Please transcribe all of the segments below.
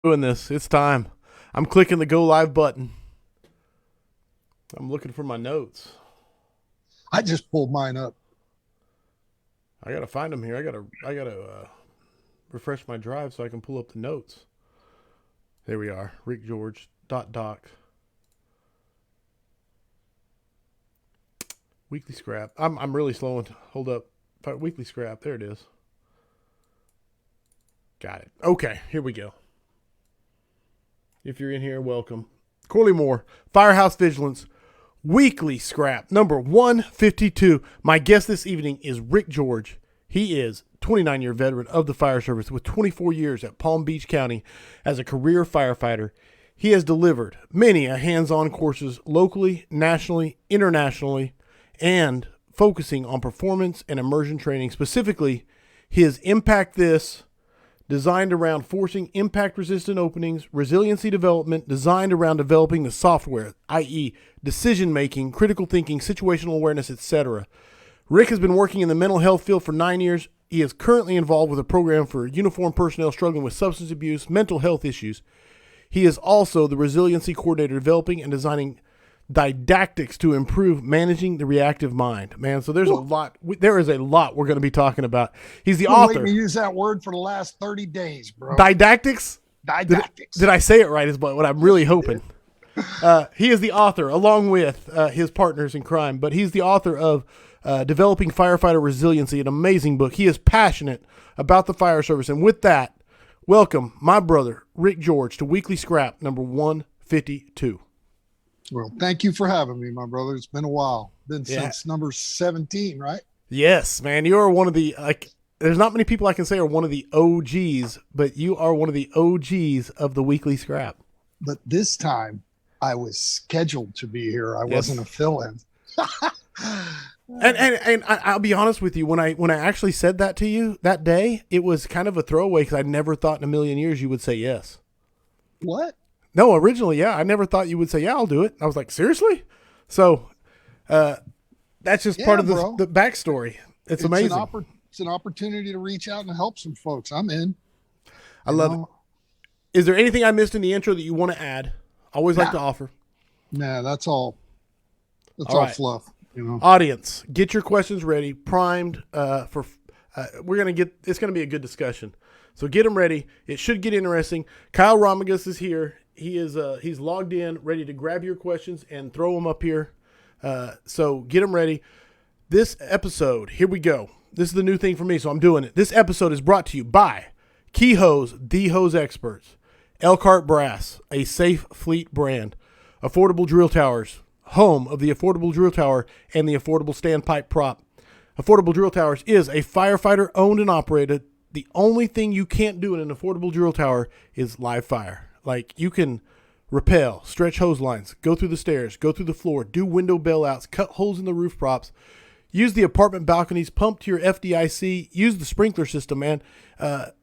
Doing this. It's time. I'm clicking the go live button. I'm looking for my notes. I just pulled mine up. I gotta find them here. I gotta refresh my drive so I can pull up the notes. There we are. Ric Jorge doc. Weekly scrap. I'm really slowing. Hold up. Weekly scrap. There it is. Got it. Okay, here we go. If you're in here, welcome. Corley Moore, Firehouse Vigilance, Weekly Scrap, number 152. My guest this evening is Ric Jorge. He is 29-year veteran of the fire service with 24 years at Palm Beach County as a career firefighter. He has delivered many a hands-on courses locally, nationally, internationally, and focusing on performance and immersion training. Specifically, his Impact This, designed around forcing impact-resistant openings, resiliency development, designed around developing the software, i.e. decision-making, critical thinking, situational awareness, etc. Ric has been working in the mental health field for 9 years. He is currently involved with a program for uniformed personnel struggling with substance abuse, mental health issues. He is also the resiliency coordinator developing and designing didactics to improve managing the reactive mind. Man, so there's a lot. There is a lot we're going to be talking about. He's the Been waiting to author. use that word for the last 30 days, bro. Didactics? Didactics. Did I say it right? Is what I'm really hoping. He is the author, along with his partners in crime, but he's the author of Developing Firefighter Resiliency, an amazing book. He is passionate about the fire service. And with that, welcome my brother, Ric Jorge, to Weekly Scrap number 152. Well, thank you for having me, my brother. It's been a while. Been Yeah. since number 17, right? Yes, man. You are one of the, there's not many people I can say are one of the OGs, but you are one of the OGs of the Weekly Scrap. But this time I was scheduled to be here. I Yes. wasn't a fill-in. And I'll be honest with you, when I actually said that to you that day, it was kind of a throwaway because I never thought in a million years you would say yes. What? No, originally, yeah, I never thought you would say yeah, I'll do it. I was like, seriously? So that's just part of the backstory. It's amazing. It's an opportunity to reach out and help some folks. I'm in. I love it. Is there anything I missed in the intro that you want to add? Always like to offer. Nah, that's all. That's all right. fluff. You know. Audience, get your questions ready, primed for. It's gonna be a good discussion. So get them ready. It should get interesting. Kyle Romagus is here. He's logged in, ready to grab your questions and throw them up here. So get them ready. This episode, here we go. This is the new thing for me, so I'm doing it. This episode is brought to you by Key Hose, the hose experts, Elkhart Brass, a safe fleet brand, Affordable Drill Towers, home of the Affordable Drill Tower and the Affordable Standpipe Prop. Affordable Drill Towers is a firefighter owned and operated. The only thing you can't do in an affordable drill tower is live fire. Like, you can rappel, stretch hose lines, go through the stairs, go through the floor, do window bailouts, cut holes in the roof props, use the apartment balconies, pump to your FDIC, use the sprinkler system, man.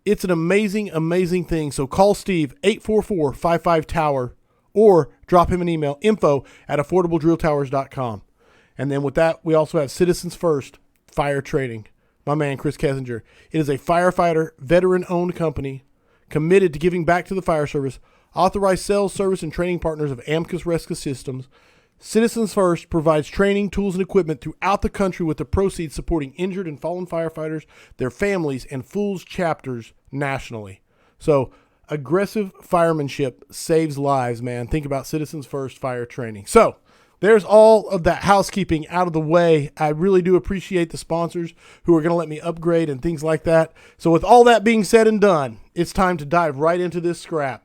It's an amazing, amazing thing. So call Steve, 844-55-TOWER, or drop him an email, info@affordabledrilltowers.com. And then with that, we also have Citizens First Fire Training. My man, Chris Kessinger. It is a firefighter, veteran-owned company committed to giving back to the fire service, authorized sales, service, and training partners of Amicus Rescue Systems. Citizens First provides training, tools, and equipment throughout the country with the proceeds supporting injured and fallen firefighters, their families, and FOOLS chapters nationally. So, aggressive firemanship saves lives, man. Think about Citizens First Fire Training. So, there's all of that housekeeping out of the way. I really do appreciate the sponsors who are going to let me upgrade and things like that. So with all that being said and done, it's time to dive right into this scrap.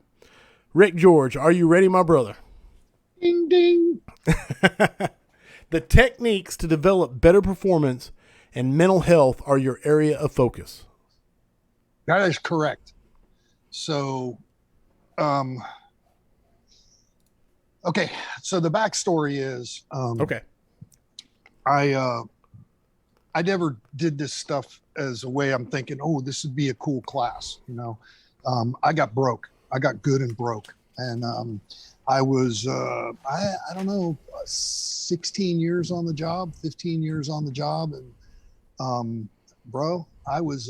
Ric Jorge, are you ready, my brother? Ding, ding. The techniques to develop better performance and mental health are your area of focus. That is correct. So, okay. So the backstory is, Okay. I never did this stuff as a way I'm thinking, oh, this would be a cool class. You know, I got broke. I got good and broke. And I was, I don't know, 16 years on the job, 15 years on the job. And bro, I was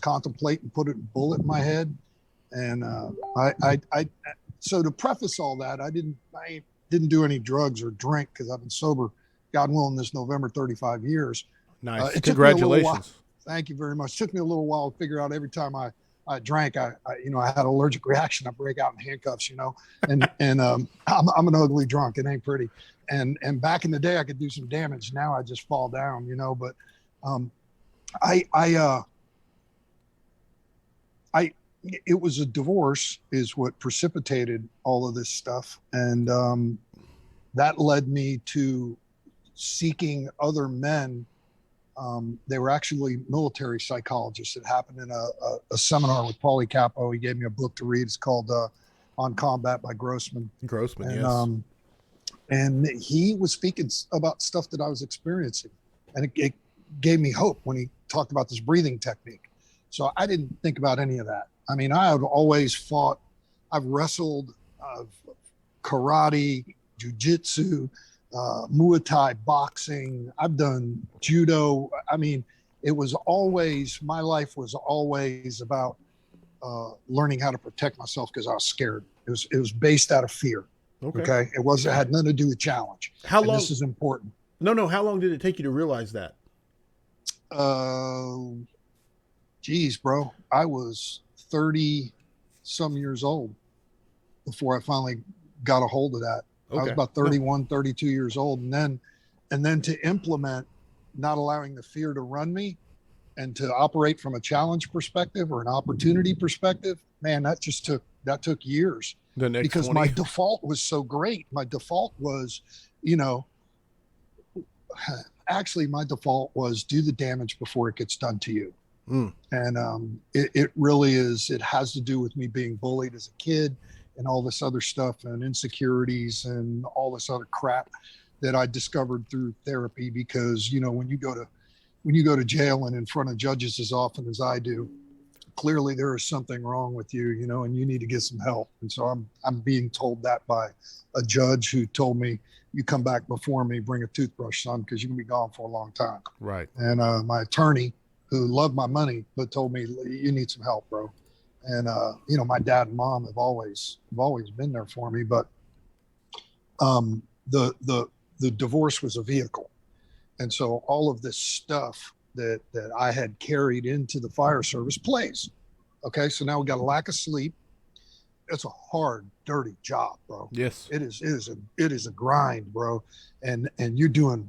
contemplating putting a bullet in my head And so to preface all that, I didn't do any drugs or drink because I've been sober, God willing, this November 35 years. Nice. It took me a little while. Congratulations. Thank you very much. It took me a little while to figure out every time I drank, I had an allergic reaction. I break out in handcuffs, and I'm an ugly drunk. It ain't pretty. And back in the day, I could do some damage. Now I just fall down, but it was a divorce is what precipitated all of this stuff. And that led me to seeking other men. They were actually military psychologists. It happened in a seminar with Paulie Capo. He gave me a book to read. It's called On Combat by Grossman. Grossman, and, yes. And he was speaking about stuff that I was experiencing. And it gave me hope when he talked about this breathing technique. So I didn't think about any of that. I mean, I have always fought. I've wrestled, karate, jujitsu, Muay Thai, boxing. I've done judo. I mean, my life was always about learning how to protect myself because I was scared. It was based out of fear. Okay. It had nothing to do with challenge. How long? This is important. No. How long did it take you to realize that? Geez, bro, I was 30 some years old before I finally got a hold of that. I was about 31, 32 years old. And then to implement not allowing the fear to run me and to operate from a challenge perspective or an opportunity perspective, man, that took years. The next because 20. my default was so great. My default was, actually my default was do the damage before it gets done to you. And it really is. It has to do with me being bullied as a kid and all this other stuff and insecurities and all this other crap that I discovered through therapy. Because when you go to jail and in front of judges as often as I do, clearly there is something wrong with you, and you need to get some help. And so I'm being told that by a judge who told me, you come back before me, bring a toothbrush, son, because you're gonna be gone for a long time. Right. And my attorney, who loved my money, but told me, you need some help, bro. And my dad and mom have always been there for me. But the divorce was a vehicle. And so all of this stuff that I had carried into the fire service plays. Okay, so now we got a lack of sleep. It's a hard, dirty job, bro. Yes, it is a grind, bro. And you're doing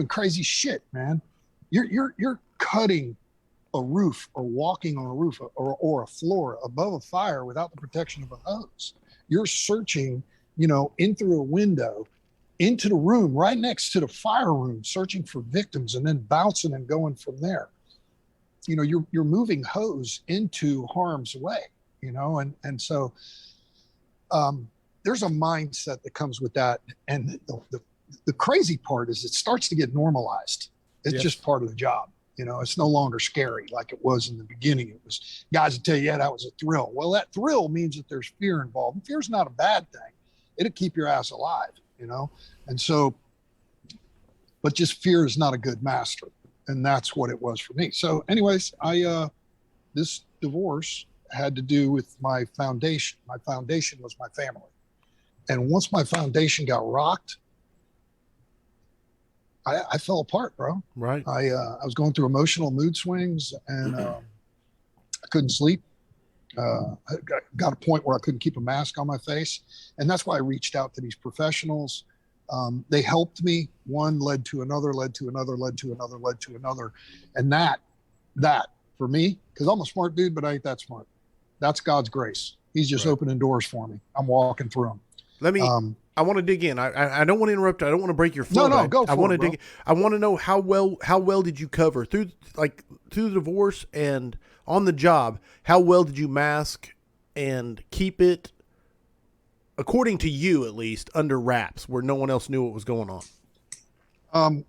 crazy shit, man. You're cutting a roof or walking on a roof or a floor above a fire without the protection of a hose. You're searching, in through a window into the room right next to the fire room, searching for victims and then bouncing and going from there. You're moving hose into harm's way, and so there's a mindset that comes with that. And the crazy part is it starts to get normalized. It's just part of the job. It's no longer scary like it was in the beginning. It was guys would tell you, yeah, that was a thrill. Well, that thrill means that there's fear involved. And fear's not a bad thing. It'll keep your ass alive, And so, but just fear is not a good master. And that's what it was for me. So anyways, this divorce had to do with my foundation. My foundation was my family. And once my foundation got rocked, I fell apart, bro. Right. I was going through emotional mood swings and I couldn't sleep. I got a point where I couldn't keep a mask on my face. And that's why I reached out to these professionals. They helped me. One led to another, led to another, led to another, led to another. And that for me, because I'm a smart dude, but I ain't that smart. That's God's grace. He's just opening doors for me. I'm walking through them. I want to dig in. I don't want to interrupt. I don't want to break your flow. No, go for it. I want to dig. I want to know how well did you cover through the divorce and on the job? How well did you mask and keep it, according to you at least, under wraps where no one else knew what was going on?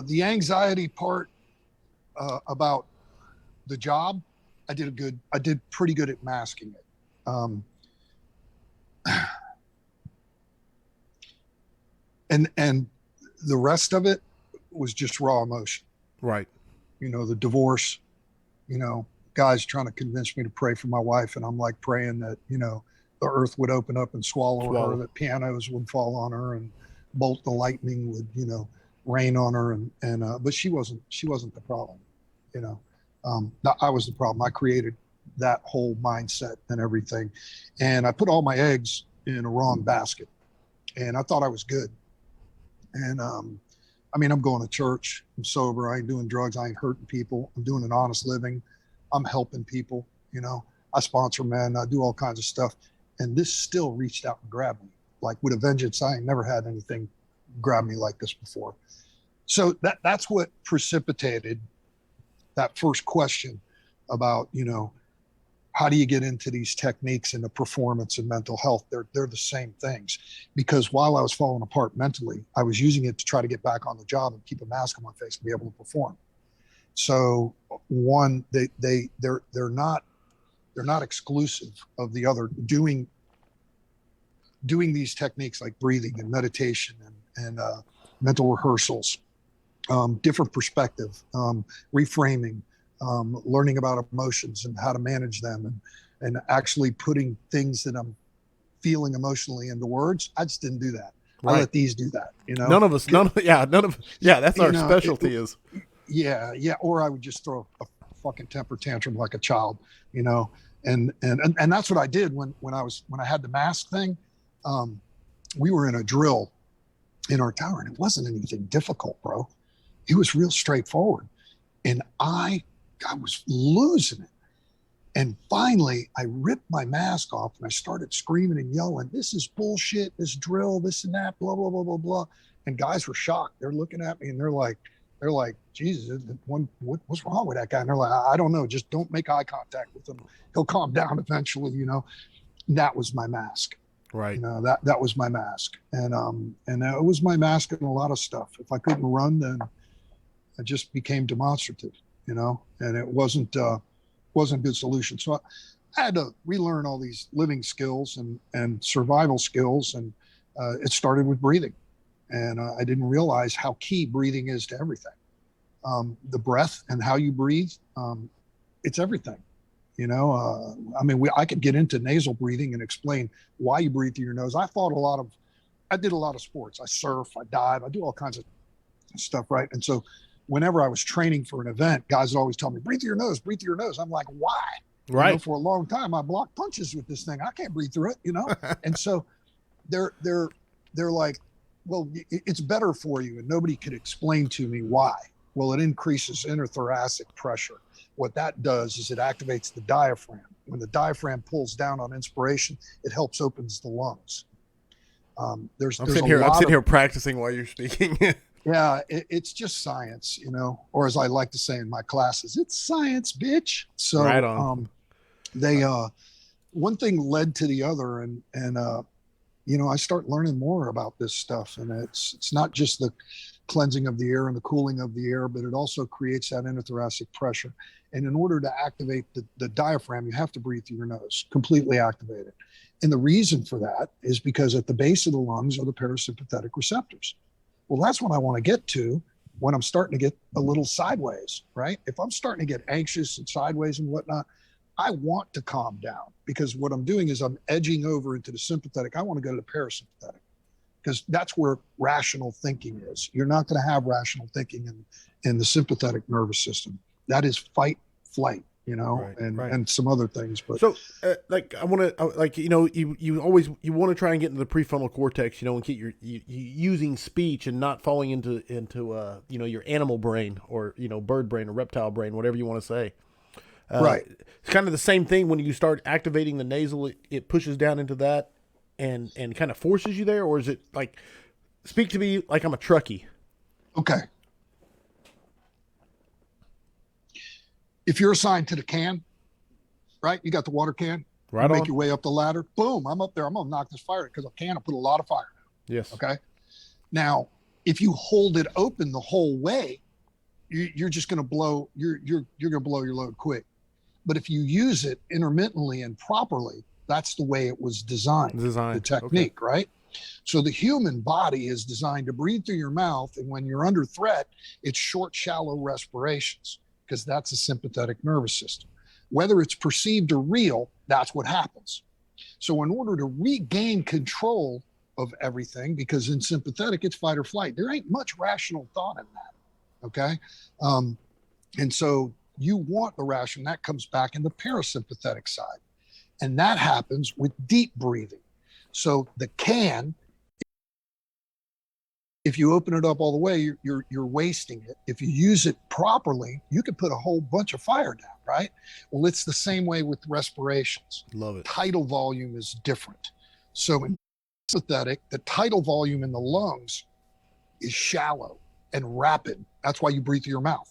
The anxiety part about the job, I did pretty good at masking it. And the rest of it was just raw emotion. Right. The divorce, guys trying to convince me to pray for my wife, and I'm like praying that, you know, the earth would open up and swallow her, that pianos would fall on her, and bolt the lightning would, you know, rain on her, and but she wasn't the problem, you know. I was the problem. I created that whole mindset and everything, and I put all my eggs in a wrong basket, and I thought I was good. And I mean, I'm going to church, I'm sober, I ain't doing drugs, I ain't hurting people, I'm doing an honest living, I'm helping people, you know, I sponsor men, I do all kinds of stuff. And this still reached out and grabbed me, like with a vengeance. I ain't never had anything grab me like this before. So that's what precipitated that first question about, you know, how do you get into these techniques into performance and mental health? They're the same things. Because while I was falling apart mentally, I was using it to try to get back on the job and keep a mask on my face and be able to perform. So one, they're not exclusive of the other. Doing these techniques like breathing and meditation and mental rehearsals, different perspective, reframing, learning about emotions and how to manage them, and actually putting things that I'm feeling emotionally into words. I just didn't do that. Right. I let these do that, you know. None of us, that's our specialty. Yeah. Or I would just throw a fucking temper tantrum like a child, you know. And that's what I did when I had the mask thing. We were in a drill in our tower, and it wasn't anything difficult, bro. It was real straightforward, and I was losing it. And finally, I ripped my mask off and I started screaming and yelling, "This is bullshit, this drill, this and that, blah, blah, blah, blah, blah." And guys were shocked. They're looking at me and they're like, "Jesus, what's wrong with that guy?" And they're like, "I don't know. Just don't make eye contact with him. He'll calm down eventually," you know. And that was my mask. Right. You know, that was my mask. And it was my mask in a lot of stuff. If I couldn't run, then I just became demonstrative, you know, and it wasn't a good solution. So I had to relearn all these living skills and survival skills. And it started with breathing. And I didn't realize how key breathing is to everything. The breath and how you breathe, it's everything. You know, I mean, I could get into nasal breathing and explain why you breathe through your nose. I did a lot of sports. I surf, I dive, I do all kinds of stuff, right? And so whenever I was training for an event, guys would always tell me, breathe through your nose, breathe through your nose. I'm like, why? Right. You know, for a long time, I blocked punches with this thing. I can't breathe through it, you know? And so they're like, well, it's better for you. And nobody could explain to me why. Well, it increases interthoracic pressure. What that does is it activates the diaphragm. When the diaphragm pulls down on inspiration, it helps opens the lungs. I'm sitting here practicing while you're speaking. Yeah, it's just science, you know, or as I like to say in my classes, it's science, bitch. So right on. One thing led to the other, and you know, I start learning more about this stuff, and it's not just the cleansing of the air and the cooling of the air, but it also creates that interthoracic pressure. And in order to activate the diaphragm, you have to breathe through your nose, completely activate it. And the reason for that is because at the base of the lungs are the parasympathetic receptors. Well, that's what I want to get to when I'm starting to get a little sideways, right? If I'm starting to get anxious and sideways and whatnot, I want to calm down, because what I'm doing is I'm edging over into the sympathetic. I want to go to the parasympathetic, because that's where rational thinking is. You're not going to have rational thinking in the sympathetic nervous system. That is fight, flight, you know, and some other things. But so, I want to, you know, you want to try and get into the prefrontal cortex, you know, and keep you using speech and not falling into you know, your animal brain, or, you know, bird brain or reptile brain, whatever you want to say. Right. It's kind of the same thing when you start activating the nasal. It pushes down into that and kind of forces you there, or is it like, speak to me like I'm a truckie? Okay. If you're assigned to the can, right? You got the water can. Right. You make your way up the ladder. Boom! I'm up there. I'm gonna knock this fire, because a can will put a lot of fire out. Yes. Okay. Now, if you hold it open the whole way, you're just gonna blow. You're gonna blow your load quick. But if you use it intermittently and properly, that's the way it was designed. The technique, okay. Right? So the human body is designed to breathe through your mouth, and when you're under threat, it's short, shallow respirations, because that's a sympathetic nervous system. Whether it's perceived or real, that's what happens. So in order to regain control of everything, because in sympathetic, it's fight or flight, there ain't much rational thought in that. Okay. And so you want the rational, that comes back in the parasympathetic side. And that happens with deep breathing. So the can, if you open it up all the way, you're wasting it. If you use it properly, you can put a whole bunch of fire down, right? Well, it's the same way with respirations. Love it. Tidal volume is different. So in sympathetic, the tidal volume in the lungs is shallow and rapid. That's why you breathe through your mouth.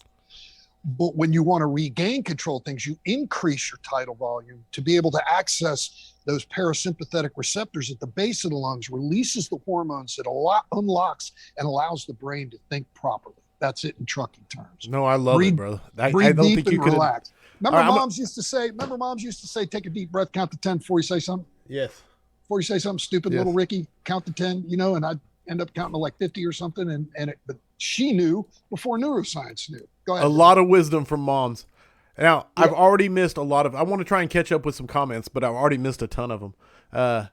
But when you want to regain control of things, you increase your tidal volume to be able to access those parasympathetic receptors at the base of the lungs, releases the hormones that unlocks and allows the brain to think properly. That's it in trucking terms. No, I love it, brother. I breathe don't deep think you and could relax. Remember, right, moms used to say, take a deep breath, count to 10 before you say something. Yes. Before you say something stupid, Yes. little Ricky, count to 10, and I'd end up counting to like 50 or something. But she knew before neuroscience knew. Go ahead. A lot of wisdom from moms. Now, yeah. I've already missed a lot of, I want to try and catch up with some comments, but I've already missed a ton of them.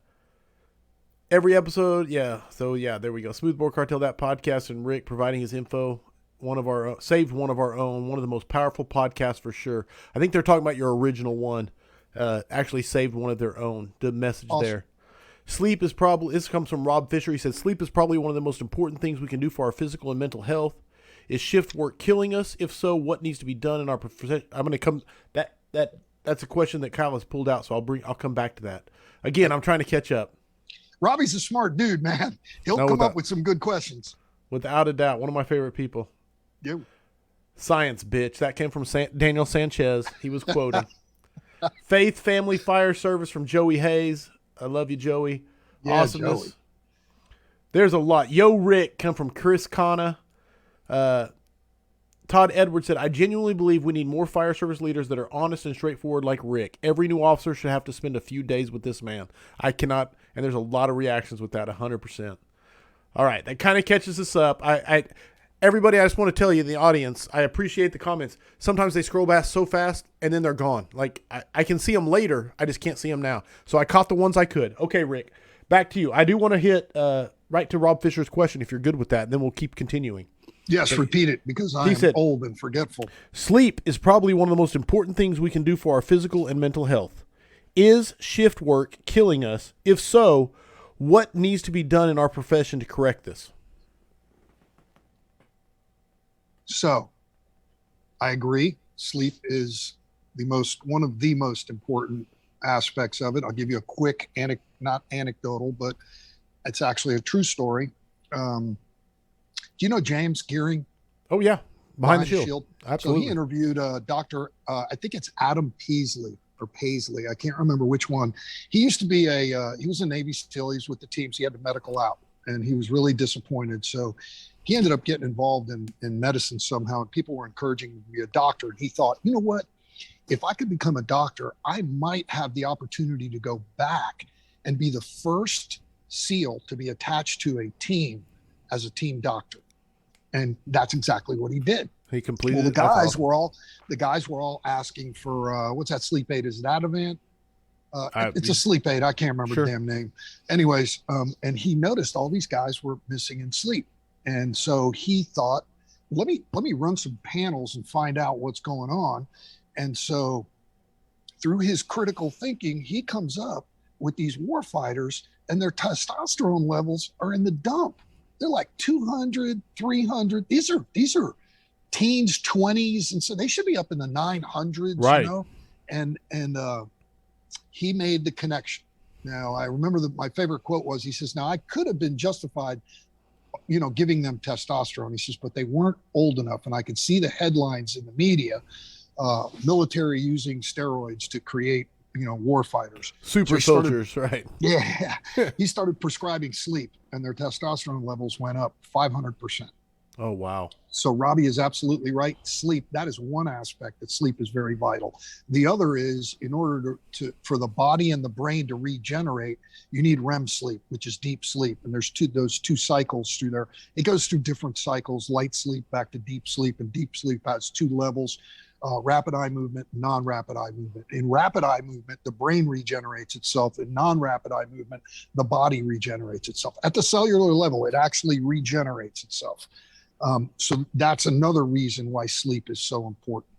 Every episode, yeah. So yeah, there we go. Smoothbore Cartel, that podcast, and Rick providing his info. Saved one of our own, one of the most powerful podcasts for sure. I think they're talking about your original one. Actually saved one of their own. The message awesome. There. Sleep is probably, this comes from Rob Fisher. He said, sleep is probably one of the most important things we can do for our physical and mental health. Is shift work killing us? If so, what needs to be done in our profession? I'm going to come, that's a question that Kyle has pulled out. So I'll come back to that. Again, I'm trying to catch up. Robbie's a smart dude, man. He'll come up with some good questions. Without a doubt. One of my favorite people. Yeah. Science, bitch. That came from Daniel Sanchez. He was quoting. Faith Family Fire Service from Joey Hayes. I love you, Joey. Yeah, Awesomeness. Joey. There's a lot. Yo, Rick, come from Chris Kana. Todd Edwards said, I genuinely believe we need more fire service leaders that are honest and straightforward like Rick. Every new officer should have to spend a few days with this man. I cannot, and there's a lot of reactions with that, 100%. All right, that kind of catches us up. Everybody, I just want to tell you, the audience, I appreciate the comments. Sometimes they scroll past so fast, and then they're gone. Like, I can see them later. I just can't see them now. So I caught the ones I could. Okay, Rick, back to you. I do want to hit right to Rob Fisher's question, if you're good with that, and then we'll keep continuing. Yes, repeat it, because I'm old and forgetful. Sleep is probably one of the most important things we can do for our physical and mental health. Is shift work killing us? If so, what needs to be done in our profession to correct this? So, I agree. Sleep is one of the most important aspects of it. I'll give you a quick, not anecdotal, but it's actually a true story. Do you know James Gearing? Oh, yeah. Behind the Shield. Absolutely. So he interviewed Dr. I think it's Adam Paisley. I can't remember which one. He used to be he was a Navy SEAL. He was with the teams. He had the medical out, and he was really disappointed. So he ended up getting involved in medicine somehow, and people were encouraging him to be a doctor. And he thought, you know what? If I could become a doctor, I might have the opportunity to go back and be the first SEAL to be attached to a team as a team doctor. And that's exactly what he did. He completed. Well, the guys were all asking for what's that sleep aid? Is it Ativan? It's a sleep aid. I can't remember the damn name. Anyways, and he noticed all these guys were missing in sleep, and so he thought, let me run some panels and find out what's going on. And so, through his critical thinking, he comes up with these war fighters, and their testosterone levels are in the dump. They're like 200, 300. These are teens, 20s. And so they should be up in the 900s, right. You know? And he made the connection. Now, I remember my favorite quote was, he says, now I could have been justified, giving them testosterone. He says, but they weren't old enough. And I could see the headlines in the media, military using steroids to create war fighters. Super soldiers, right. Yeah. He started prescribing sleep, and their testosterone levels went up 500%. Oh, wow. So Robbie is absolutely right. Sleep, that is one aspect that sleep is very vital. The other is, in order for the body and the brain to regenerate, you need REM sleep, which is deep sleep. And there's those two cycles through there. It goes through different cycles, light sleep back to deep sleep, and deep sleep has two levels. rapid eye movement, non-rapid eye movement. In rapid eye movement, the brain regenerates itself. In non-rapid eye movement, the body regenerates itself. At the cellular level, it actually regenerates itself. So that's another reason why sleep is so important.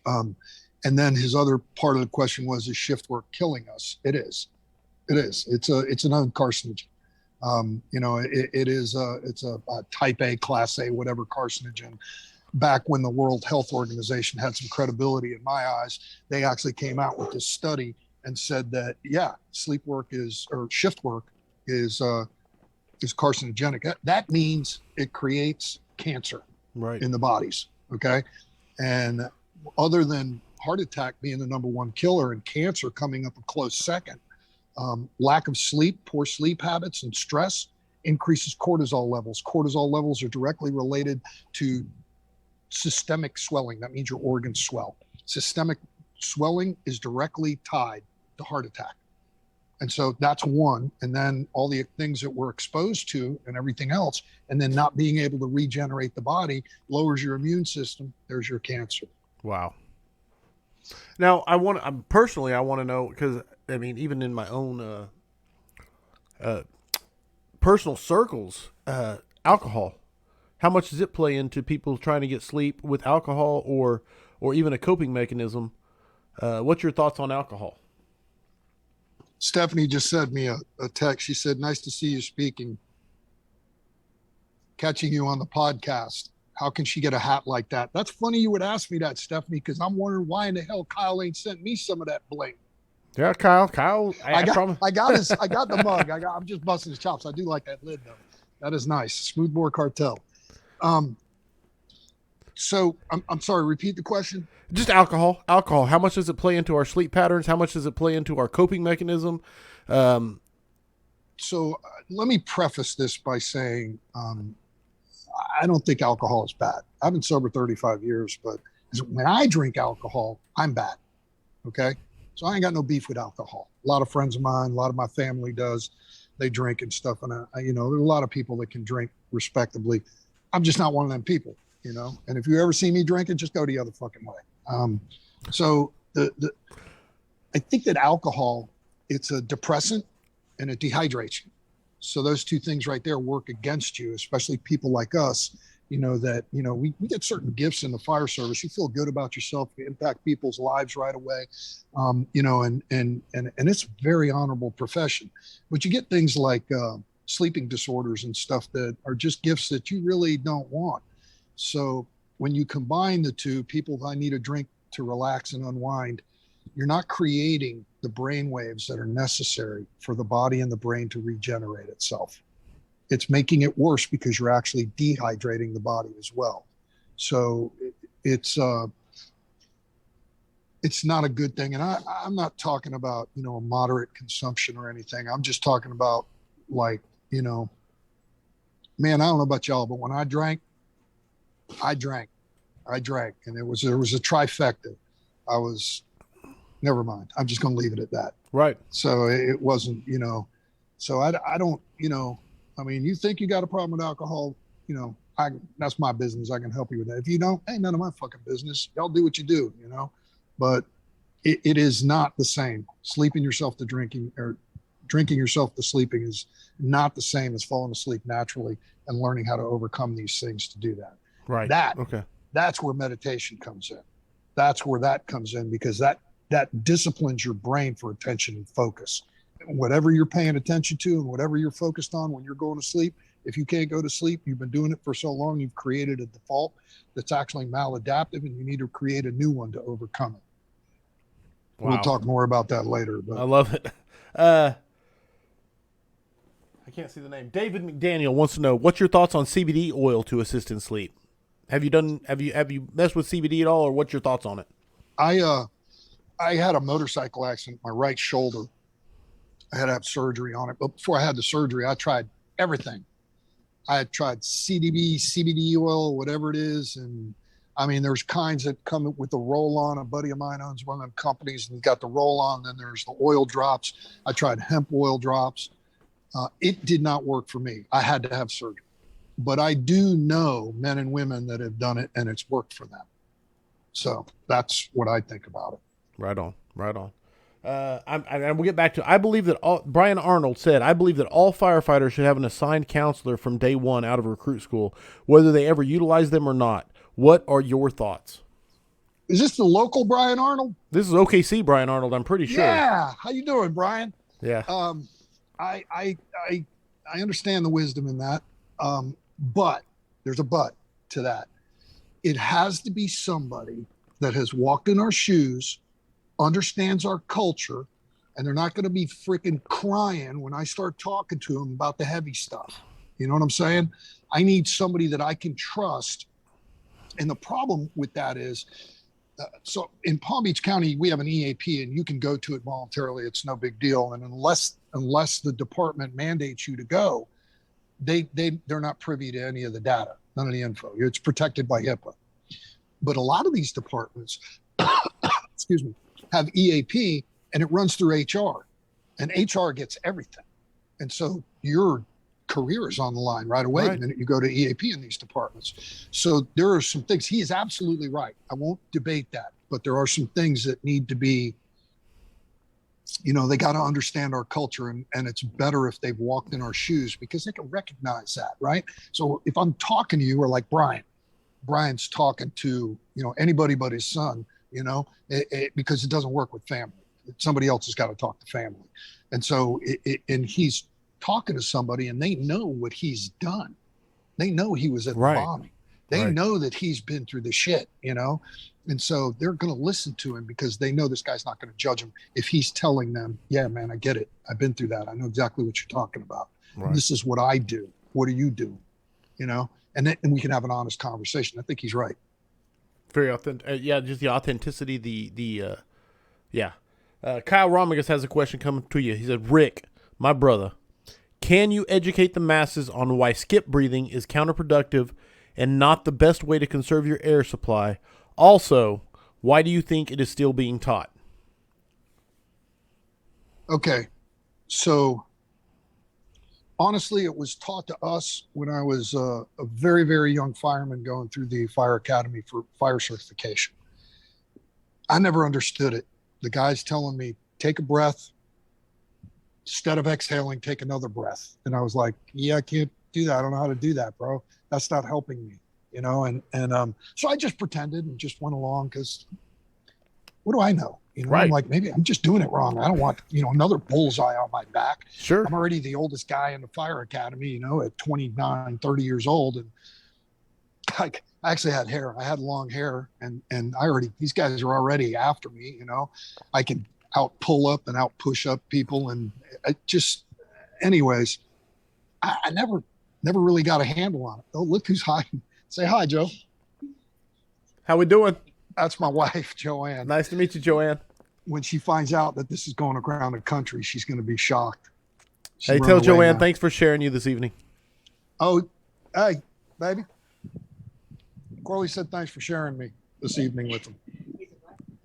And then his other part of the question was, is shift work killing us? It is. It is. It's an carcinogen. It's a type A, class A, whatever carcinogen. Back when the World Health Organization had some credibility in my eyes, they actually came out with this study and said that, yeah, sleep work or shift work is carcinogenic. That means it creates cancer in the bodies. Okay. And other than heart attack being the number one killer and cancer coming up a close second, lack of sleep, poor sleep habits, and stress increases cortisol levels. Cortisol levels are directly related to systemic swelling. That means your organs swell. Systemic swelling is directly tied to heart attack. And so that's one. And then all the things that we're exposed to and everything else, and then not being able to regenerate the body lowers your immune system. There's your cancer. Wow. Now, I want to know, because I mean, even in my own personal circles, alcohol. How much does it play into people trying to get sleep with alcohol, or even a coping mechanism? What's your thoughts on alcohol? Stephanie just sent me a text. She said, "Nice to see you speaking. Catching you on the podcast. How can she get a hat like that?" That's funny you would ask me that, Stephanie, because I'm wondering why in the hell Kyle ain't sent me some of that bling. Yeah, Kyle. I got the mug. I'm just busting his chops. I do like that lid though. That is nice. Smoothbore Cartel. So I'm sorry, repeat the question. Just alcohol. How much does it play into our sleep patterns? How much does it play into our coping mechanism? So let me preface this by saying, I don't think alcohol is bad. I've been sober 35 years, but when I drink alcohol, I'm bad. Okay. So I ain't got no beef with alcohol. A lot of friends of mine, a lot of my family does, they drink and stuff. And there's a lot of people that can drink respectably. I'm just not one of them people, and if you ever see me drinking, just go the other fucking way. So I think that alcohol, it's a depressant and it dehydrates you. So those two things right there work against you, especially people like us, we get certain gifts in the fire service. You feel good about yourself, you impact people's lives right away. And it's a very honorable profession, but you get things like sleeping disorders and stuff that are just gifts that you really don't want. So when you combine the two, people, I need a drink to relax and unwind, you're not creating the brain waves that are necessary for the body and the brain to regenerate itself. It's making it worse because you're actually dehydrating the body as well. So it's not a good thing. And I'm not talking about, a moderate consumption or anything. I'm just talking about man, I don't know about y'all, but when I drank, and there was a trifecta. Never mind. I'm just going to leave it at that. Right. So it wasn't, so I don't, I mean, you think you got a problem with alcohol, that's my business. I can help you with that. If you don't, ain't none of my fucking business. Y'all do what you do, but it is not the same. Sleeping yourself to drinking or drinking yourself to sleeping is not the same as falling asleep naturally and learning how to overcome these things to do that. Right. That's where meditation comes in. That's where that comes in, because that disciplines your brain for attention and focus. Whatever you're paying attention to and whatever you're focused on when you're going to sleep, if you can't go to sleep, you've been doing it for so long, you've created a default that's actually maladaptive, and you need to create a new one to overcome it. Wow. We'll talk more about that later. But I love it. I can't see the name. David McDaniel wants to know, what's your thoughts on CBD oil to assist in sleep? Have you messed with CBD at all, or what's your thoughts on it? I had a motorcycle accident, my right shoulder. I had to have surgery on it. But before I had the surgery, I tried everything. I had tried CBD oil, whatever it is. And I mean, there's kinds that come with the roll-on. A buddy of mine owns one of them companies and got the roll-on. Then there's the oil drops. I tried hemp oil drops. It did not work for me. I had to have surgery. But I do know men and women that have done it and it's worked for them. So that's what I think about it. Right on. Right on. I will get back to. I believe that Brian Arnold said. I believe that all firefighters should have an assigned counselor from day one out of recruit school, whether they ever utilize them or not. What are your thoughts? Is this the local Brian Arnold? This is OKC Brian Arnold. I'm pretty sure. Yeah. How you doing, Brian? Yeah. I understand the wisdom in that, but there's a but to that. It has to be somebody that has walked in our shoes, understands our culture, and they're not going to be freaking crying when I start talking to them about the heavy stuff. You know what I'm saying? I need somebody that I can trust. And the problem with that is, so in Palm Beach County, we have an EAP and you can go to it voluntarily. It's no big deal. And unless the department mandates you to go, they're not privy to any of the data, none of the info. It's protected by HIPAA. But a lot of these departments, excuse me, have EAP and it runs through HR, and HR gets everything. And so your career is on the line right away the minute you go to EAP in these departments. So there are some things, he is absolutely right. I won't debate that, but there are some things that need to be, they got to understand our culture, and it's better if they've walked in our shoes because they can recognize that, right? So if I'm talking to you, or like Brian's talking to, anybody but his son, because it doesn't work with family. Somebody else has got to talk to family. And so, and he's talking to somebody and they know what he's done. They know he was at the bombing. They know that he's been through the shit, and so they're going to listen to him because they know this guy's not going to judge him if he's telling them, yeah, man, I get it. I've been through that. I know exactly what you're talking about. Right. This is what I do. What do you do? And we can have an honest conversation. I think he's right. Very authentic. Just the authenticity. Kyle Romigus has a question coming to you. He said, Rick, my brother, can you educate the masses on why skip breathing is counterproductive and not the best way to conserve your air supply? Also, why do you think it is still being taught? Okay. So honestly, it was taught to us when I was a very, very young fireman going through the fire academy for fire certification. I never understood it. The guy's telling me, take a breath. Instead of exhaling, take another breath. And I was like, yeah, I can't do that. I don't know how to do that, bro. That's not helping me, so I just pretended and just went along because what do I know? I'm like, maybe I'm just doing it wrong. I don't want, another bullseye on my back. Sure. I'm already the oldest guy in the fire academy, at 29, 30 years old. And I actually had hair. I had long hair and these guys are already after me, I can out pull up and out push up people. And anyways, I never really got a handle on it. Oh, look who's hiding. Say hi, Joe. How we doing? That's my wife, Joanne. Nice to meet you, Joanne. When she finds out that this is going around the country, she's going to be shocked. Hey, tell Joanne, thanks for sharing you this evening. Oh, hey, baby. Corley said thanks for sharing me this evening with him.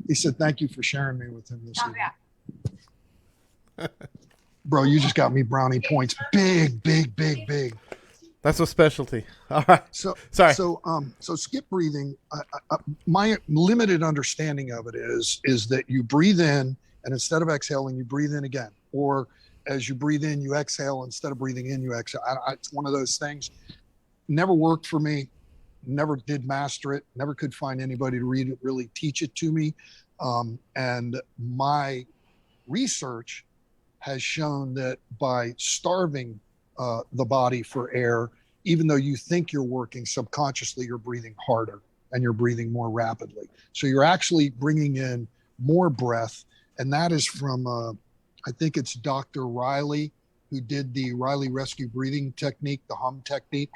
He said thank you for sharing me with him this evening. Bro, you just got me brownie points. Big, big, big, big. That's a specialty. All right. So sorry. So skip breathing. My limited understanding of it is that you breathe in, and instead of exhaling, you breathe in again. Or as you breathe in, you exhale. Instead of breathing in, you exhale. It's one of those things. Never worked for me. Never did master it. Never could find anybody to really teach it to me. And my research has shown that by starving the body for air, even though you think you're working, subconsciously you're breathing harder and you're breathing more rapidly. So you're actually bringing in more breath. And that is from, I think it's Dr. Riley, who did the Riley rescue breathing technique, the hum technique.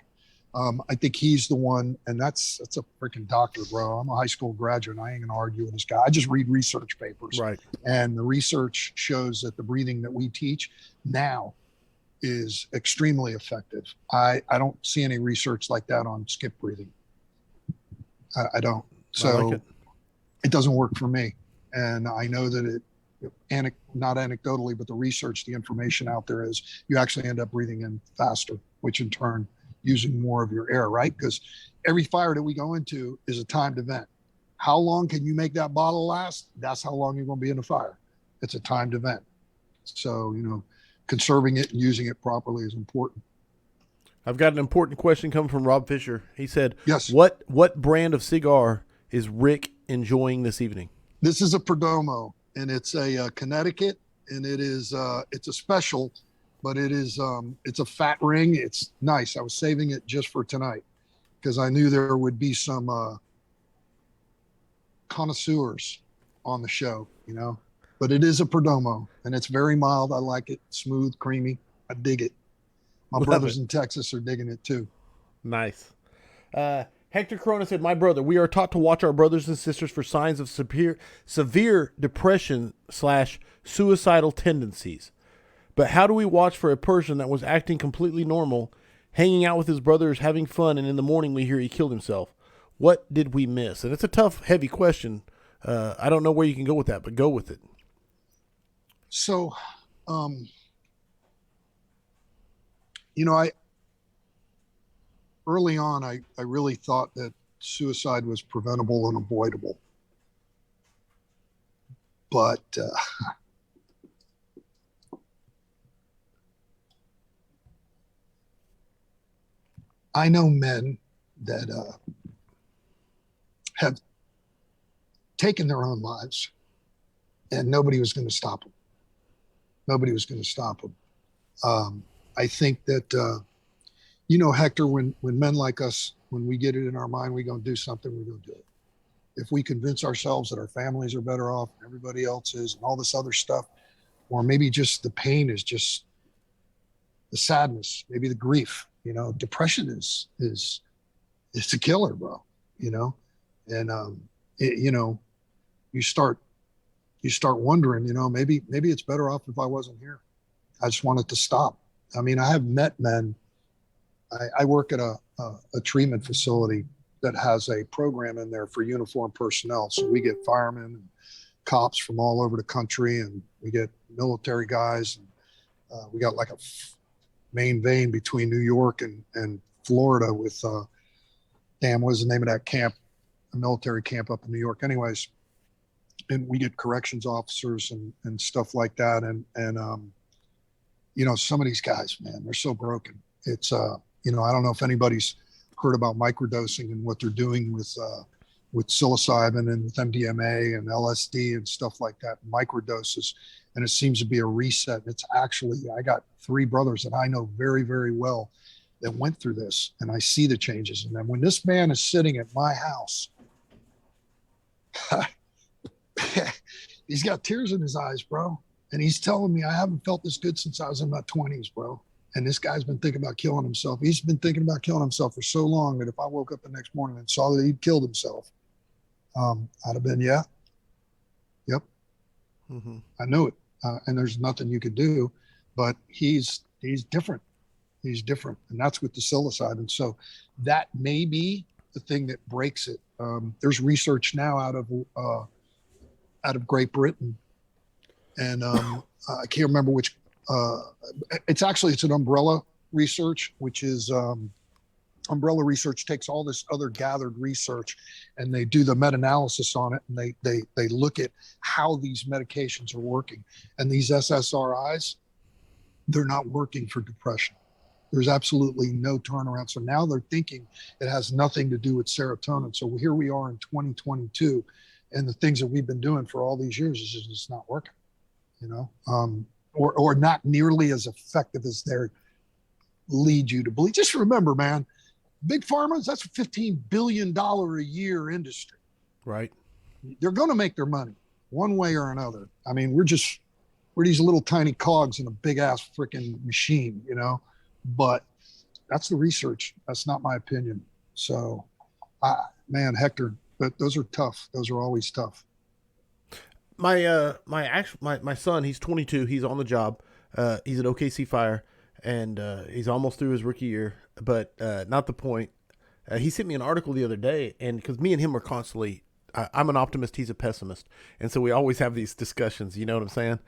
I think he's the one, and that's a freaking doctor, bro. I'm a high school graduate, and I ain't gonna argue with this guy. I just read research papers. Right. And the research shows that the breathing that we teach now is extremely effective. I don't see any research like that on skip breathing. I don't. So I like it doesn't work for me. And I know that not anecdotally, but the research, the information out there is you actually end up breathing in faster, which in turn using more of your air, right? Because every fire that we go into is a timed event. How long can you make that bottle last? That's how long you're going to be in the fire. It's a timed event. So, conserving it and using it properly is important. I've got an important question coming from Rob Fisher. He said, Yes. What brand of cigar is Rick enjoying this evening? This is a Perdomo, and it's a Connecticut, and it's a special, but it's a fat ring. It's nice. I was saving it just for tonight because I knew there would be some connoisseurs on the show, but it is a Perdomo, and it's very mild. I like it. Smooth, creamy. I dig it. My brothers in Texas are digging it too. Nice. Hector Corona said, my brother, we are taught to watch our brothers and sisters for signs of severe depression / suicidal tendencies. But how do we watch for a person that was acting completely normal, hanging out with his brothers, having fun, and in the morning we hear he killed himself? What did we miss? And it's a tough, heavy question. I don't know where you can go with that, but go with it. So, early on, I really thought that suicide was preventable and avoidable. But I know men that have taken their own lives, and nobody was going to stop them. Nobody was going to stop them. I think that, Hector, when men like us, when we get it in our mind, we're going to do something, we're going to do it. If we convince ourselves that our families are better off and everybody else is and all this other stuff, or maybe just the pain is just the sadness, maybe the grief, depression is a killer, bro, and, you start wondering, maybe it's better off if I wasn't here. I just want it to stop. I mean, I have met men. I work at a treatment facility that has a program in there for uniformed personnel. So we get firemen and cops from all over the country, and we get military guys. And we got like a main vein between New York and Florida with, what was the name of that camp? A military camp up in New York. Anyways, and we get corrections officers and stuff like that. And some of these guys, man, they're so broken. It's, I don't know if anybody's heard about microdosing and what they're doing with psilocybin and with MDMA and LSD and stuff like that, microdoses. And it seems to be a reset. It's actually, I got 3 brothers that I know very, very well that went through this, and I see the changes. And then when this man is sitting at my house, he's got tears in his eyes, bro. And he's telling me, I haven't felt this good since I was in my 20s, bro. And this guy's been thinking about killing himself. He's been thinking about killing himself for so long that if I woke up the next morning and saw that he'd killed himself, I'd have been, yep. Mm-hmm. I knew it. And there's nothing you could do, but he's different. He's different. And that's with the psilocybin. So that may be the thing that breaks it. There's research now out of Great Britain. And I can't remember which, it's an umbrella research, which is umbrella research takes all this other gathered research and they do the meta-analysis on it. And they look at how these medications are working. And these SSRIs, they're not working for depression. There's absolutely no turnaround. So now they're thinking it has nothing to do with serotonin. So here we are in 2022, and the things that we've been doing for all these years is just not working, or not nearly as effective as they lead you to believe. Just remember, man, big pharma, that's a $15 billion a year industry. Right. They're going to make their money one way or another. I mean, we're these little tiny cogs in a big ass freaking machine, but that's the research. That's not my opinion. So, man, Hector, but those are tough. Those are always tough. My son, he's 22. He's on the job. He's at OKC Fire, and he's almost through his rookie year, but not the point. He sent me an article the other day, and because me and him are constantly, I'm an optimist, he's a pessimist, and so we always have these discussions. You know what I'm saying?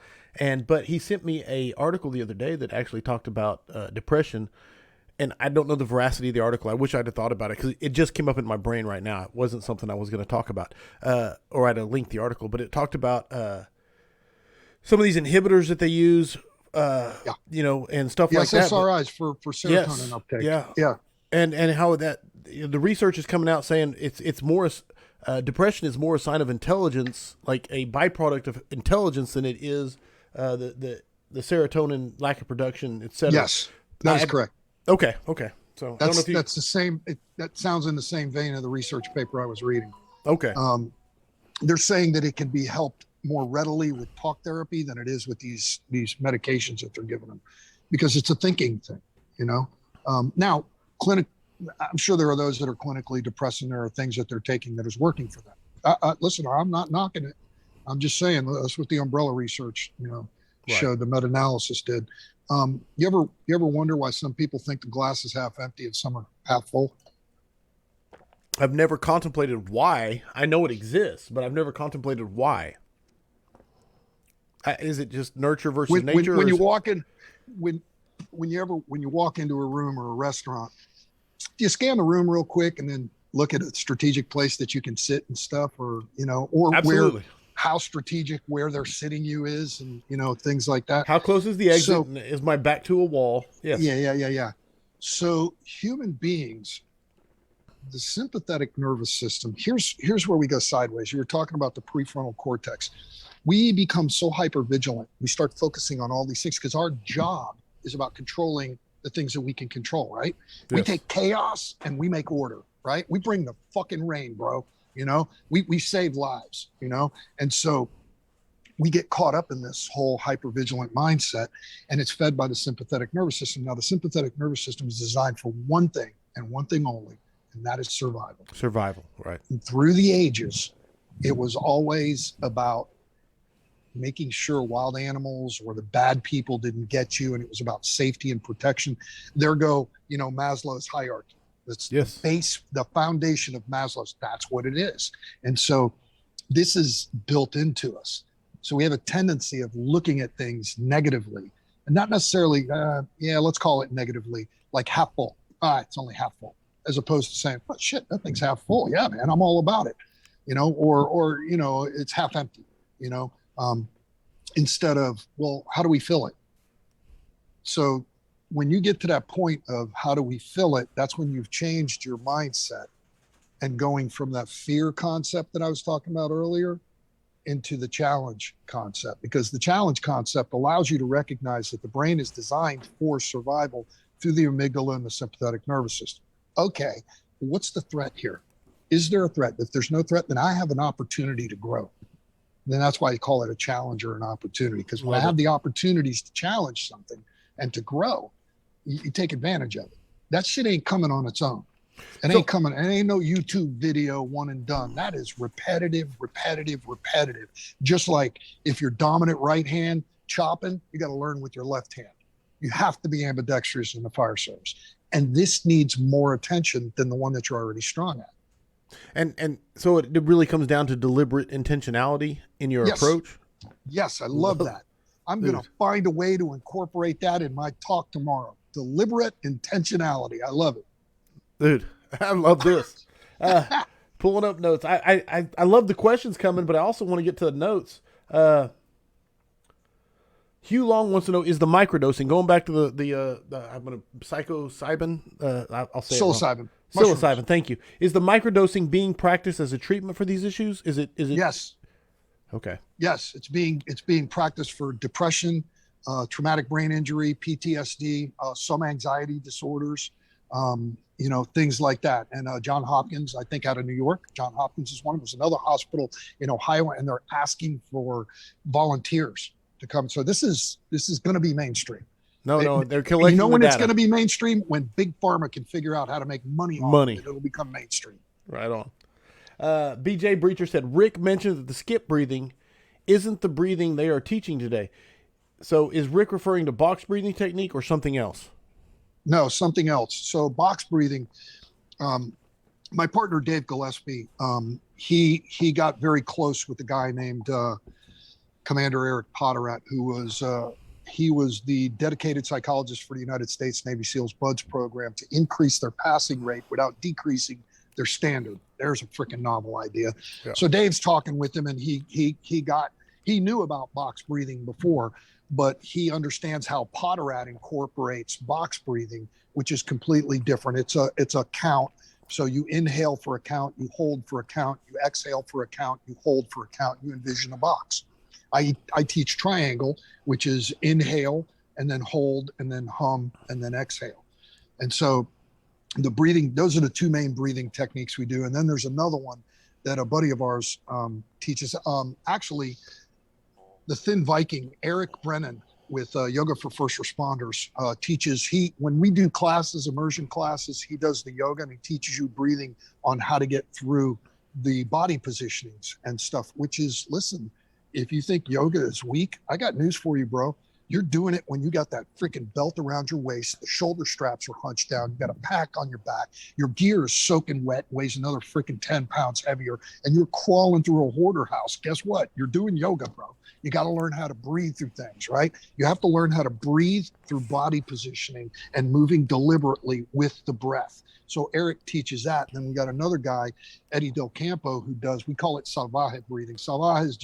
But he sent me a article the other day that actually talked about depression, and I don't know the veracity of the article. I wish I'd have thought about it because it just came up in my brain right now. It wasn't something I was going to talk about, or I'd have linked the article, but it talked about some of these inhibitors that they use, and stuff like that. SSRIs for serotonin uptake. Yeah. And how that the research is coming out saying it's more depression is more a sign of intelligence, like a byproduct of intelligence, than it is the serotonin lack of production, etc. Yes, that is correct. Okay. So that's the same. That sounds in the same vein of the research paper I was reading. Okay. They're saying that it can be helped more readily with talk therapy than it is with these medications that they're giving them, because it's a thinking thing. Now I'm sure there are those that are clinically depressed, and there are things that they're taking that is working for them. Listen, I'm not knocking it. I'm just saying that's what the umbrella research, showed, the meta-analysis did. You ever wonder why some people think the glass is half empty and some are half full? I've never contemplated why. I know it exists, but I've never contemplated why. Is it just nurture versus nature? When you walk in, when you walk into a room or a restaurant, do you scan the room real quick and then look at a strategic place that you can sit and stuff, or Absolutely. how strategic where they're sitting you is, and things like that. How close is the exit? Is my back to a wall? Yes. Yeah. So human beings, the sympathetic nervous system, here's where we go sideways. You were talking about the prefrontal cortex. We become so hypervigilant. We start focusing on all these things because our job is about controlling the things that we can control, right? Yes. We take chaos and we make order, right? We bring the fucking rain, bro. We save lives, and so we get caught up in this whole hypervigilant mindset, and it's fed by the sympathetic nervous system. Now, the sympathetic nervous system is designed for one thing and one thing only, and that is survival. Survival, right. And through the ages, it was always about making sure wild animals or the bad people didn't get you, and it was about safety and protection. There go, Maslow's hierarchy. That's the foundation of Maslow's. That's what it is. And so this is built into us. So we have a tendency of looking at things negatively, and not necessarily, let's call it negatively, like half full. It's only half full, as opposed to saying, oh shit, that thing's half full. Yeah, man, I'm all about it. Or it's half empty, instead of, well, how do we fill it? So when you get to that point of how do we fill it, that's when you've changed your mindset and going from that fear concept that I was talking about earlier into the challenge concept, because the challenge concept allows you to recognize that the brain is designed for survival through the amygdala and the sympathetic nervous system. Okay, what's the threat here? Is there a threat? If there's no threat, then I have an opportunity to grow. Then that's why you call it a challenge or an opportunity, because when I have the opportunities to challenge something and to grow, you take advantage of it. That shit ain't coming on its own. It ain't no YouTube video one and done. That is repetitive. Just like if you're dominant right hand chopping, you got to learn with your left hand. You have to be ambidextrous in the fire service. And this needs more attention than the one that you're already strong at. And so it really comes down to deliberate intentionality in your approach? Yes, I love that. I'm going to find a way to incorporate that in my talk tomorrow. Deliberate intentionality. I love it. Dude, I love this. Pulling up notes. I love the questions coming, but I also want to get to the notes. Hugh Long wants to know, is the microdosing, going back to the I'm going to psilocybin, I'll say psilocybin. Psilocybin, thank you. Is the microdosing being practiced as a treatment for these issues? Is it? Yes. Okay. Yes, it's being practiced for depression, traumatic brain injury, PTSD, some anxiety disorders, things like that. And John Hopkins, I think out of New York, John Hopkins is one. There's another hospital in Ohio, and they're asking for volunteers to come. So this is going to be mainstream. No, they're collecting when the it's data. going to be mainstream? When Big Pharma can figure out how to make money on it, it'll become mainstream. Right on. BJ Breacher said, Rick mentioned that the skip breathing isn't the breathing they are teaching today. So is Rick referring to box breathing technique or something else? No, something else. So box breathing, my partner, Dave Gillespie, he got very close with a guy named Commander Eric Potterat, who was he was the dedicated psychologist for the United States Navy SEALs BUDS program to increase their passing rate without decreasing their standard. There's a freaking novel idea. Yeah. So Dave's talking with him, and he knew about box breathing before, but he understands how Potterat incorporates box breathing, which is completely different. It's a count. So you inhale for a count, you hold for a count, you exhale for a count, you hold for a count, you envision a box. I teach triangle, which is inhale and then hold and then hum and then exhale. And so the breathing, those are the two main breathing techniques we do. And then there's another one that a buddy of ours teaches. Actually, the Thin Viking, Eric Brennan, with Yoga for First Responders, teaches, when we do classes, immersion classes, he does the yoga and he teaches you breathing on how to get through the body positionings and stuff, which is, listen, if you think yoga is weak, I got news for you, bro. You're doing it when you got that freaking belt around your waist, the shoulder straps are hunched down, you got a pack on your back, your gear is soaking wet, weighs another freaking 10 pounds heavier, and you're crawling through a hoarder house. Guess what? You're doing yoga, bro. You got to learn how to breathe through things, right? You have to learn how to breathe through body positioning and moving deliberately with the breath. So Eric teaches that. And then we got another guy, Eddie Del Campo, who does, we call it salvaje breathing. Salvaje is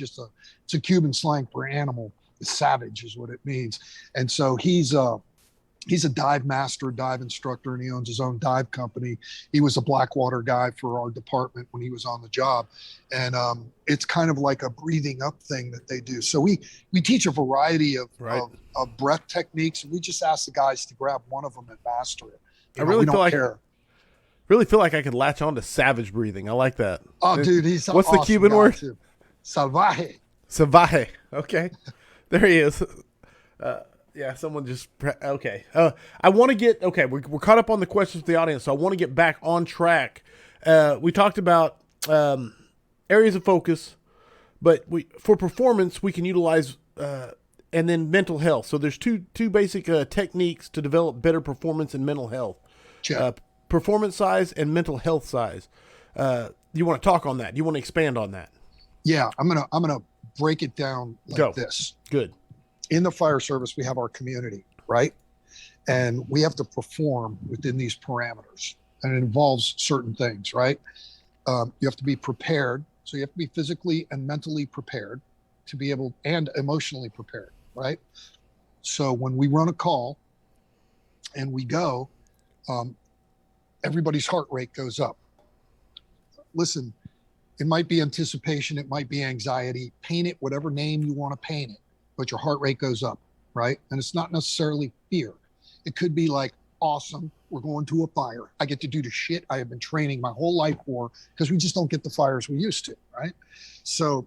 it's a Cuban slang for animal. Savage is what it means. And so he's a dive master, dive instructor, and he owns his own dive company. He was a Blackwater guy for our department when he was on the job. And it's kind of like a breathing up thing that they do. So we teach a variety of breath techniques, and we just ask the guys to grab one of them and master it. I really feel like I could latch on to savage breathing. I like that. Oh, dude, what's the Cuban word? Too. Salvaje. Salvaje. Okay. There he is. Yeah, someone just okay. I want to get we're caught up on the questions of the audience, so I want to get back on track. We talked about areas of focus, but for performance we can utilize and then mental health. So there's two basic techniques to develop better performance and mental health. Performance size and mental health size. You want to talk on that? You want to expand on that? Yeah, I'm gonna break it down like this. Good. In the fire service, we have our community, right? And we have to perform within these parameters. And it involves certain things, right? You have to be prepared. So you have to be physically and mentally prepared to be able, and emotionally prepared, right? So when we run a call and we go, everybody's heart rate goes up. Listen, it might be anticipation, it might be anxiety, paint it whatever name you want to paint it, but your heart rate goes up, right? And it's not necessarily fear. It could be like, awesome, we're going to a fire. I get to do the shit I have been training my whole life for, because we just don't get the fires we used to, right? So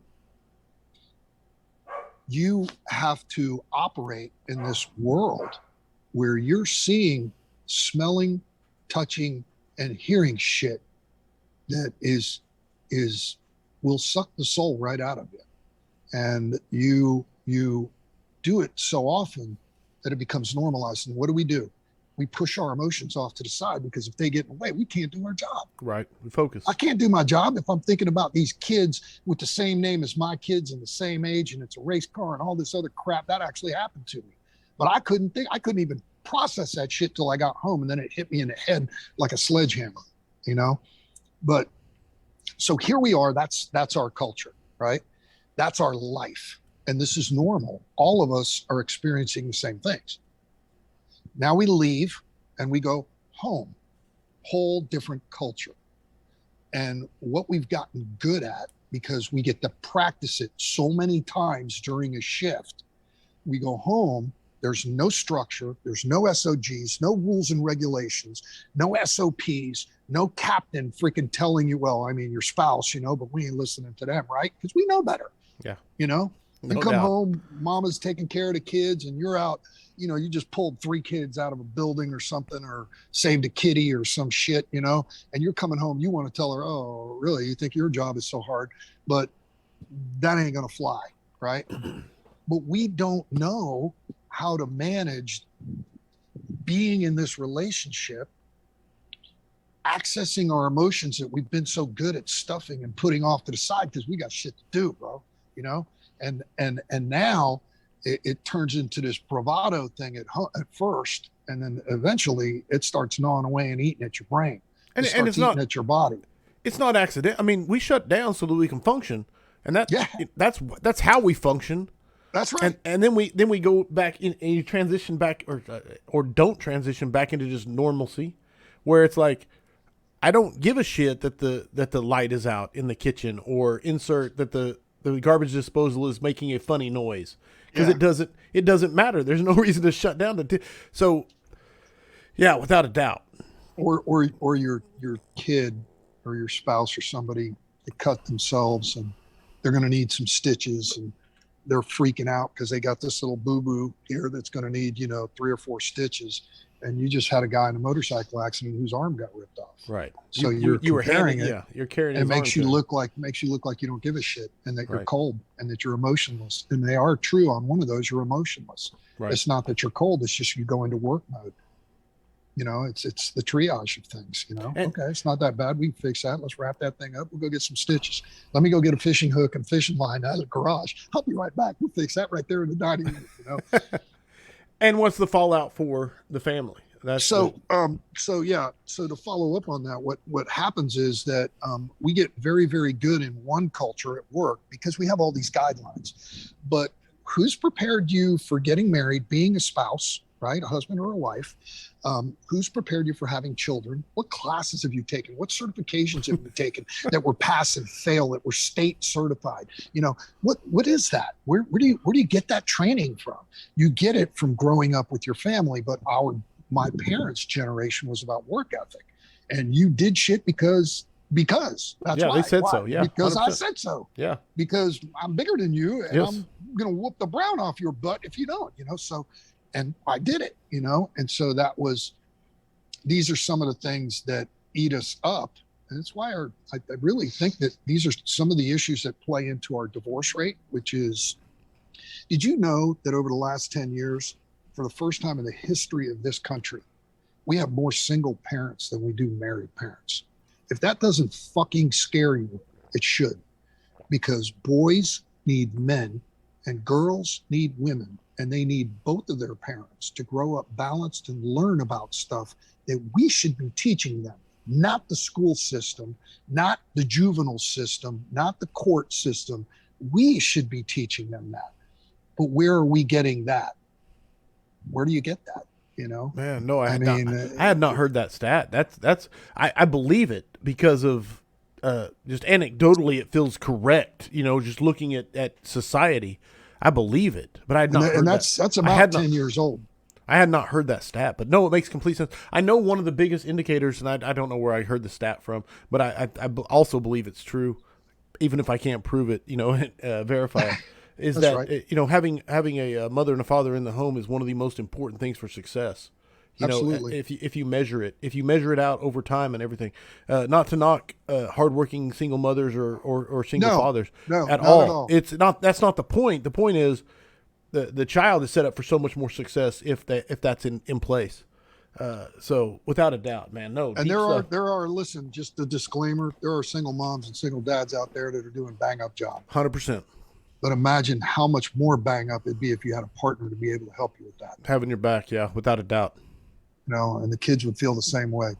you have to operate in this world where you're seeing, smelling, touching, and hearing shit that will suck the soul right out of you. And you do it so often that it becomes normalized. And what do? We push our emotions off to the side, because if they get in the way, we can't do our job. Right. We focus. I can't do my job if I'm thinking about these kids with the same name as my kids and the same age, and it's a race car and all this other crap that actually happened to me. But I couldn't even process that shit till I got home, and then it hit me in the head like a sledgehammer, you know? But so here we are, that's our culture, right? That's our life. And this is normal. All of us are experiencing the same things. Now we leave and we go home, whole different culture. And what we've gotten good at, because we get to practice it so many times during a shift, we go home, there's no structure, there's no SOGs, no rules and regulations, no SOPs, no captain freaking telling you, well, I mean, your spouse, you know, but we ain't listening to them, right? Because we know better. Yeah. You know, No you come doubt. home, mama's taking care of the kids, and you're out, you know, you just pulled 3 kids out of a building or something, or saved a kitty or some shit, you know, and you're coming home, you want to tell her, oh, really? You think your job is so hard? But that ain't going to fly, right? But we don't know how to manage being in this relationship, accessing our emotions that we've been so good at stuffing and putting off to the side because we got shit to do, bro, you know? And now it turns into this bravado thing at first, and then eventually it starts gnawing away and eating at your brain. It And it's starts eating not, at your body. it's not accident. I mean, we shut down so that we can function, and Yeah, that's how we function. that's right. And then we go back in, and you transition back, or don't transition back into just normalcy, where it's like, I don't give a shit that the light is out in the kitchen, or insert that the garbage disposal is making a funny noise, because it doesn't matter. There's no reason to shut down so yeah, without a doubt. Or your kid or your spouse or somebody, they cut themselves and they're going to need some stitches, and they're freaking out because they got this little boo-boo here that's going to need 3 or 4 stitches, and you just had a guy in a motorcycle accident whose arm got ripped off. Right. So you were comparing it. Yeah, you're carrying And it his makes you arm look like you don't give a shit, and that you're Right. cold, and that you're emotionless. And they are true on one of those. You're emotionless. Right. It's not that you're cold. It's just you go into work mode. It's the triage of things. And- Okay, it's not that bad. We can fix that. Let's wrap that thing up. We'll go get some stitches. Let me go get a fishing hook and fishing line out of the garage. I'll be right back. We'll fix that right there in the dining room. And what's the fallout for the family? That's So to follow up on that, what happens is that we get very, very good in one culture at work because we have all these guidelines. But who's prepared you for getting married, being a spouse, right, a husband or a wife? Who's prepared you for having children? What classes have you taken? What certifications have you taken that were pass and fail, that were state certified? What is that? Where do you get that training from? You get it from growing up with your family, but my parents' generation was about work ethic, and you did shit because that's Yeah, why. they said Why? so. Yeah, because 100%. I said so. Yeah. Because I'm bigger than you, and Yes. I'm gonna whoop the brown off your butt if you don't. So, and I did it. And so these are some of the things that eat us up, and that's why I really think that these are some of the issues that play into our divorce rate. Which is, did you know that over the last 10 years, for the first time in the history of this country, we have more single parents than we do married parents? If that doesn't fucking scare you, it should, because boys need men and girls need women, and they need both of their parents to grow up balanced and learn about stuff that we should be teaching them, not the school system, not the juvenile system, not the court system. We should be teaching them that. But where are we getting that? Where do you get that? Man, no, I I had not heard that stat. I believe it because of just anecdotally, it feels correct. Just looking at society, I believe it. But I had not heard and that's that. about 10 years old. I had not heard that stat, but no, it makes complete sense. I know one of the biggest indicators, and I don't know where I heard the stat from, but I also believe it's true, even if I can't prove it, verify it. Is That's that right. having a mother and a father in the home is one of the most important things for success. Absolutely. If you measure it out over time and everything, not to knock hardworking single mothers or single fathers No, at not all. at all. It's not. That's not the point. The point is the child is set up for so much more success if that's in place. So without a doubt, man, no. And deep stuff. there are, listen, just a disclaimer, there are single moms and single dads out there that are doing bang up jobs. 100% But imagine how much more bang up it'd be if you had a partner to be able to help you with that. having your back, yeah, without a doubt. And the kids would feel the same way.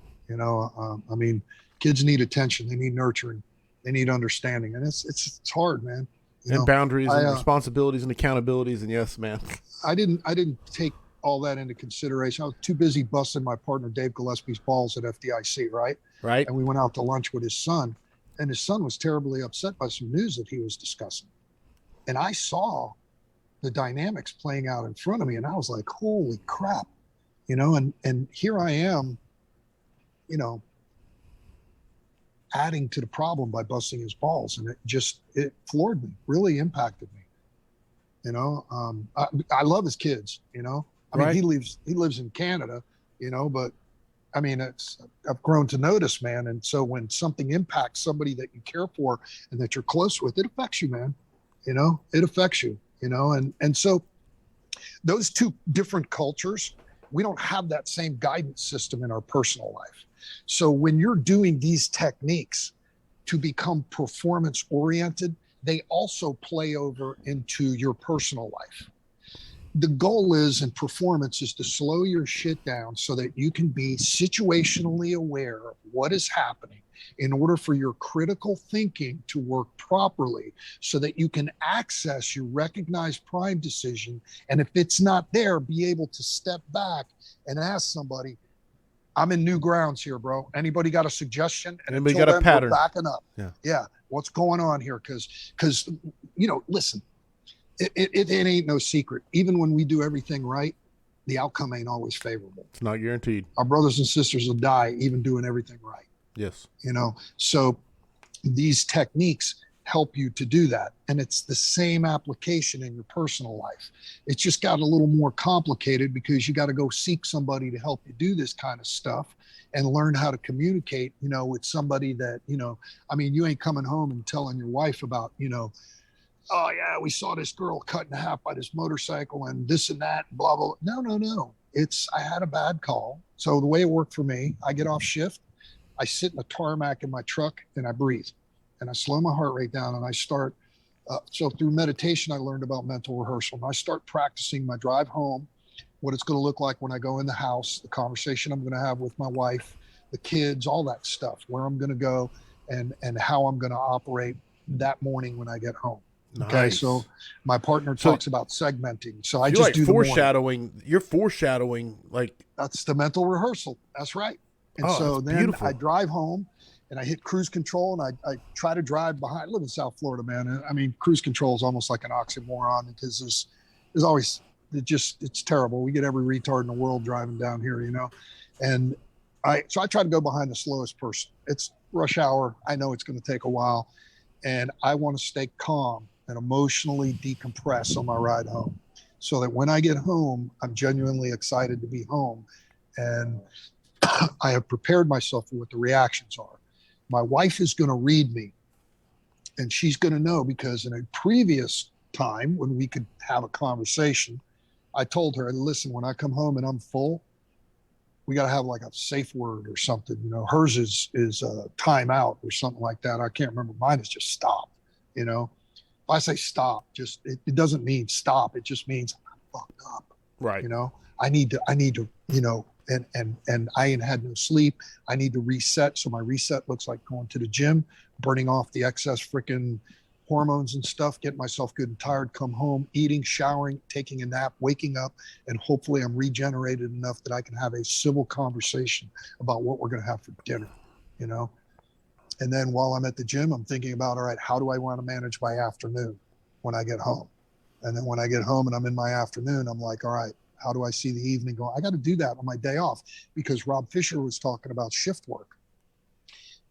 Kids need attention, they need nurturing, they need understanding, and it's hard, man. And boundaries and responsibilities and accountabilities, and yes, man. I didn't take all that into consideration. I was too busy busting my partner Dave Gillespie's balls at FDIC, right? Right. And we went out to lunch with his son, and his son was terribly upset by some news that he was discussing. And I saw the dynamics playing out in front of me, and I was like, holy crap, and here I am, adding to the problem by busting his balls. And it floored me, really impacted me. I love his kids, Right. he lives in Canada, but I've grown to notice, man. And so when something impacts somebody that you care for and that you're close with, it affects you, man. It affects you, and so those two different cultures, we don't have that same guidance system in our personal life. So when you're doing these techniques to become performance oriented, they also play over into your personal life. the goal is in performance is to slow your shit down so that you can be situationally aware of what is happening in order for your critical thinking to work properly so that you can access your recognized prime decision. And if it's not there, be able to step back and ask somebody, I'm in new grounds here, bro. Anybody got a suggestion? And anybody got a pattern? We're backing up. Yeah. What's going on here? Because listen, it ain't no secret. Even when we do everything right, the outcome ain't always favorable. It's not guaranteed. Our brothers and sisters will die even doing everything right. Yes. So these techniques help you to do that. And it's the same application in your personal life. It's just got a little more complicated because you got to go seek somebody to help you do this kind of stuff and learn how to communicate, with somebody that, you ain't coming home and telling your wife about, oh yeah, we saw this girl cut in half by this motorcycle and this and that, blah, blah. No. I had a bad call. So the way it worked for me, I get off shift, I sit in the tarmac in my truck and I breathe and I slow my heart rate down and I start. So through meditation, I learned about mental rehearsal and I start practicing my drive home, what it's going to look like when I go in the house, the conversation I'm going to have with my wife, the kids, all that stuff, where I'm going to go and how I'm going to operate that morning when I get home. Nice. Okay, so my partner talks about segmenting. So I you're just like do foreshadowing. You're foreshadowing, like that's the mental rehearsal. That's right. And so then beautiful. I drive home and I hit cruise control and I try to drive behind. I live in South Florida, man. And cruise control is almost like an oxymoron because there's always it's terrible. We get every retard in the world driving down here, And I try to go behind the slowest person. It's rush hour. I know it's going to take a while, and I want to stay calm and emotionally decompress on my ride home so that when I get home, I'm genuinely excited to be home. And I have prepared myself for what the reactions are. My wife is going to read me and she's going to know because in a previous time when we could have a conversation, I told her, listen, when I come home and I'm full, we got to have like a safe word or something. Hers is time out or something like that. I can't remember. Mine is just stop. If I say stop, just it doesn't mean stop. It just means I'm fucked up. Right. I need to, and I ain't had no sleep. I need to reset. So my reset looks like going to the gym, burning off the excess freaking hormones and stuff, getting myself good and tired, come home, eating, showering, taking a nap, waking up, and hopefully I'm regenerated enough that I can have a civil conversation about what we're going to have for dinner, And then while I'm at the gym, I'm thinking about, all right, how do I want to manage my afternoon when I get home? And then when I get home and I'm in my afternoon, I'm like, all right, how do I see the evening going? I got to do that on my day off because Rob Fisher was talking about shift work.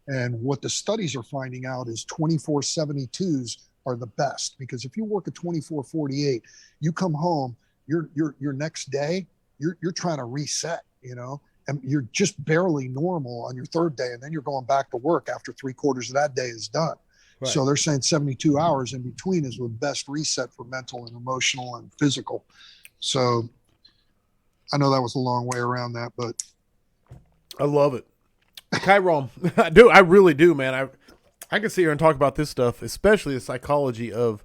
And what the studies are finding out is 24/72s are the best because if you work a 24/48, you come home, your next day, you're trying to reset, and you're just barely normal on your third day. And then you're going back to work after 3/4 of that day is done. Right. So they're saying 72 hours in between is the best reset for mental and emotional and physical. So I know that was a long way around that, but I love it. Chiron, I really do, man. I can sit here and talk about this stuff, especially the psychology of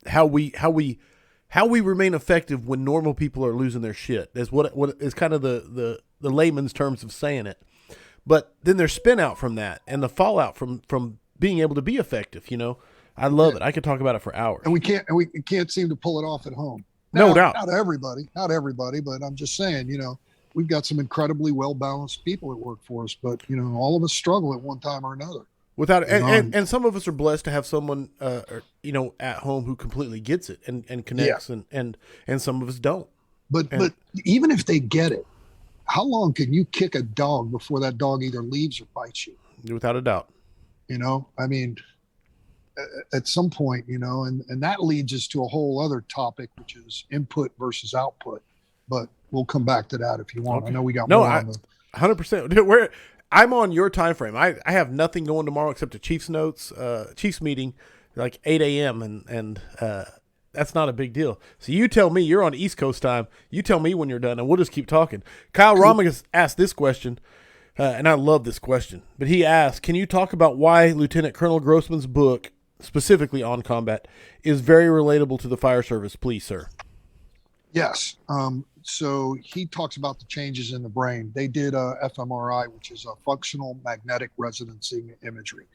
how we remain effective when normal people are losing their shit. Is what is kind of the layman's terms of saying it. But then there's spin out from that and the fallout from being able to be effective. I love it. I could talk about it for hours. And we can't seem to pull it off at home. No doubt. Not everybody, but I'm just saying, we've got some incredibly well-balanced people that work for us, but all of us struggle at one time or another. And some of us are blessed to have someone, at home who completely gets it and connects, and some of us don't. But even if they get it, how long can you kick a dog before that dog either leaves or bites you? Without a doubt. At some point, and that leads us to a whole other topic, which is input versus output. But we'll come back to that if you want. Okay. I know we got more on the 100%. I'm on your time frame. I have nothing going tomorrow except a Chiefs meeting, like 8 a.m. and that's not a big deal. So you tell me, you're on East Coast time. You tell me when you're done, and we'll just keep talking. Kyle Romigas asked this question, and I love this question. But he asked, can you talk about why Lieutenant Colonel Grossman's book, specifically on combat, is very relatable to the fire service, please, sir? Yes. So he talks about the changes in the brain. They did a fMRI, which is a functional magnetic resonance imagery,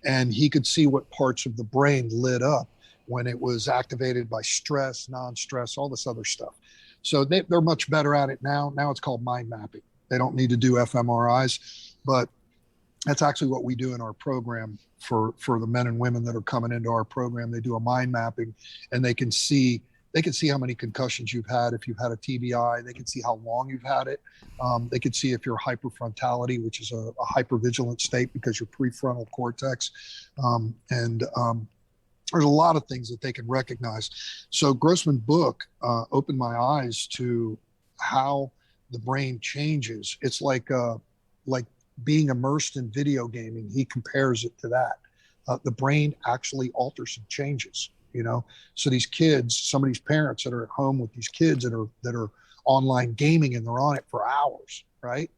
and he could see what parts of the brain lit up when it was activated by stress, non-stress, all this other stuff. So they're much better at it now. Now it's called mind mapping. They don't need to do fMRIs, but that's actually what we do in our program for the men and women that are coming into our program. They do a mind mapping, and they can see how many concussions you've had. If you've had a TBI, they can see how long you've had it. They can see if you're hyperfrontality, which is a hypervigilant state because your prefrontal cortex. And there's a lot of things that they can recognize. So Grossman's book opened my eyes to how the brain changes. It's like being immersed in video gaming. He compares it to that. The brain actually alters and changes. So these kids, some of these parents that are at home with these kids that are online gaming, and they're on it for hours, right?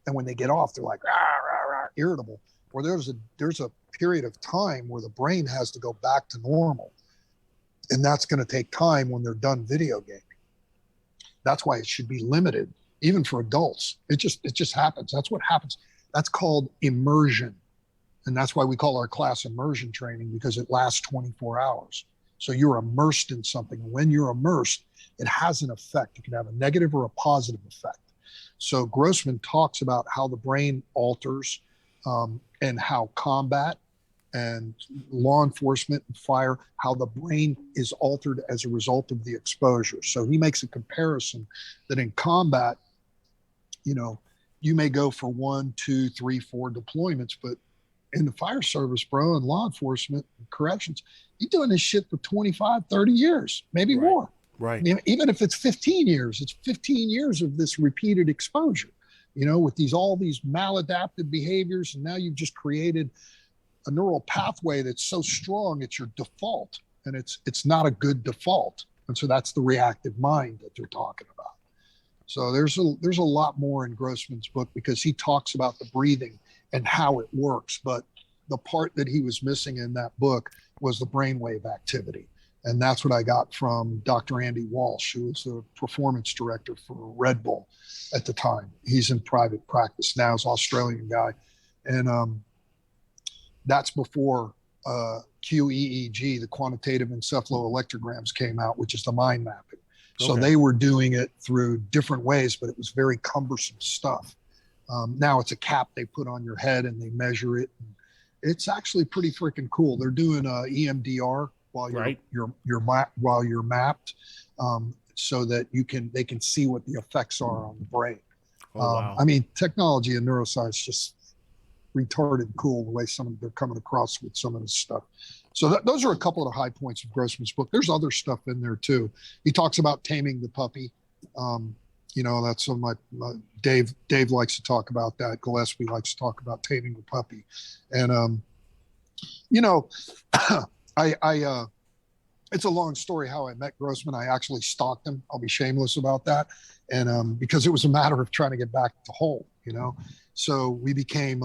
And when they get off, they're like rah, rah, rah, irritable. Or there's a period of time where the brain has to go back to normal, and that's going to take time when they're done video gaming. That's why it should be limited, even for adults. It just happens. That's what happens. That's called immersion, and that's why we call our class immersion training, because it lasts 24 hours. So you're immersed in something. When you're immersed, it has an effect. It can have a negative or a positive effect. So Grossman talks about how the brain alters, and how combat and law enforcement and fire, how the brain is altered as a result of the exposure. So he makes a comparison that in combat, you may go for 1, 2, 3, 4 deployments, but in the fire service, bro, and law enforcement and corrections, you're doing this shit for 25, 30 years, maybe Right. more. Right. Even if it's 15 years, it's 15 years of this repeated exposure, with all these maladaptive behaviors. And now you've just created a neural pathway that's so strong, it's your default. And it's not a good default. And so that's the reactive mind that they're talking about. So there's a lot more in Grossman's book, because he talks about the breathing and how it works. But the part that he was missing in that book was the brainwave activity. And that's what I got from Dr. Andy Walsh, who was the performance director for Red Bull at the time. He's in private practice now, he's an Australian guy. And that's before QEEG, the quantitative encephalopalograms, came out, which is the mind mapping. So Okay. they were doing it through different ways, but it was very cumbersome stuff. Now it's a cap they put on your head and they measure it. And it's actually pretty freaking cool. They're doing EMDR while Right. while you're mapped, so that they can see what the effects are on the brain. Oh, wow. I mean, technology and neuroscience just retarded cool the way they're coming across with some of this stuff. So those are a couple of the high points of Grossman's book. There's other stuff in there too. He talks about taming the puppy. That's some of my Dave likes to talk about that. Gillespie likes to talk about taming the puppy. And I it's a long story how I met Grossman. I actually stalked him. I'll be shameless about that. And because it was a matter of trying to get back to Hull, so we became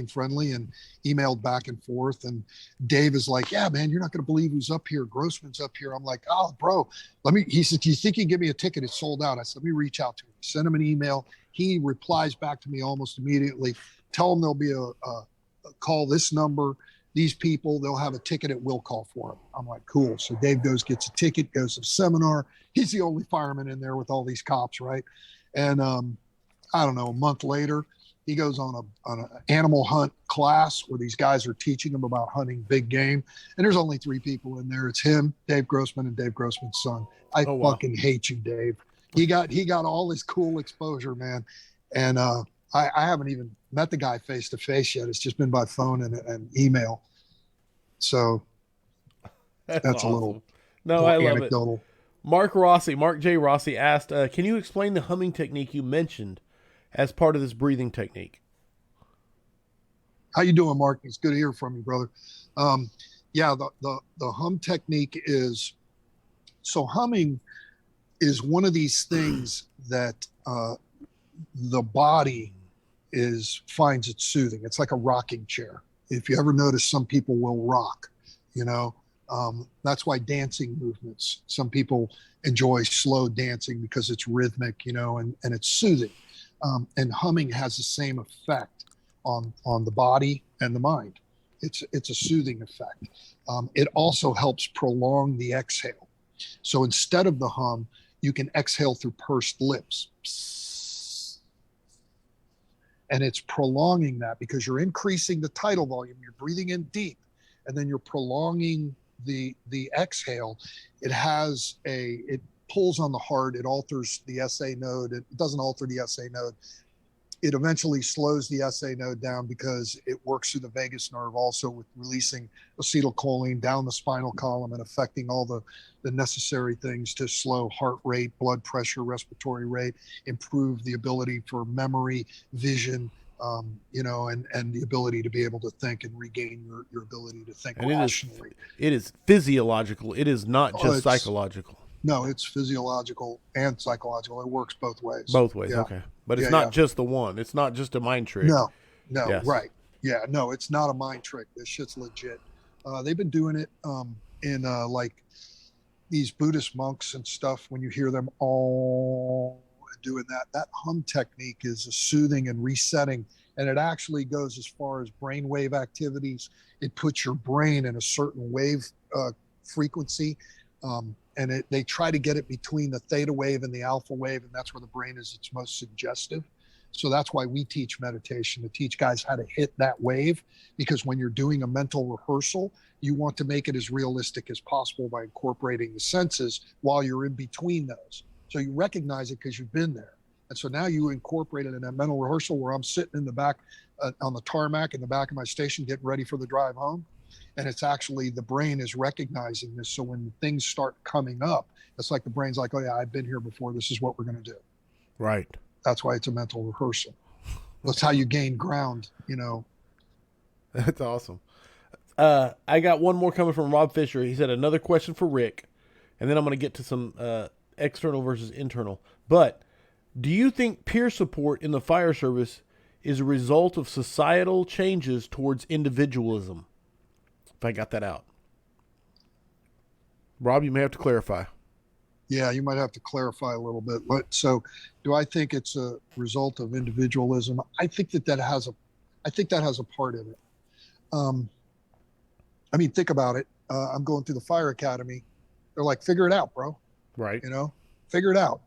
friendly and emailed back and forth. And Dave is like, yeah, man, you're not going to believe who's up here. Grossman's up here. I'm like, oh, bro, he said, do you think you can give me a ticket? It's sold out. I said, let me reach out to him. Send him an email. He replies back to me almost immediately. Tell him there'll be a call this number. These people, they'll have a ticket at will call for him. I'm like, cool. So Dave gets a ticket, goes to the seminar. He's the only fireman in there with all these cops, right? And I don't know, a month later, he goes on an animal hunt class where these guys are teaching him about hunting big game. And there's only 3 people in there. It's him, Dave Grossman, and Dave Grossman's son. I fucking hate you, Dave. He got all this cool exposure, man. And I haven't even met the guy face to face yet. It's just been by phone and email. So that's awesome. A little I love anecdotal. It. Mark J. Rossi asked, can you explain the humming technique you mentioned as part of this breathing technique? How you doing, Mark? It's good to hear from you, brother. Yeah, the hum technique is, so humming is one of these things that the body finds it soothing. It's like a rocking chair. If you ever notice, some people will rock, That's why dancing movements, some people enjoy slow dancing because it's rhythmic, and it's soothing. And humming has the same effect on the body and the mind. It's a soothing effect. It also helps prolong the exhale. So instead of the hum, you can exhale through pursed lips. And it's prolonging that because you're increasing the tidal volume. You're breathing in deep, and then you're prolonging the exhale. It pulls on the heart. It alters the SA node. It doesn't alter the SA node. It eventually slows the SA node down because it works through the vagus nerve also with releasing acetylcholine down the spinal column and affecting all the necessary things to slow heart rate, blood pressure, respiratory rate, improve the ability for memory, vision, and the ability to be able to think and regain your ability to think And rationally. it is physiological. It is not just psychological. No, it's physiological and psychological. It works both ways. Both ways, yeah. Okay. But it's not just the one. It's not just a mind trick. No, Yes. right. Yeah, no, it's not a mind trick. This shit's legit. They've been doing it in like these Buddhist monks and stuff. When you hear them all doing that hum technique is a soothing and resetting. And it actually goes as far as brainwave activities. It puts your brain in a certain wave frequency. And they try to get it between the theta wave and the alpha wave, and that's where the brain is its most suggestive. So that's why we teach meditation, to teach guys how to hit that wave, because when you're doing a mental rehearsal, you want to make it as realistic as possible by incorporating the senses while you're in between those. So you recognize it because you've been there. And so now you incorporate it in that mental rehearsal where I'm sitting in the back on the tarmac in the back of my station getting ready for the drive home. And it's actually the brain is recognizing this. So when things start coming up, it's like the brain's like, oh yeah, I've been here before. This is what we're going to do. Right. That's why it's a mental rehearsal. That's how you gain ground, That's awesome. I got one more coming from Rob Fisher. He said, another question for Rick, and then I'm going to get to some external versus internal. But do you think peer support in the fire service is a result of societal changes towards individualism? If I got that out. Rob, you may have to clarify. Yeah, you might have to clarify a little bit. So do I think it's a result of individualism? I think that has a part in it. Think about it. I'm going through the fire academy. They're like, figure it out, bro. Right. Figure it out,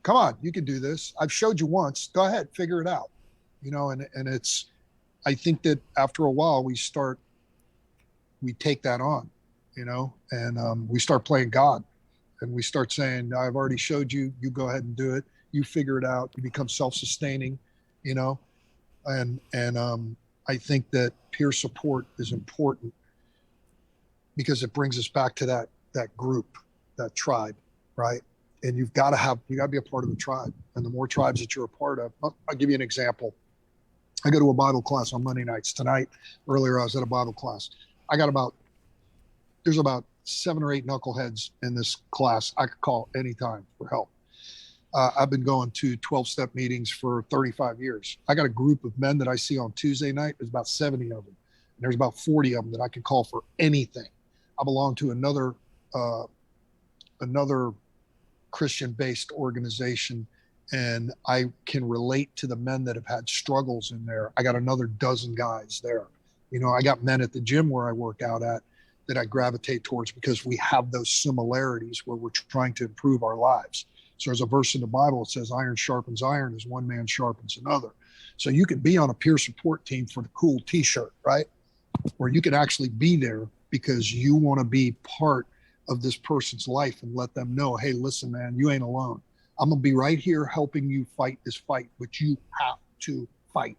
come on, you can do this. I've showed you once, go ahead, figure it out, and it's, I think that after a while we take that on, and we start playing God, and we start saying, I've already showed you, you go ahead and do it. You figure it out. You become self-sustaining, and I think that peer support is important because it brings us back to that group, that tribe, right? And you got to be a part of the tribe. And the more tribes that you're a part of, I'll give you an example. I go to a Bible class on Monday nights. Earlier I was at a Bible class. There's about 7 or 8 knuckleheads in this class I could call anytime for help. I've been going to 12-step meetings for 35 years. I got a group of men that I see on Tuesday night. There's about 70 of them. And there's about 40 of them that I can call for anything. I belong to another Christian-based organization, and I can relate to the men that have had struggles in there. I got another dozen guys there. I got men at the gym where I work out at that I gravitate towards because we have those similarities where we're trying to improve our lives. So there's a verse in the Bible that says iron sharpens iron as one man sharpens another. So you can be on a peer support team for the cool t-shirt, right? Or you can actually be there because you want to be part of this person's life and let them know, hey, listen, man, you ain't alone. I'm going to be right here helping you fight this fight, but you have to fight.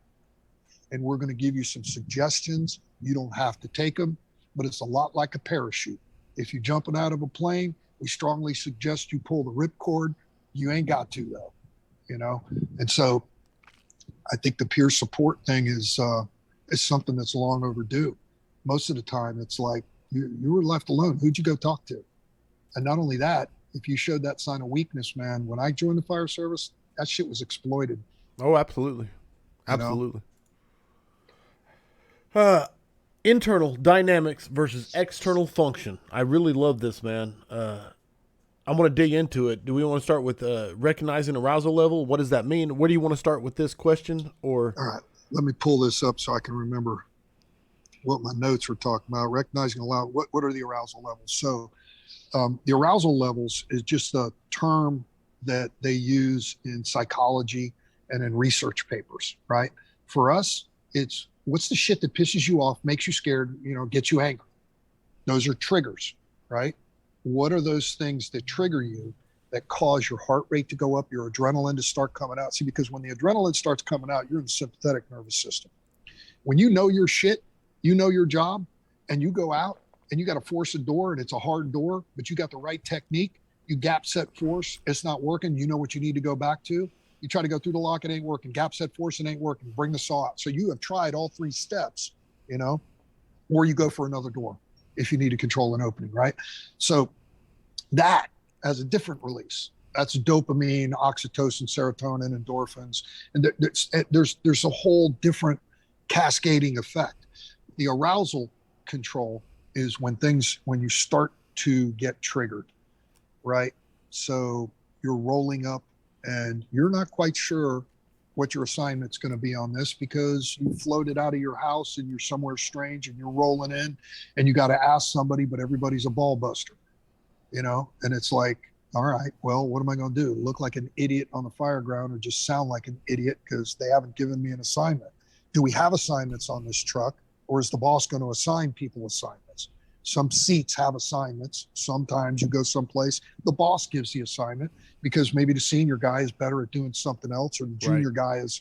And we're going to give you some suggestions. You don't have to take them, but it's a lot like a parachute. If you're jumping out of a plane, we strongly suggest you pull the ripcord. You ain't got to, though, And so I think the peer support thing is something that's long overdue. Most of the time, it's like you were left alone. Who'd you go talk to? And not only that, if you showed that sign of weakness, man, when I joined the fire service, that shit was exploited. Oh, absolutely. Absolutely. Internal dynamics versus external function. I really love this, man. I'm going to dig into it. Do we want to start with recognizing arousal level? What does that mean? Where do you want to start with this question? Or All right, let me pull this up so I can remember what my notes were talking about. Recognizing aloud, what are the arousal levels? So the arousal levels is just a term that they use in psychology and in research papers, right? For us, it's what's the shit that pisses you off, makes you scared, gets you angry. Those are triggers, right? What are those things that trigger you that cause your heart rate to go up, your adrenaline to start coming out? See, because when the adrenaline starts coming out, you're in the sympathetic nervous system. When you know your shit, you know your job, and you go out and you got to force a door and it's a hard door, but you got the right technique, you gap set force, it's not working, you know what you need to go back to. You try to go through the lock, it ain't working. Gap set force, it ain't working. Bring the saw out. So you have tried all three steps, or you go for another door if you need to control an opening, right? So that has a different release. That's dopamine, oxytocin, serotonin, endorphins, and there's a whole different cascading effect. The arousal control is when you start to get triggered, right? So you're rolling up and you're not quite sure what your assignment's going to be on this because you floated out of your house and you're somewhere strange and you're rolling in and you got to ask somebody, but everybody's a ball buster, and it's like, all right, well, what am I going to do? Look like an idiot on the fire ground or just sound like an idiot because they haven't given me an assignment? Do we have assignments on this truck, or is the boss going to assign people assignments? Some seats have assignments. Sometimes you go someplace, the boss gives the assignment because maybe the senior guy is better at doing something else, or the junior guy is,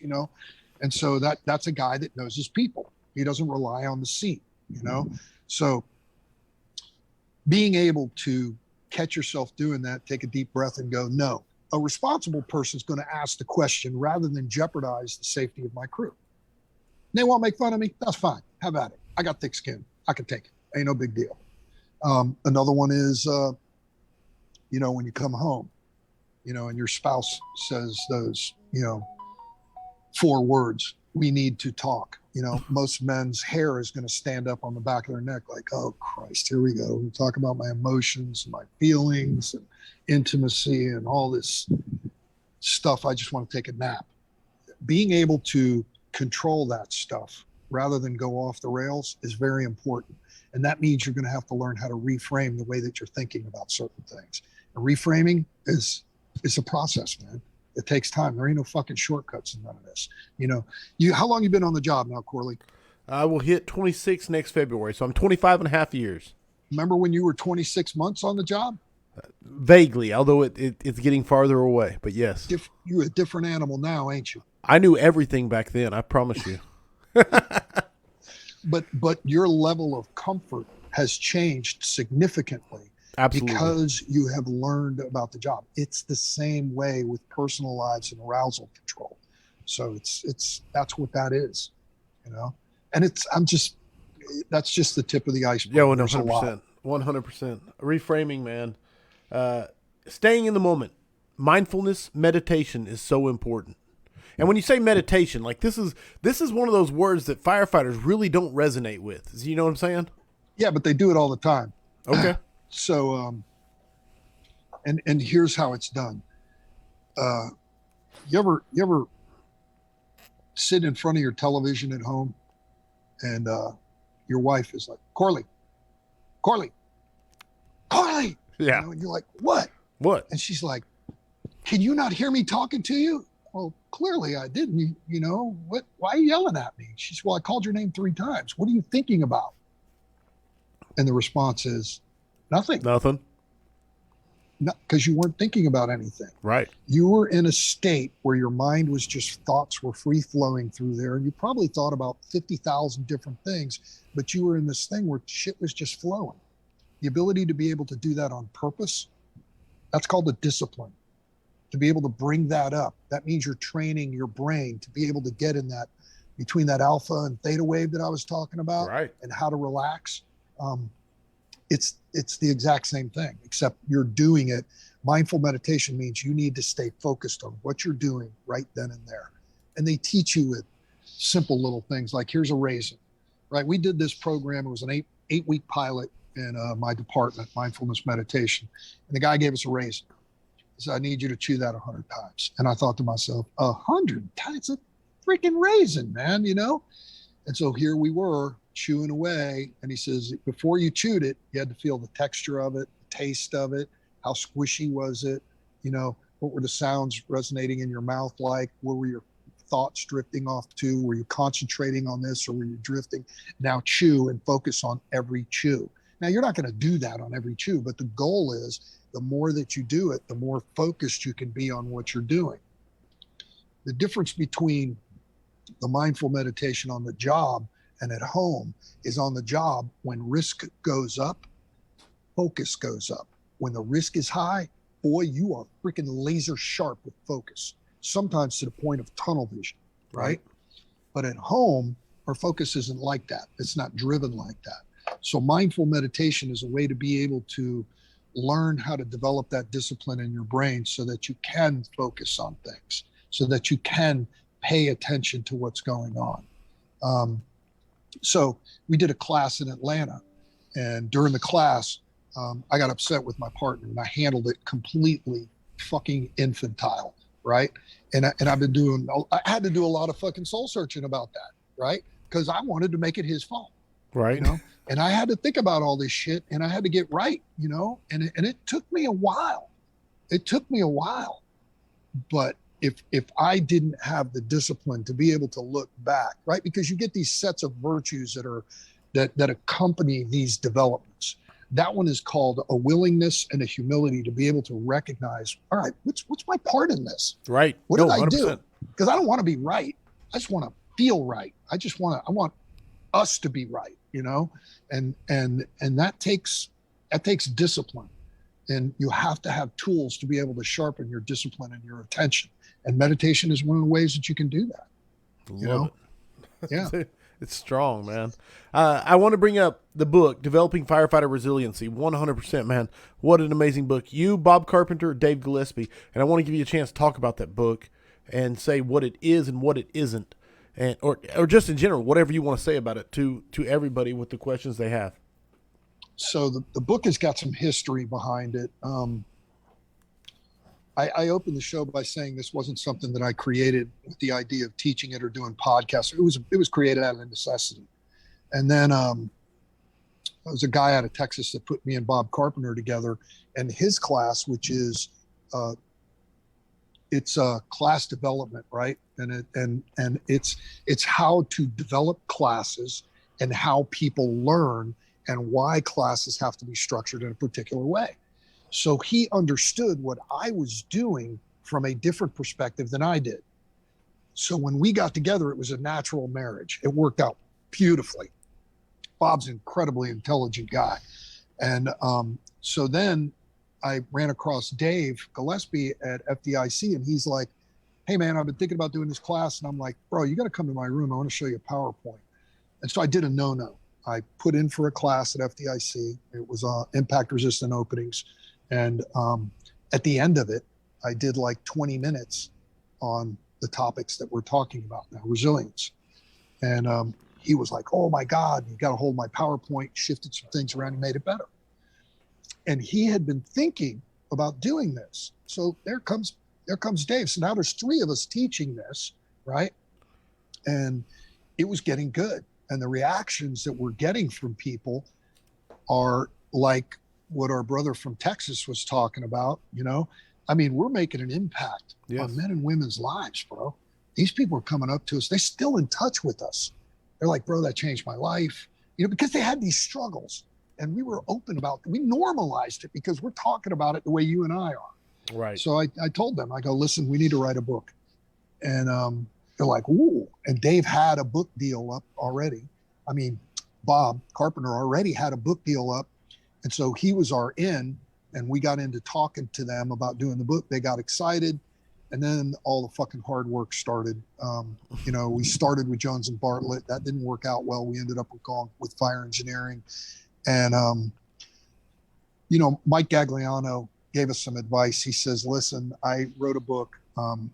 and so that's a guy that knows his people. He doesn't rely on the seat, So being able to catch yourself doing that, take a deep breath and go, no, a responsible person is going to ask the question rather than jeopardize the safety of my crew. They won't make fun of me. That's fine. Have at it. I got thick skin. I can take it. Ain't no big deal. Another one is, when you come home, and your spouse says those, 4 words, we need to talk. Most men's hair is going to stand up on the back of their neck like, oh, Christ, here we go. We talk about my emotions and my feelings and intimacy and all this stuff. I just want to take a nap. Being able to control that stuff rather than go off the rails is very important. And that means you're going to have to learn how to reframe the way that you're thinking about certain things. And reframing is a process, man. It takes time. There ain't no fucking shortcuts in none of this. How long you been on the job now, Corley? I will hit 26 next February, so I'm 25 and a half years. Remember when you were 26 months on the job? Vaguely, although it's getting farther away, but yes. You're a different animal now, ain't you? I knew everything back then, I promise you. But your level of comfort has changed significantly. Absolutely. Because you have learned about the job. It's the same way with personal lives and arousal control. So that's what that is, and that's just the tip of the iceberg. Yeah, 100%. 100%. Reframing, man. Staying in the moment. Mindfulness, meditation is so important. And when you say meditation, like this is one of those words that firefighters really don't resonate with. You know what I'm saying? Yeah, but they do it all the time. Okay. So, and here's how it's done. You ever sit in front of your television at home and your wife is like, Corley. Yeah. And you're like, what? And she's like, can you not hear me talking to you? Well, clearly I didn't. What? Why are you yelling at me? She said, well, I called your name 3 times. What are you thinking about? And the response is, nothing. Because you weren't thinking about anything. Right. You were in a state where your mind was just thoughts were free flowing through there. And you probably thought about 50,000 different things, but you were in this thing where shit was just flowing. The ability to be able to do that on purpose, that's called a discipline. To be able to bring that up, that means you're training your brain to be able to get in that between that alpha and theta wave that I was talking about, right, and how to relax. It's the exact same thing, except you're doing it. Mindful meditation means you need to stay focused on what you're doing right then and there. And they teach you with simple little things like, here's a raisin. right? We did this program. It was an eight-week pilot in my department, mindfulness meditation. And the guy gave us a raise. He said, I need you to chew that 100 times. And I thought to myself, 100 times? A freaking raisin, man, you know? And so here we were chewing away. And he says, before you chewed it, you had to feel the texture of it, the taste of it, how squishy was it? You know, what were the sounds resonating in your mouth like? Where were your thoughts drifting off to? Were you concentrating on this or were you drifting? Now chew and focus on every chew. Now you're not going to do that on every chew, but the goal is the more that you do it, the more focused you can be on what you're doing. The difference between the mindful meditation on the job and at home is on the job, when risk goes up, focus goes up. When the risk is high, boy, you are freaking laser sharp with focus, sometimes to the point of tunnel vision, right? But at home, our focus isn't like that. It's not driven like that. So mindful meditation is a way to be able to learn how to develop that discipline in your brain so that you can focus on things, so that you can pay attention to what's going on. So we did a class in Atlanta, and during the class, I got upset with my partner and I handled it completely fucking infantile, right? And I had to do a lot of fucking soul searching about that, right? Because I wanted to make it his fault. Right. You know, and I had to think about all this shit and I had to get right, you know, and it took me a while. It took me a while. But if I didn't have the discipline to be able to look back, right? Because you get these sets of virtues that accompany these developments. That one is called a willingness and a humility to be able to recognize, all right, what's my part in this? Right. What did I do? Because I don't want to be right. I just want to feel right. I want us to be right, you know? And that takes discipline. And you have to have tools to be able to sharpen your discipline and your attention. And meditation is one of the ways that you can do that. Love it. Yeah. It's strong, man. I want to bring up the book, Developing Firefighter Resiliency, 100%, man. What an amazing book. You, Bob Carpenter, Dave Gillespie, and I want to give you a chance to talk about that book and say what it is and what it isn't, and or just in general, whatever you want to say about it to everybody with the questions they have. So the book has got some history behind it. I opened the show by saying this wasn't something that I created with the idea of teaching it or doing podcasts. It was created out of necessity. And then there was a guy out of Texas that put me and Bob Carpenter together, and his class, which is it's class development, right? And it's how to develop classes and how people learn and why classes have to be structured in a particular way. So he understood what I was doing from a different perspective than I did. So when we got together, it was a natural marriage. It worked out beautifully. Bob's an incredibly intelligent guy. And so then I ran across Dave Gillespie at FDIC, and he's like, hey, man, I've been thinking about doing this class. And I'm like, bro, you got to come to my room. I want to show you a PowerPoint. And so I did a no-no. I put in for a class at FDIC. It was impact-resistant openings. And at the end of it, I did like 20 minutes on the topics that we're talking about now, resilience. And he was like, oh my God, you got to hold my PowerPoint, shifted some things around and made it better. And he had been thinking about doing this. So there comes Dave. So now there's three of us teaching this, right? And it was getting good. And the reactions that we're getting from people are like what our brother from Texas was talking about, you know? I mean, we're making an impact on men and women's lives, bro. These people are coming up to us. They're still in touch with us. They're like, bro, that changed my life. You know, because they had these struggles and we were open about it. We normalized it because we're talking about it the way you and I are. Right. So I told them, I go, listen, we need to write a book. And they're like, ooh. And Dave had a book deal up already. I mean, Bob Carpenter already had a book deal up. And so he was our in, and we got into talking to them about doing the book. They got excited. And then all the fucking hard work started. You know, we started with Jones and Bartlett. That didn't work out well. We ended up going with fire engineering. And, you know, Mike Gagliano gave us some advice. He says, listen, I wrote a book.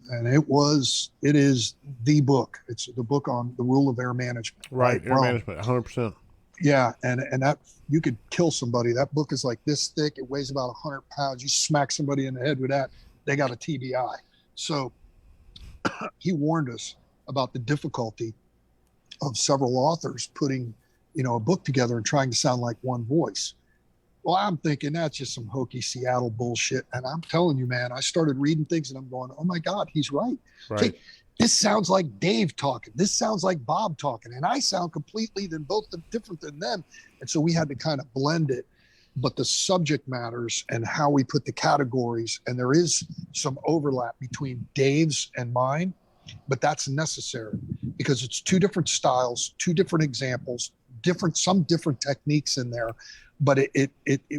And it is the book. It's the book on the rule of air management. Right. Air Rome. management, 100%. Yeah, and that you could kill somebody. That book is like this thick. It weighs about 100 pounds. You smack somebody in the head with that, they got a TBI. So he warned us about the difficulty of several authors putting, a book together and trying to sound like one voice. Well, I'm thinking that's just some hokey Seattle bullshit. And I'm telling you, man, I started reading things and I'm going, oh my God, he's right. Right. Okay, this sounds like Dave talking. This sounds like Bob talking. And I sound completely different than them. And so we had to kind of blend it. But the subject matters and how we put the categories, and there is some overlap between Dave's and mine, but that's necessary because it's two different styles, two different examples, some different techniques in there. But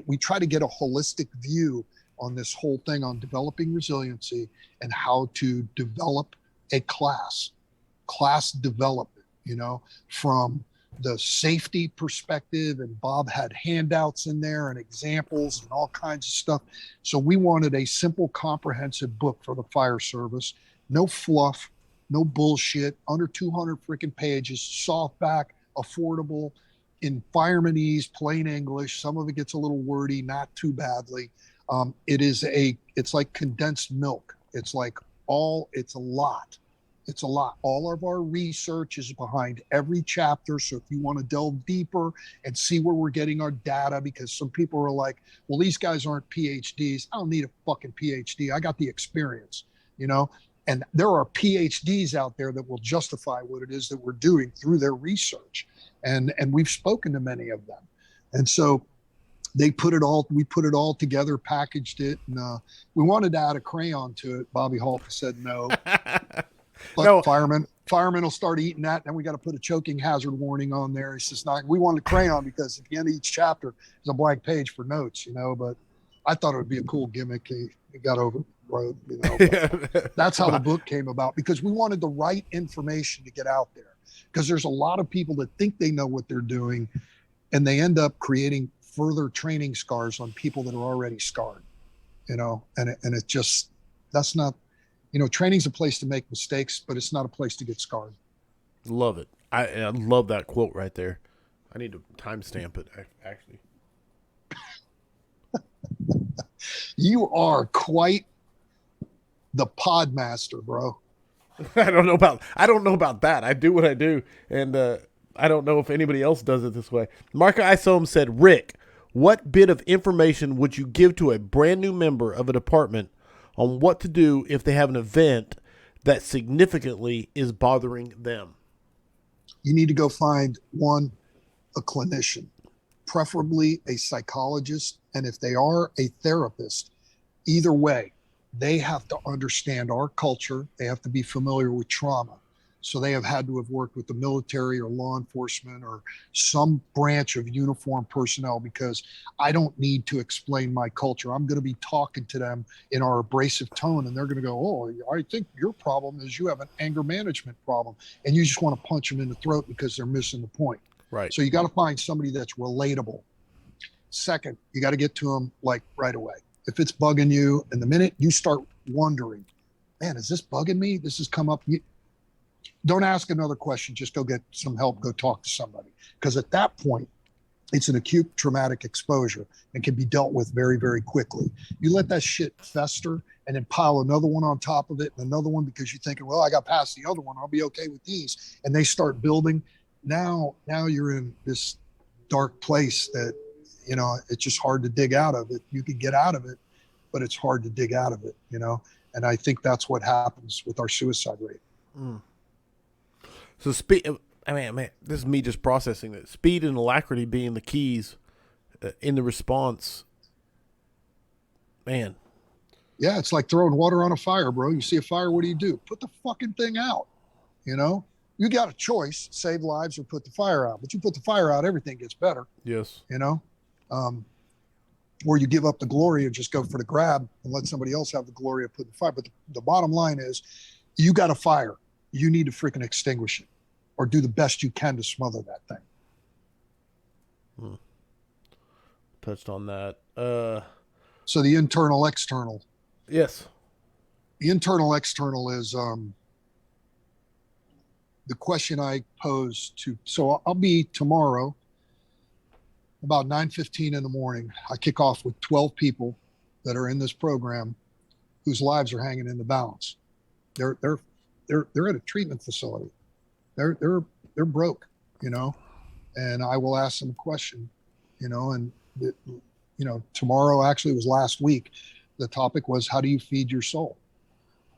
we try to get a holistic view on this whole thing on developing resiliency and how to develop a class development, from the safety perspective. And Bob had handouts in there and examples and all kinds of stuff. So we wanted a simple, comprehensive book for the fire service. No fluff, no bullshit, under 200 freaking pages, softback, affordable, in firemanese, plain English. Some of it gets a little wordy, not too badly. It's like condensed milk. It's a lot. It's a lot. All of our research is behind every chapter. So if you want to delve deeper and see where we're getting our data, because some people are like, well, these guys aren't PhDs. I don't need a fucking PhD. I got the experience, and there are PhDs out there that will justify what it is that we're doing through their research. And we've spoken to many of them. And so we put it all together, packaged it. And we wanted to add a crayon to it. Bobby Holt said no. But No. firemen will start eating that. Then we got to put a choking hazard warning on there. He says, we wanted a crayon because at the end of each chapter is a blank page for notes, but I thought it would be a cool gimmick. He got overrode, That's how the book came about, because we wanted the right information to get out there, because there's a lot of people that think they know what they're doing and they end up creating further training scars on people that are already scarred, and it just, that's not, training's a place to make mistakes, but it's not a place to get scarred. Love it. I love that quote right there. I need to timestamp it, actually. You are quite the podmaster, bro. I don't know about that. I do what I do, and I don't know if anybody else does it this way. Mark Isom said, Rick, what bit of information would you give to a brand new member of a department on what to do if they have an event that significantly is bothering them? You need to go find a clinician, preferably a psychologist. And if they are a therapist, either way, they have to understand our culture. They have to be familiar with trauma. So they have had to have worked with the military or law enforcement or some branch of uniformed personnel, because I don't need to explain my culture. I'm going to be talking to them in our abrasive tone, and they're going to go, oh, I think your problem is you have an anger management problem. And you just want to punch them in the throat because they're missing the point. Right. So you got to find somebody that's relatable. Second, you got to get to them like right away. If it's bugging you, and the minute you start wondering, man, is this bugging me? This has come up. Don't ask another question. Just go get some help. Go talk to somebody. Because at that point, it's an acute traumatic exposure and can be dealt with very, very quickly. You let that shit fester and then pile another one on top of it and another one, because you're thinking, well, I got past the other one, I'll be okay with these. And they start building. Now you're in this dark place that, it's just hard to dig out of it. You can get out of it, but it's hard to dig out of it, And I think that's what happens with our suicide rate. Mm. So man, this is me just processing it. Speed and alacrity being the keys in the response. Man. Yeah, it's like throwing water on a fire, bro. You see a fire, what do? Put the fucking thing out, You got a choice, save lives or put the fire out. But you put the fire out, everything gets better. Yes. Or you give up the glory and just go for the grab and let somebody else have the glory of putting the fire. But the bottom line is, you got a fire. You need to freaking extinguish it, or do the best you can to smother that thing. Touched on that. So the internal, external. Yes. The internal external is the question I pose to. So I'll be tomorrow about 9:15 in the morning. I kick off with 12 people that are in this program whose lives are hanging in the balance. They're at a treatment facility. They're broke, you know, and I will ask them a question, you know, and tomorrow actually was last week. The topic was, how do you feed your soul?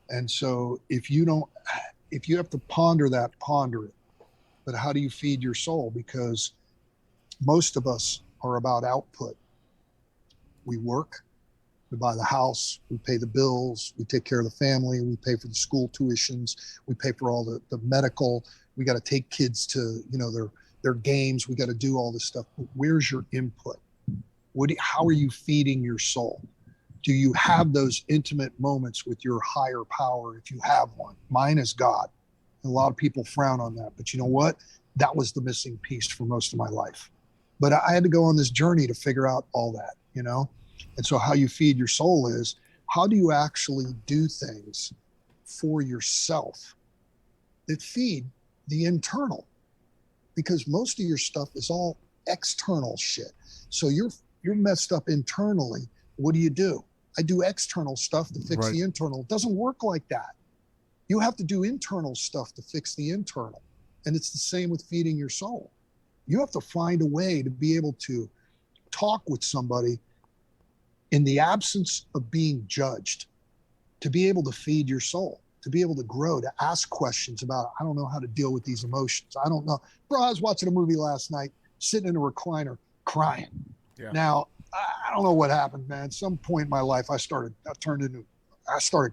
And so if you have to ponder that, ponder it. But how do you feed your soul? Because most of us are about output. We work, we buy the house, we pay the bills, we take care of the family, we pay for the school tuitions, we pay for all the medical, we got to take kids to, their games, we got to do all this stuff. But where's your input? How are you feeding your soul? Do you have those intimate moments with your higher power if you have one? Mine is God. And a lot of people frown on that, but you know what? That was the missing piece for most of my life. But I had to go on this journey to figure out all that, And so how you feed your soul is, how do you actually do things for yourself that feed the internal? Because most of your stuff is all external shit. So you're messed up internally. What do? I do external stuff to fix the internal. It doesn't work like that. You have to do internal stuff to fix the internal. And it's the same with feeding your soul. You have to find a way to be able to talk with somebody in the absence of being judged, to be able to feed your soul, to be able to grow, to ask questions about, I don't know how to deal with these emotions. I don't know. Bro, I was watching a movie last night, sitting in a recliner, crying. Yeah. Now, I don't know what happened, man. At some point in my life, I started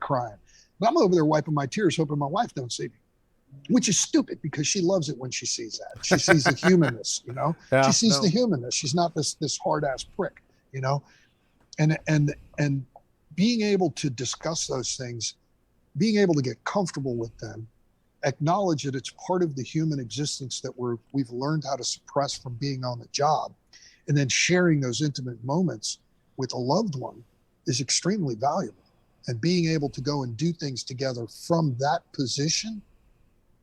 crying. But I'm over there wiping my tears, hoping my wife don't see me, which is stupid because she loves it when she sees that. She sees the humanness, Yeah, she sees the humanness. She's not this hard ass prick, and being able to discuss those things, being able to get comfortable with them, acknowledge that it's part of the human existence that we've learned how to suppress from being on the job, and then sharing those intimate moments with a loved one is extremely valuable. And being able to go and do things together from that position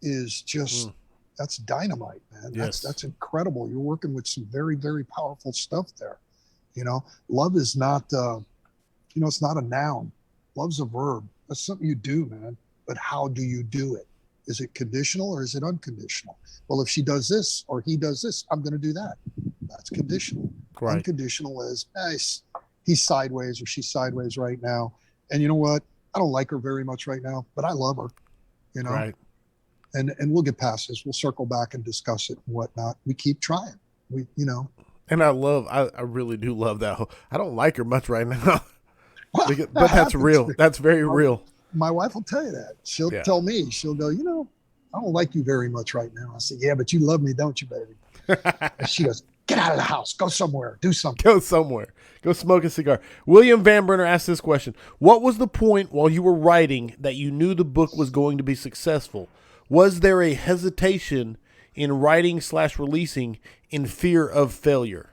is just, that's dynamite, man. Yes. That's incredible. You're working with some very, very powerful stuff there. Love is not, it's not a noun. Love's a verb. That's something you do, man. But how do you do it? Is it conditional or is it unconditional? Well, if she does this or he does this, I'm going to do that. That's conditional. Right. Unconditional is, he's sideways or she's sideways right now. And you know what? I don't like her very much right now, but I love her, Right. And we'll get past this. We'll circle back and discuss it and whatnot. We keep trying. And I really do love that. I don't like her much right now. But that's real. That's very real. My wife will tell you that. She'll tell me, she'll go, I don't like you very much right now. I said, yeah, but you love me, don't you, baby? And she goes, get out of the house. Go somewhere. Do something. Go somewhere. Go smoke a cigar. William Van Brenner asked this question. What was the point while you were writing that you knew the book was going to be successful? Was there a hesitation in writing / releasing in fear of failure?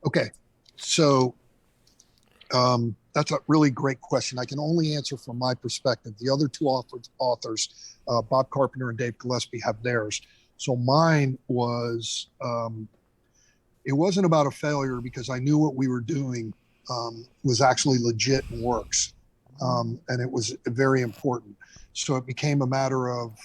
Okay. So that's a really great question. I can only answer from my perspective. The other two authors, Bob Carpenter and Dave Gillespie, have theirs. So mine was, it wasn't about a failure because I knew what we were doing was actually legit and works. And it was very important. So it became a matter of,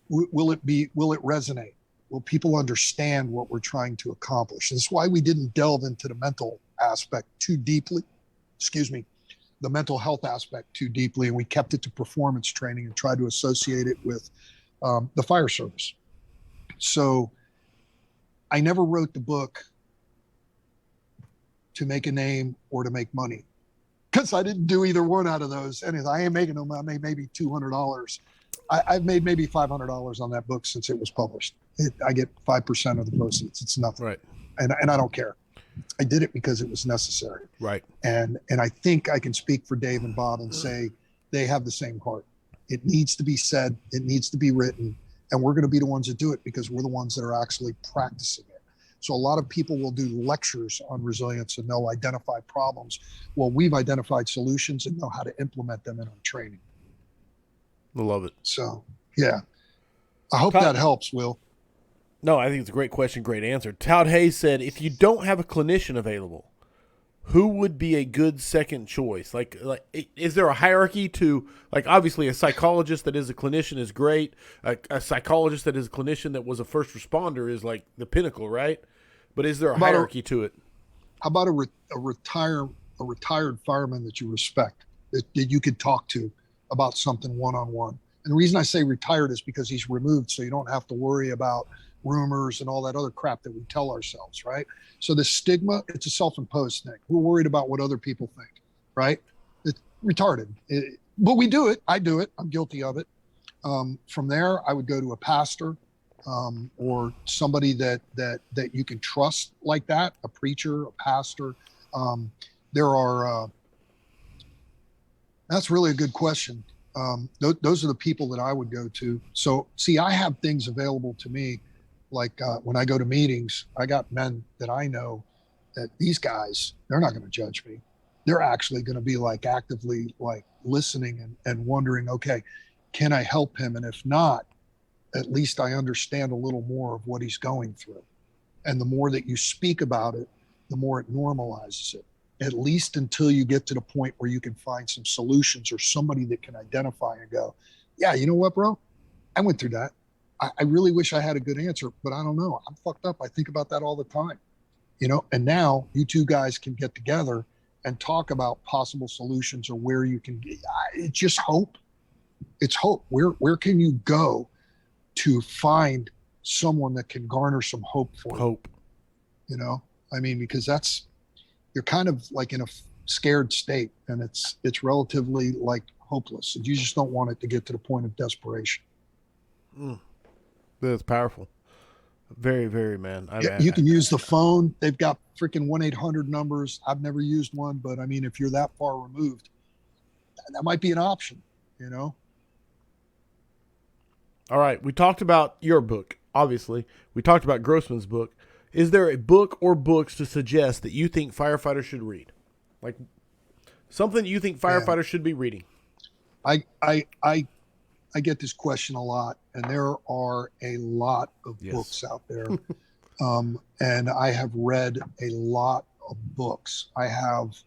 will it resonate? Will people understand what we're trying to accomplish? That's why we didn't delve into the mental aspect too deeply, the mental health aspect too deeply. And we kept it to performance training and tried to associate it with the fire service. So I never wrote the book to make a name or to make money because I didn't do either one out of those. Anything. I ain't making no money. I made maybe $200. I've made maybe $500 on that book since it was published. I get 5% of the proceeds. It's nothing. Right. And I don't care. I did it because it was necessary. Right. And I think I can speak for Dave and Bob and say they have the same heart. It needs to be said. It needs to be written. And we're going to be the ones that do it because we're the ones that are actually practicing it. So a lot of people will do lectures on resilience and they'll identify problems. Well, we've identified solutions and know how to implement them in our training. I love it. So, yeah. I hope Todd, that helps, Will. no, I think it's a great question, great answer. Todd Hayes said, if you don't have a clinician available, who would be a good second choice? Like, is there a hierarchy to, like, obviously a psychologist that is a clinician is great. A psychologist that is a clinician that was a first responder is like the pinnacle, right? But is there a hierarchy to it? How about a retired fireman that you respect, that you could talk to about something one-on-one? And the reason I say retired is because he's removed, so you don't have to worry about rumors and all that other crap that we tell ourselves, right? So the stigma, it's a self-imposed thing. We're worried about what other people think, right? It's retarded. But we do it. I do it. I'm guilty of it. From there, I would go to a pastor or somebody that you can trust like that, a preacher, a pastor. That's really a good question. Those are the people that I would go to. So, see, I have things available to me. Like when I go to meetings, I got men that I know that these guys, they're not going to judge me. They're actually going to be like actively like listening and wondering, okay, can I help him? And if not, at least I understand a little more of what he's going through. And the more that you speak about it, the more it normalizes it, at least until you get to the point where you can find some solutions or somebody that can identify and go, yeah, you know what, bro? I went through that. I really wish I had a good answer, but I don't know. I'm fucked up. I think about that all the time, you know, and now you two guys can get together and talk about possible solutions or where you can get. It's just hope. It's hope. Where can you go to find someone that can garner some hope for you? You know, I mean, because you're kind of like in a scared state and it's relatively like hopeless. And you just don't want it to get to the point of desperation. That's powerful. Very, very, man. You can use the phone. They've got freaking 1-800 numbers. I've never used one, but I mean, if you're that far removed, that might be an option, you know? All right. We talked about your book, obviously. We talked about Grossman's book. Is there a book or books to suggest that you think firefighters should read? Like something you think firefighters should be reading? I get this question a lot, and there are a lot of books out there. And I have read a lot of books. I have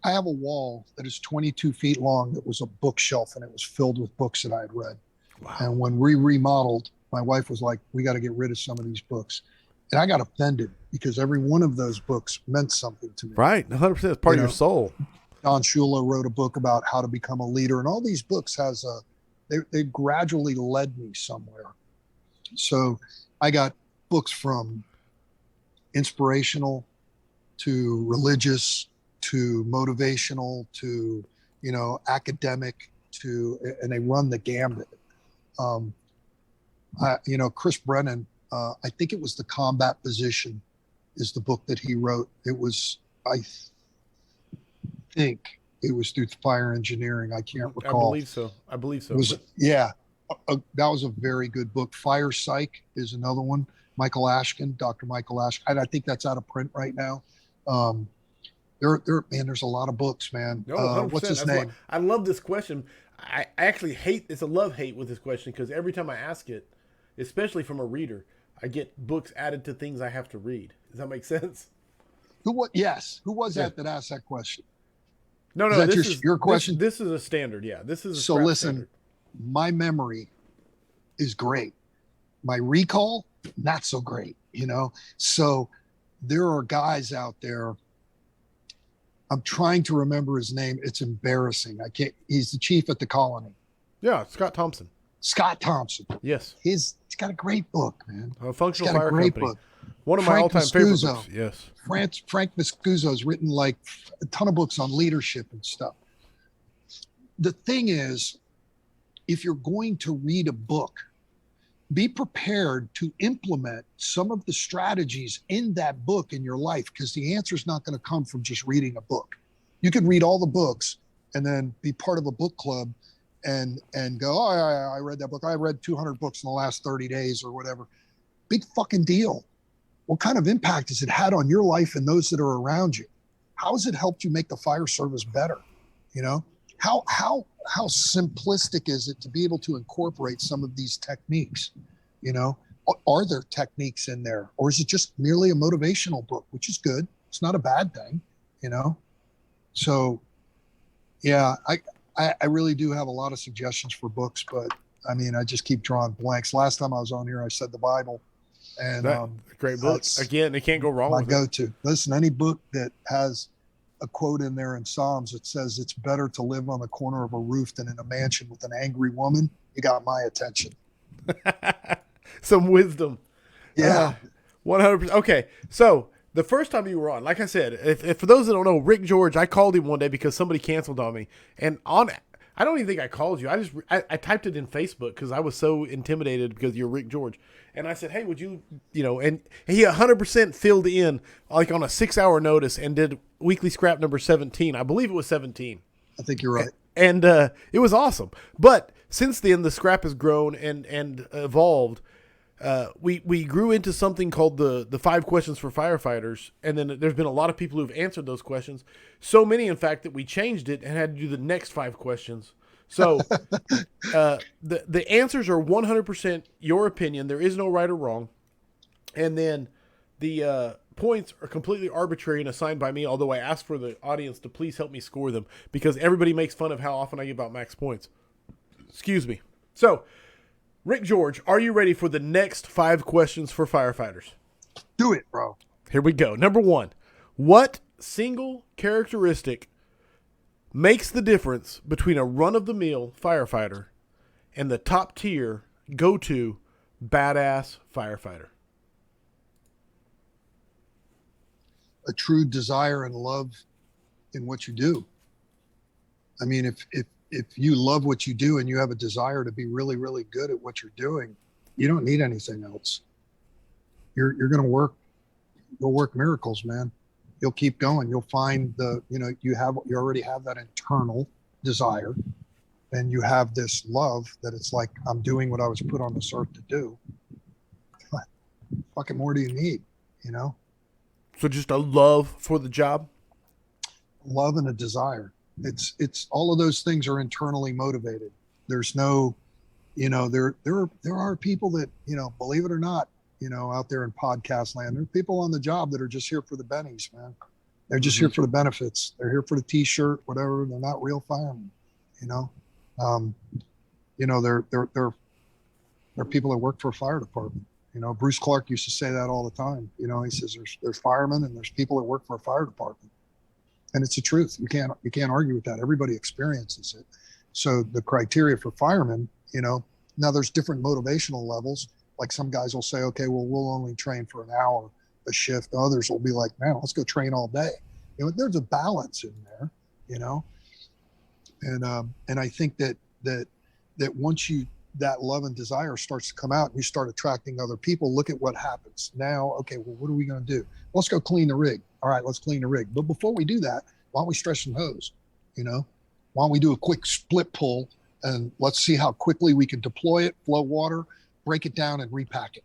a wall that is 22 feet long that was a bookshelf, and it was filled with books that I had read. Wow. And when we remodeled, my wife was like, we got to get rid of some of these books. And I got offended because every one of those books meant something to me. Right. 100%. It's part of your soul. Don Shula wrote a book about how to become a leader. And all these books they gradually led me somewhere. So I got books from inspirational to religious to motivational to, you know, academic and they run the gambit. You know, Chris Brennan, I think it was The Combat Position is the book that he wrote. It was, I think it was through fire engineering. I can't recall. I believe so. That was a very good book. Fire Psych is another one. Michael Ashkin, Dr. Michael Ashkin. And I think that's out of print right now. There's a lot of books, man. No, what's his name? I love this question. I actually it's a love-hate with this question because every time I ask it, especially from a reader, I get books added to things I have to read. Does that make sense? Who was that asked that question? No, this is your question. This is a standard. Yeah, this is a so. Listen, standard. My memory is great. My recall, not so great. You know, so there are guys out there. I'm trying to remember his name. It's embarrassing. I can't. He's the chief at the colony. Yeah, Scott Thompson. Yes. He's got a great book, man. Functional Fire Company. Book. One of my all-time favorite books. Yes. Frank Viscuso's written like a ton of books on leadership and stuff. The thing is, if you're going to read a book, be prepared to implement some of the strategies in that book in your life, because the answer is not going to come from just reading a book. You could read all the books and then be part of a book club and go, oh, I read that book. I read 200 books in the last 30 days or whatever. Big fucking deal. What kind of impact has it had on your life and those that are around you? How has it helped you make the fire service better? You know, how simplistic is it to be able to incorporate some of these techniques? You know, are there techniques in there, or is it just merely a motivational book, which is good? It's not a bad thing, you know. So, yeah, I really do have a lot of suggestions for books, but I mean, I just keep drawing blanks. Last time I was on here, I said the Bible, and That great book. that's Again, they can't go wrong my with it. go-to. Listen, any book that has a quote in there in Psalms that says it's better to live on the corner of a roof than in a mansion with an angry woman, you got my attention. Some wisdom. Yeah. 100%. Okay, so the first time you were on, like I said, if for those that don't know, Ric Jorge, I called him one day because somebody canceled on me, and I don't even think I called you. I typed it in Facebook because I was so intimidated because you're Ric Jorge, and I said, hey, would you, and he 100% filled in like on a 6-hour notice and did weekly scrap number 17. I believe it was 17. I think you're right. And it was awesome. But since then, the scrap has grown and evolved. We grew into something called the 5 questions for firefighters, and then there's been a lot of people who've answered those questions. So many, in fact, that we changed it and had to do the next 5 questions. So the answers are 100% your opinion. There is no right or wrong. And then the points are completely arbitrary and assigned by me, although I asked for the audience to please help me score them because everybody makes fun of how often I give out max points. Excuse me. So, Ric Jorge, are you ready for the next 5 questions for firefighters? Do it, bro. Here we go. Number 1. What single characteristic makes the difference between a run-of-the-mill firefighter and the top-tier, go-to, badass firefighter? A true desire and love in what you do. I mean, if you love what you do and you have a desire to be really, really good at what you're doing, you don't need anything else. You're going to you'll work miracles, man. You'll keep going. You'll find you already have that internal desire, and you have this love that it's like, I'm doing what I was put on this earth to do. What fucking more do you need? So just a love for the job? Love and a desire. It's all of those things are internally motivated. There's no, there are people that, believe it or not, out there in podcast land, there are people on the job that are just here for the bennies, man. They're just here for the benefits. They're here for the t-shirt, whatever. They're not real firemen, They're people that work for a fire department. Bruce Clark used to say that all the time. He says there's firemen and there's people that work for a fire department. And it's the truth. You can't argue with that. Everybody experiences it. So the criteria for firemen, now there's different motivational levels. Like some guys will say, okay, well, we'll only train for an hour a shift. Others will be like, man, let's go train all day. There's a balance in there, and I think that once that love and desire starts to come out and you start attracting other people, look at what happens now. Okay, well, what are we going to do? Let's go clean the rig. All right, let's clean the rig. But before we do that, why don't we stretch some hose? Why don't we do a quick split pull and let's see how quickly we can deploy it, flow water, break it down and repack it,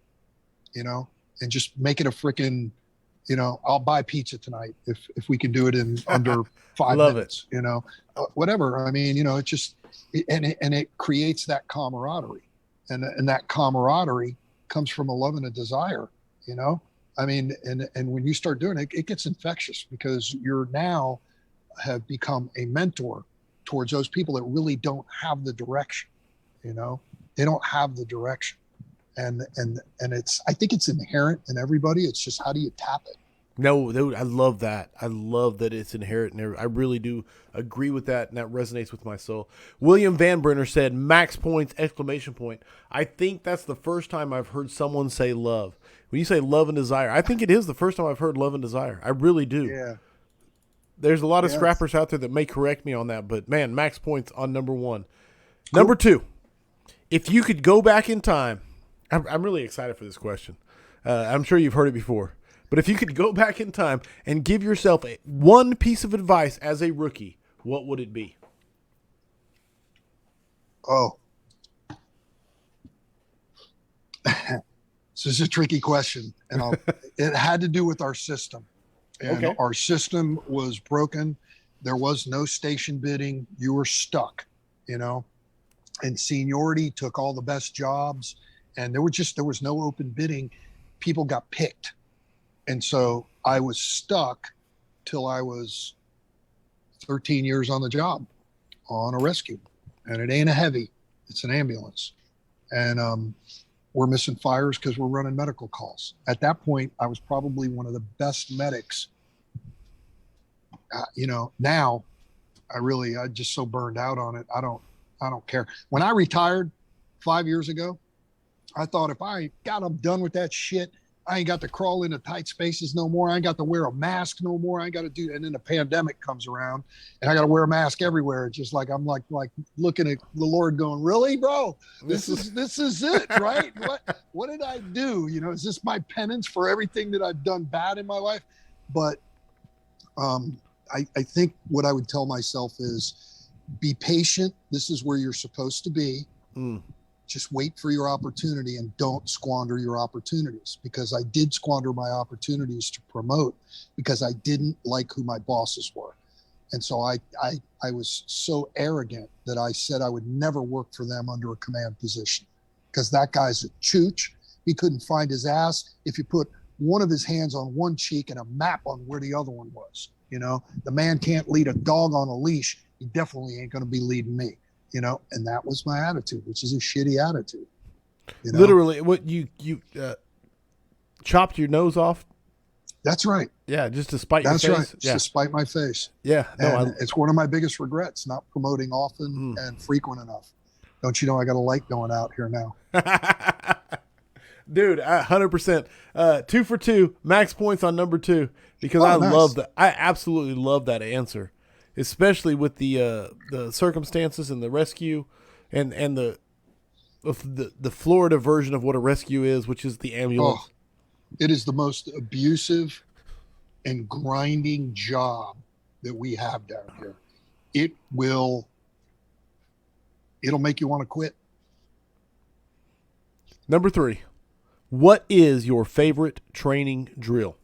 and just make it a freaking, I'll buy pizza tonight if we can do it in under 5 minutes, whatever. I mean, it just, it creates that camaraderie, and that camaraderie comes from a love and a desire, I mean, and when you start doing it, it gets infectious because you're now have become a mentor towards those people that really don't have the direction, they don't have the direction. And I think it's inherent in everybody. It's just, how do you tap it? No, dude, I love that. I love that it's inherent. And I really do agree with that. And that resonates with my soul. William Van Brenner said, max points, exclamation point. I think that's the first time I've heard someone say love. When you say love and desire, I think it is the first time I've heard love and desire. I really do. Yeah. There's a lot of scrappers out there that may correct me on that, but man, max points on number 1. Cool. Number 2, if you could go back in time, I'm really excited for this question. I'm sure you've heard it before. But if you could go back in time and give yourself one piece of advice as a rookie, what would it be? Oh. So this is a tricky question, and it had to do with our system. And Okay. our system was broken. There was no station bidding. You were stuck, you know, and seniority took all the best jobs, and there was no open bidding. People got picked. And so I was stuck till I was 13 years on the job on a rescue. And it ain't a heavy, it's an ambulance. And we're missing fires because we're running medical calls. At that point, I was probably one of the best medics. Now I just so burned out on it. I don't care. When I retired 5 years ago, I thought if I'm done with that shit, I ain't got to crawl into tight spaces no more. I ain't got to wear a mask no more. I ain't got to do. And then the pandemic comes around, and I got to wear a mask everywhere. It's just like I'm like looking at the Lord, going, "Really, bro? This is it, right? What did I do? Is this my penance for everything that I've done bad in my life?" But I think what I would tell myself is, be patient. This is where you're supposed to be. Just wait for your opportunity and don't squander your opportunities, because I did squander my opportunities to promote because I didn't like who my bosses were. And so I was so arrogant that I said I would never work for them under a command position, because that guy's a chooch. He couldn't find his ass if you put one of his hands on one cheek and a map on where the other one was. The man can't lead a dog on a leash. He definitely ain't going to be leading me. And that was my attitude, which is a shitty attitude. Literally, what you chopped your nose off? That's right. Yeah, just to spite your face. That's right. Just Yeah. to spite my face. Yeah, No, it's one of my biggest regrets, not promoting often and frequent enough. Don't you know I got a light going out here now? Dude, 100%. 2 for 2, max points on number 2, because Nice. love that. I absolutely love that answer, especially with the circumstances and the rescue, and the Florida version of what a rescue is, which is the ambulance. Oh, it is the most abusive and grinding job that we have down here. It'll make you want to quit. Number 3, what is your favorite training drill?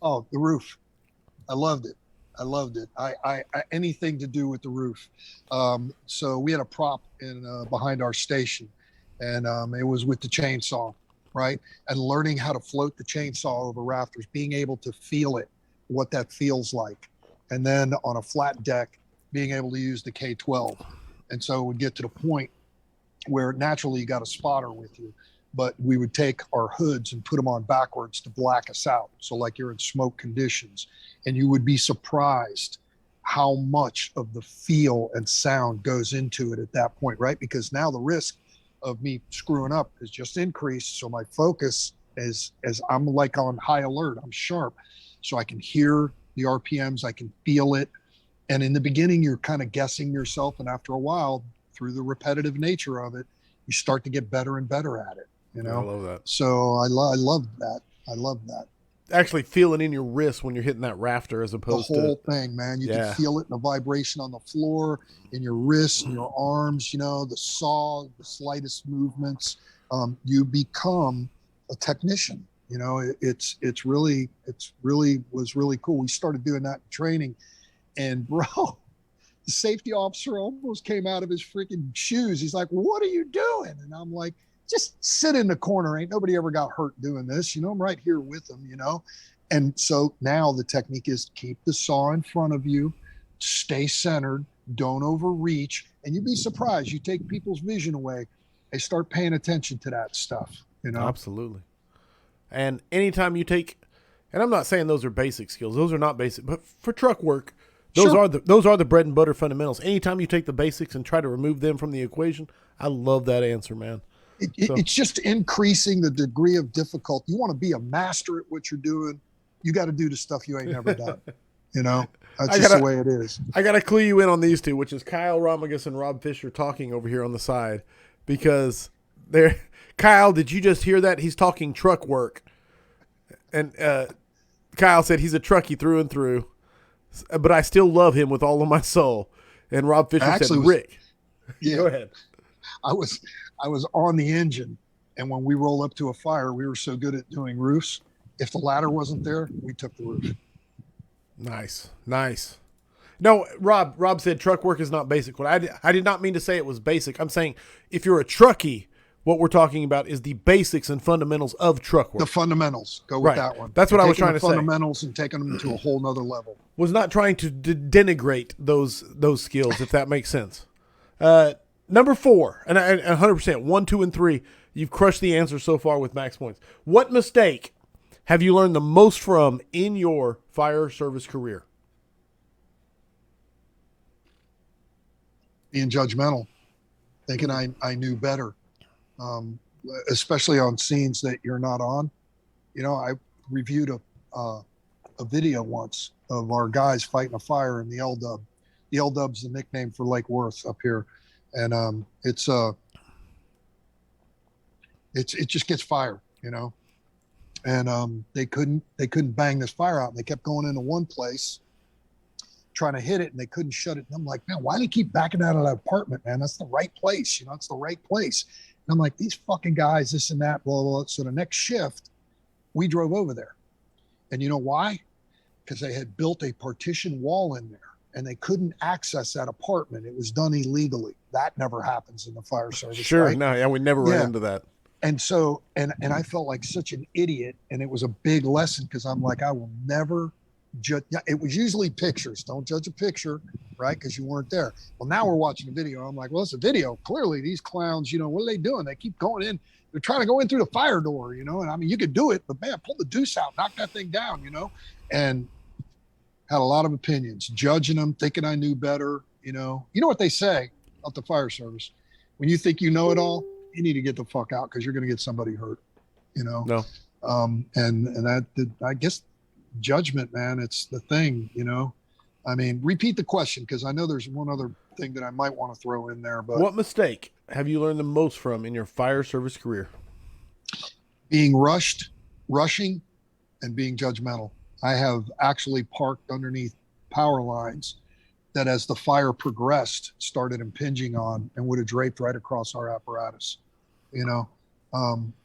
Oh, the roof. I loved it. I anything to do with the roof. So we had a prop behind our station, and it was with the chainsaw, right? And learning how to float the chainsaw over rafters, being able to feel it, what that feels like. And then on a flat deck, being able to use the K-12. And so it would get to the point where naturally you got a spotter with you, but we would take our hoods and put them on backwards to black us out. So like you're in smoke conditions, and you would be surprised how much of the feel and sound goes into it at that point, right? Because now the risk of me screwing up has just increased. So my focus is, as I'm like on high alert, I'm sharp. So I can hear the RPMs, I can feel it. And in the beginning, you're kind of guessing yourself. And after a while, through the repetitive nature of it, you start to get better and better at it. I love that. So I love that. I love that. Actually feel it in your wrist when you're hitting that rafter, as opposed the to whole thing, man. You can feel it in the vibration on the floor, in your wrists, in your arms, the saw, the slightest movements. You become a technician. It's really was really cool. We started doing that in training, and bro, the safety officer almost came out of his freaking shoes. He's like, "What are you doing?" And I'm like, "Just sit in the corner. Ain't nobody ever got hurt doing this. I'm right here with them, And so now the technique is keep the saw in front of you, stay centered, don't overreach. And you'd be surprised. You take people's vision away, they start paying attention to that stuff, Absolutely. And anytime you take, and I'm not saying those are basic skills. Those are not basic, but for truck work, those are the bread and butter fundamentals. Anytime you take the basics and try to remove them from the equation, I love that answer, man. It's just increasing the degree of difficulty. You want to be a master at what you're doing, you got to do the stuff you ain't never done. That's just the way it is. I got to clue you in on these two, which is Kyle Romagus and Rob Fisher talking over here on the side, because they're Kyle, did you just hear that? He's talking truck work. And Kyle said he's a truckie through and through, but I still love him with all of my soul. And Rob Fisher said, Rick. Yeah. Go ahead. I was on the engine, And when we roll up to a fire, we were so good at doing roofs. If the ladder wasn't there, we took the roof. Nice. Nice. No, Rob said truck work is not basic. What I did not mean to say it was basic. I'm saying if you're a truckie, what we're talking about is the basics and fundamentals of truck work. The fundamentals. Go with that one. That's what I was trying to say. Fundamentals and taking them to a whole nother level. Was not trying to denigrate those skills, if that makes sense. Number 4, and 100%, 1, 2, and 3, you've crushed the answer so far with max points. What mistake have you learned the most from in your fire service career? Being judgmental, thinking I knew better, especially on scenes that you're not on. You know, I reviewed a video once of our guys fighting a fire in the L-Dub. The L-Dub's the nickname for Lake Worth up here. And it just gets fire, you know. And they couldn't bang this fire out. And they kept going into one place trying to hit it, and they couldn't shut it. And I'm like, man, why do they keep backing out of that apartment, man? That's the right place, you know, it's the right place. And I'm like, these fucking guys, this and that, blah, blah, blah. So the next shift, we drove over there. And you know why? Because they had built a partition wall in there, and they couldn't access that apartment. It was done illegally. That never happens in the fire service. Sure, right? No, yeah, we never ran into that. And so, and I felt like such an idiot, and it was a big lesson, because I'm like, I will never judge. It was usually pictures. Don't judge a picture, right? Because you weren't there. Well, now we're watching a video. I'm like, well, it's a video. Clearly, these clowns, you know, what are they doing? They keep going in. They're trying to go in through the fire door, you know. And I mean, you could do it, but man, pull the deuce out, knock that thing down, you know. And had a lot of opinions, judging them, thinking I knew better, you know. You know what they say at the fire service? When you think you know it all, you need to get the fuck out, because you're going to get somebody hurt, you know. No. And that, I guess, judgment, man, it's the thing, you know. I mean, repeat the question, because I know there's one other thing that I might want to throw in there. But what mistake have you learned the most from in your fire service career? Being rushing, and being judgmental. I have actually parked underneath power lines that, as the fire progressed, started impinging on and would have draped right across our apparatus. You know,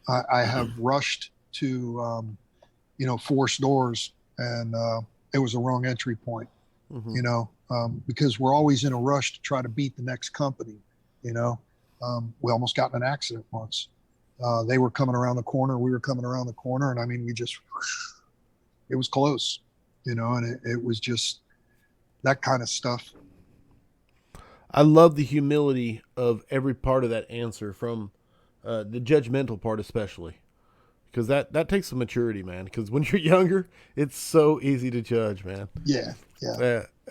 I have rushed to, you know, force doors, and it was a wrong entry point, you know, because we're always in a rush to try to beat the next company. You know, we almost got in an accident once. They were coming around the corner. We were coming around the corner. And I mean, it was close, you know, and it was just that kind of stuff. I love the humility of every part of that answer, from the judgmental part especially, because that takes some maturity, man. Because when you're younger, it's so easy to judge, man. Yeah.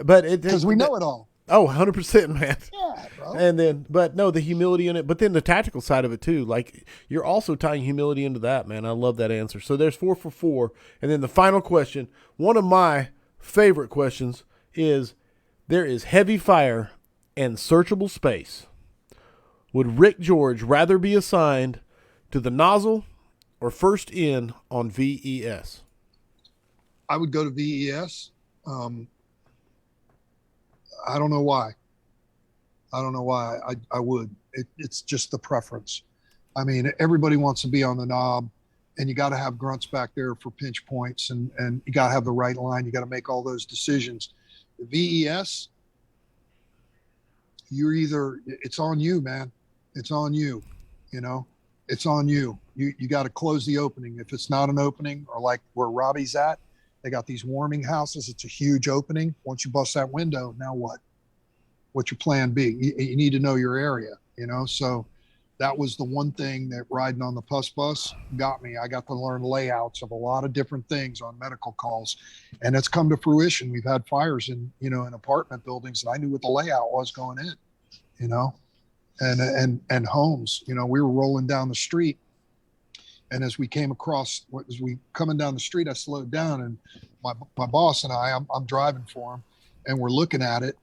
But because we know it all. Oh, 100%, man. Yeah, bro. And then, but no, the humility in it, but then the tactical side of it too. Like, you're also tying humility into that, man. I love that answer. So there's 4 for 4. And then the final question, one of my favorite questions, is there is heavy fire and searchable space. Would Ric Jorge rather be assigned to the nozzle or first in on VES? I would go to VES. I don't know why. I would. It's just the preference. I mean, everybody wants to be on the knob, and you got to have grunts back there for pinch points, and you got to have the right line. You got to make all those decisions. The VES, it's on you, man. It's on you, you know. It's on you. You got to close the opening. If it's not an opening, or like where Robbie's at, they got these warming houses. It's a huge opening. Once you bust that window, now what? What's your plan B? You need to know your area, you know? So that was the one thing that riding on the bus got me. I got to learn layouts of a lot of different things on medical calls, and it's come to fruition. We've had fires in apartment buildings, and I knew what the layout was going in, you know, and homes. You know, we were rolling down the street, and as we coming down the street, I slowed down, and my boss and I'm driving for him, and we're looking at it,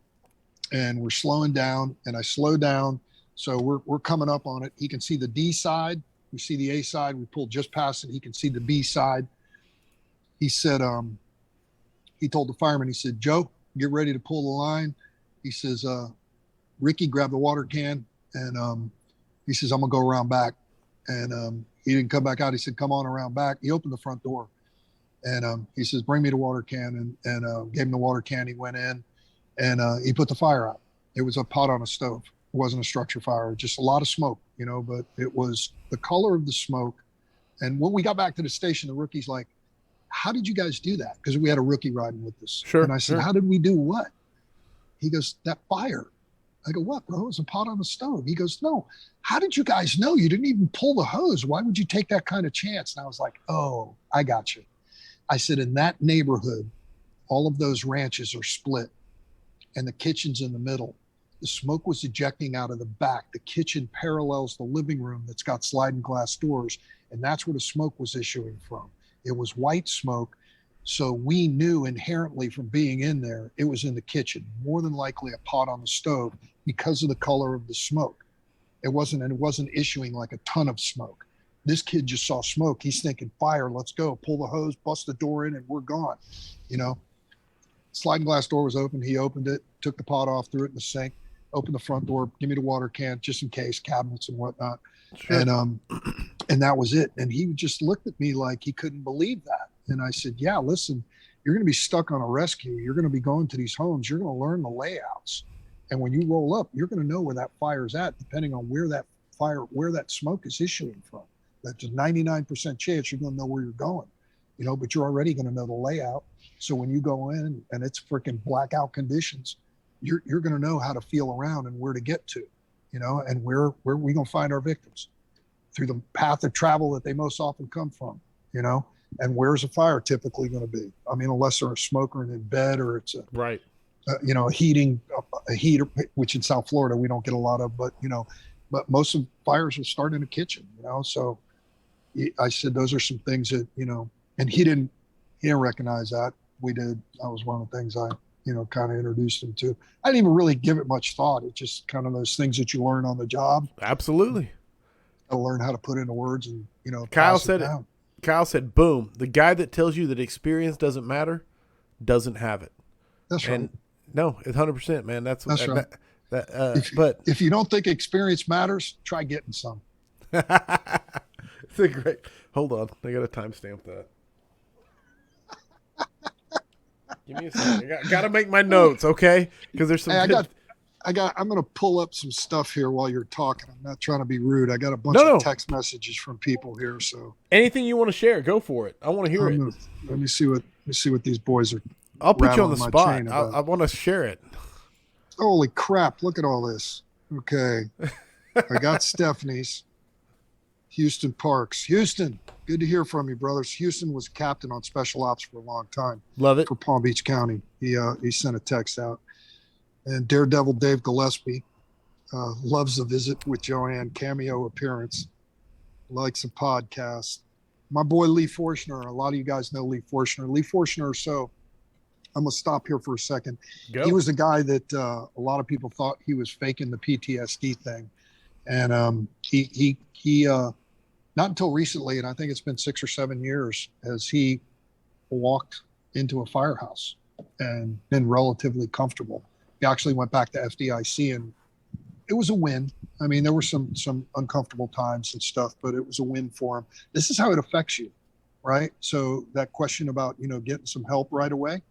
and we're slowing down, and I slow down. So we're coming up on it. He can see the D side. We see the A side. We pulled just past it. He can see the B side. He said, he told the fireman, he said, Joe, get ready to pull the line. He says, Ricky, grab the water can. And he says, I'm gonna go around back. And he didn't come back out. He said, come on around back. He opened the front door and he says, bring me the water can, and gave him the water can. He went in and he put the fire out. It was a pot on a stove. It wasn't a structure fire, just a lot of smoke, you know, but it was the color of the smoke. And when we got back to the station, the rookie's like, how did you guys do that? Because we had a rookie riding with us. Sure. And I said, how did we do what? He goes, that fire. I go, what, bro? It was a pot on the stove. He goes, no. How did you guys know? You didn't even pull the hose. Why would you take that kind of chance? And I was like, oh, I got you. I said, in that neighborhood, all of those ranches are split and the kitchen's in the middle. The smoke was ejecting out of the back. The kitchen parallels the living room that's got sliding glass doors, and that's where the smoke was issuing from. It was white smoke, so we knew inherently from being in there, it was in the kitchen, more than likely a pot on the stove because of the color of the smoke. It wasn't issuing like a ton of smoke. This kid just saw smoke. He's thinking, fire, let's go. Pull the hose, bust the door in, and we're gone. You know, sliding glass door was open. He opened it, took the pot off, threw it in the sink, opened the front door, give me the water can, just in case, cabinets and whatnot. Sure. And that was it. And he just looked at me like he couldn't believe that. And I said, yeah, listen, you're going to be stuck on a rescue. You're going to be going to these homes. You're going to learn the layouts. And when you roll up, you're going to know where that fire's at, depending on where that smoke is issuing from. That's a 99% chance you're going to know where you're going, you know, but you're already going to know the layout. So when you go in and it's freaking blackout conditions, you're going to know how to feel around and where to get to, you know, and where we going to find our victims through the path of travel that they most often come from, you know, and where's a fire typically going to be? I mean, unless they're a smoker and in bed, or it's right. You know, a heater, which in South Florida, we don't get a lot of, but, you know, but most of fires will start in a kitchen, you know? So I said, those are some things that, you know, and he didn't recognize that. We did. That was one of the things I, you know, kind of introduced him to. I didn't even really give it much thought. It's just kind of those things that you learn on the job. Absolutely. To learn how to put into words and, you know, Kyle said, boom, the guy that tells you that experience doesn't matter doesn't have it. That's right. And no, it's 100%, man. That's right. But if you don't think experience matters, try getting some. It's a great, hold on. I got to timestamp that. Give me a second. I got to make my notes, okay? Because there's some. Hey, I'm going to pull up some stuff here while you're talking. I'm not trying to be rude. I got a bunch of text messages from people here. So anything you want to share, go for it. I want to hear it. Let me see what these boys are. I'll put you on the spot. I want to share it. Holy crap. Look at all this. Okay. I got Stephanie's. Houston Parks. Houston, good to hear from you, brothers. Houston was captain on special ops for a long time. Love it. For Palm Beach County. He sent a text out. And Daredevil Dave Gillespie loves the visit with Joanne, cameo appearance. Likes a podcast. My boy Lee Forshner. A lot of you guys know Lee Forshner. Lee Forshner, so I'm going to stop here for a second. Go. He was a guy that a lot of people thought he was faking the PTSD thing. And he not until recently, and I think it's been 6 or 7 years, has he walked into a firehouse and been relatively comfortable. He actually went back to FDIC, and it was a win. I mean, there were some uncomfortable times and stuff, but it was a win for him. This is how it affects you, right? So that question about, you know, getting some help right away,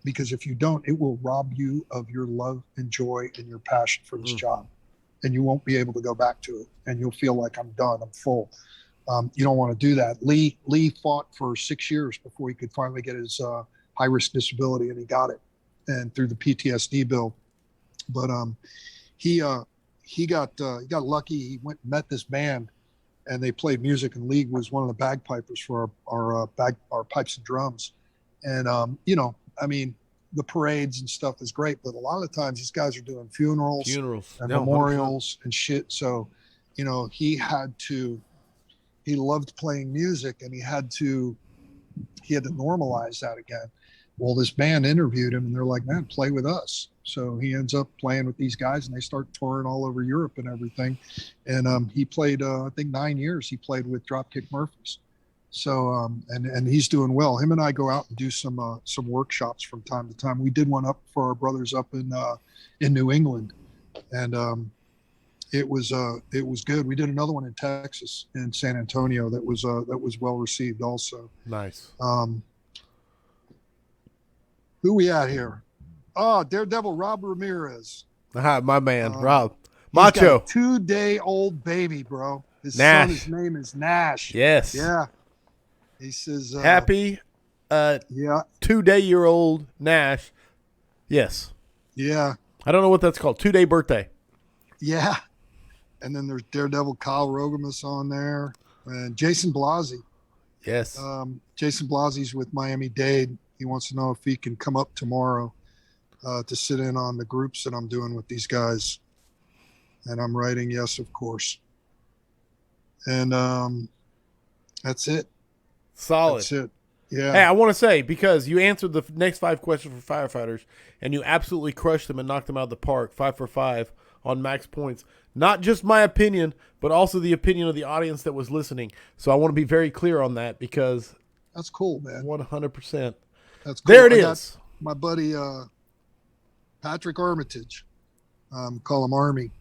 because if you don't, it will rob you of your love and joy and your passion for this job. And you won't be able to go back to it. And you'll feel like I'm done, I'm full. You don't want to do that. Lee fought for 6 years before he could finally get his high-risk disability, and he got it, and through the PTSD bill. But he got lucky. He went and met this band, and they played music, and Lee was one of the bagpipers for our pipes and drums. And, you know, I mean, the parades and stuff is great, but a lot of the times these guys are doing funerals and memorials and shit. So, you know, he loved playing music, and he had to normalize that again. Well, this band interviewed him, and they're like, man, play with us. So he ends up playing with these guys, and they start touring all over Europe and everything. And he played, I think 9 years he played with Dropkick Murphys. So, and he's doing well. Him and I go out and do some workshops from time to time. We did one up for our brothers up in New England. And it was good. We did another one in Texas, in San Antonio, that was well received also. Nice. Who we at here? Oh, Daredevil Rob Ramirez. My man, Rob. He's got Macho. a 2-day-old baby, bro. His Nash. son, his name is Nash. Yes. Yeah. He says Happy yeah. 2-day-old Nash. Yes. Yeah. I don't know what that's called. 2-day birthday. Yeah. And then there's Daredevil Kyle Rogamus on there. And Jason Blasi. Yes. Jason Blasi's with Miami-Dade. He wants to know if he can come up tomorrow to sit in on the groups that I'm doing with these guys. And I'm writing yes, of course. And that's it. Solid. That's it. Yeah. Hey, I want to say, because you answered the next 5 questions for firefighters, and you absolutely crushed them and knocked them out of the park, 5 for 5 on max points. Not just my opinion, but also the opinion of the audience that was listening. So I want to be very clear on that, because that's cool, man. 100%. That's cool. There it is. My buddy Patrick Armitage. Call him Army.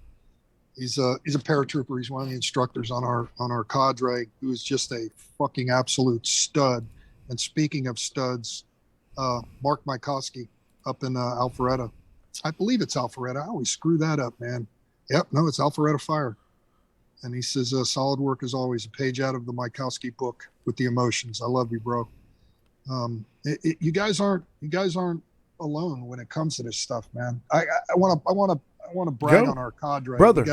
He's a paratrooper. He's one of the instructors on our cadre, who is just a fucking absolute stud. And speaking of studs, Mark Mykowski up in Alpharetta. I believe it's Alpharetta. I always screw that up, man. Yep, no, it's Alpharetta Fire. And he says, solid work as always. A page out of the Mykowski book with the emotions. I love you, bro. You guys aren't alone when it comes to this stuff, man. I want to brag on our cadre, brother.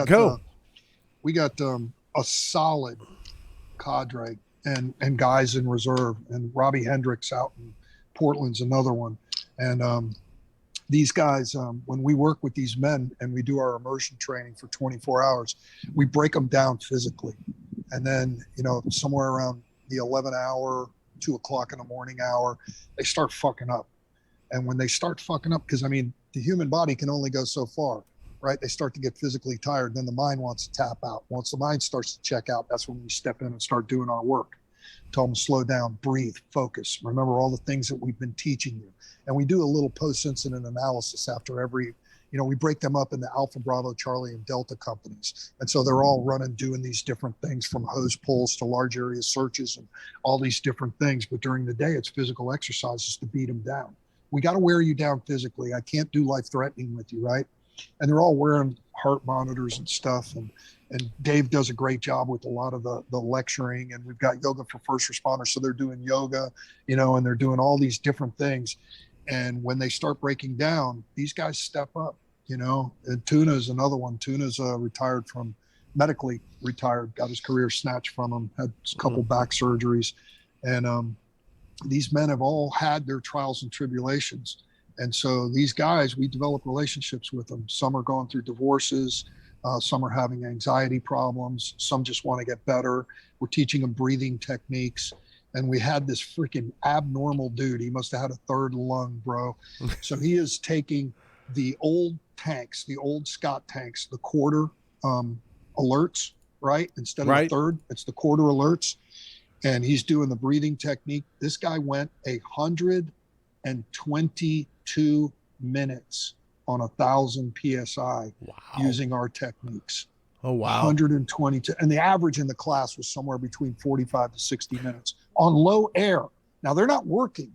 We got a solid cadre and guys in reserve, and Robbie Hendricks out in Portland's another one. And these guys, when we work with these men and we do our immersion training for 24 hours, we break them down physically, and then somewhere around the 11 hour, 2 o'clock in the morning hour, they start fucking up. And when they start fucking up, because the human body can only go so far, right? They start to get physically tired. Then the mind wants to tap out. Once the mind starts to check out, that's when we step in and start doing our work. Tell them to slow down, breathe, focus. Remember all the things that we've been teaching you. And we do a little post-incident analysis after every, we break them up into Alpha, Bravo, Charlie, and Delta companies. And so they're all doing these different things, from hose pulls to large area searches and all these different things. But during the day, it's physical exercises to beat them down. We got to wear you down physically. I can't do life-threatening with you, right? And they're all wearing heart monitors and stuff. And Dave does a great job with a lot of the lecturing. And we've got yoga for first responders. So they're doing yoga, and they're doing all these different things. And when they start breaking down, these guys step up, And Tuna's another one. Tuna's medically retired, got his career snatched from him, had a couple back surgeries. And these men have all had their trials and tribulations. And so these guys, we develop relationships with them. Some are going through divorces. Some are having anxiety problems. Some just want to get better. We're teaching them breathing techniques. And we had this freaking abnormal dude. He must have had a third lung, bro. So he is taking the old tanks, the old Scott tanks, the quarter alerts, right? Instead of the third, it's the quarter alerts. And he's doing the breathing technique. This guy went 122 minutes on 1,000 PSI using our techniques. Oh, wow. 122. And the average in the class was somewhere between 45 to 60 minutes on low air. Now, they're not working.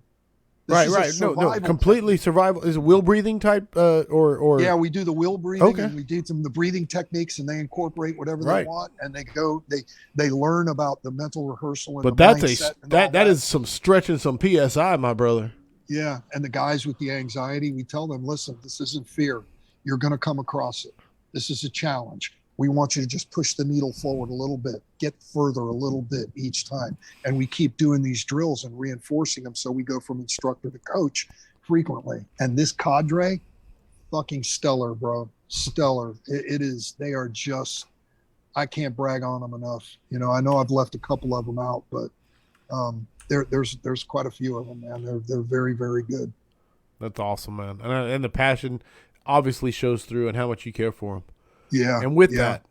Right. No, completely survival. Is it will breathing type or? Yeah, we do the will breathing. Okay. And we teach them the breathing techniques, and they incorporate whatever they want, and they learn about the mental rehearsal and but the that's mindset. that is some stretching some PSI, my brother. Yeah, and the guys with the anxiety, we tell them, listen, this isn't fear. You're going to come across it. This is a challenge. We want you to just push the needle forward a little bit, get further a little bit each time. And we keep doing these drills and reinforcing them, so we go from instructor to coach frequently. And this cadre, fucking stellar, bro. Stellar. It is. They are just, I can't brag on them enough. I know I've left a couple of them out, but there's quite a few of them, man. They're very, very good. That's awesome, man. And the passion obviously shows through, and how much you care for them. Yeah. And with that,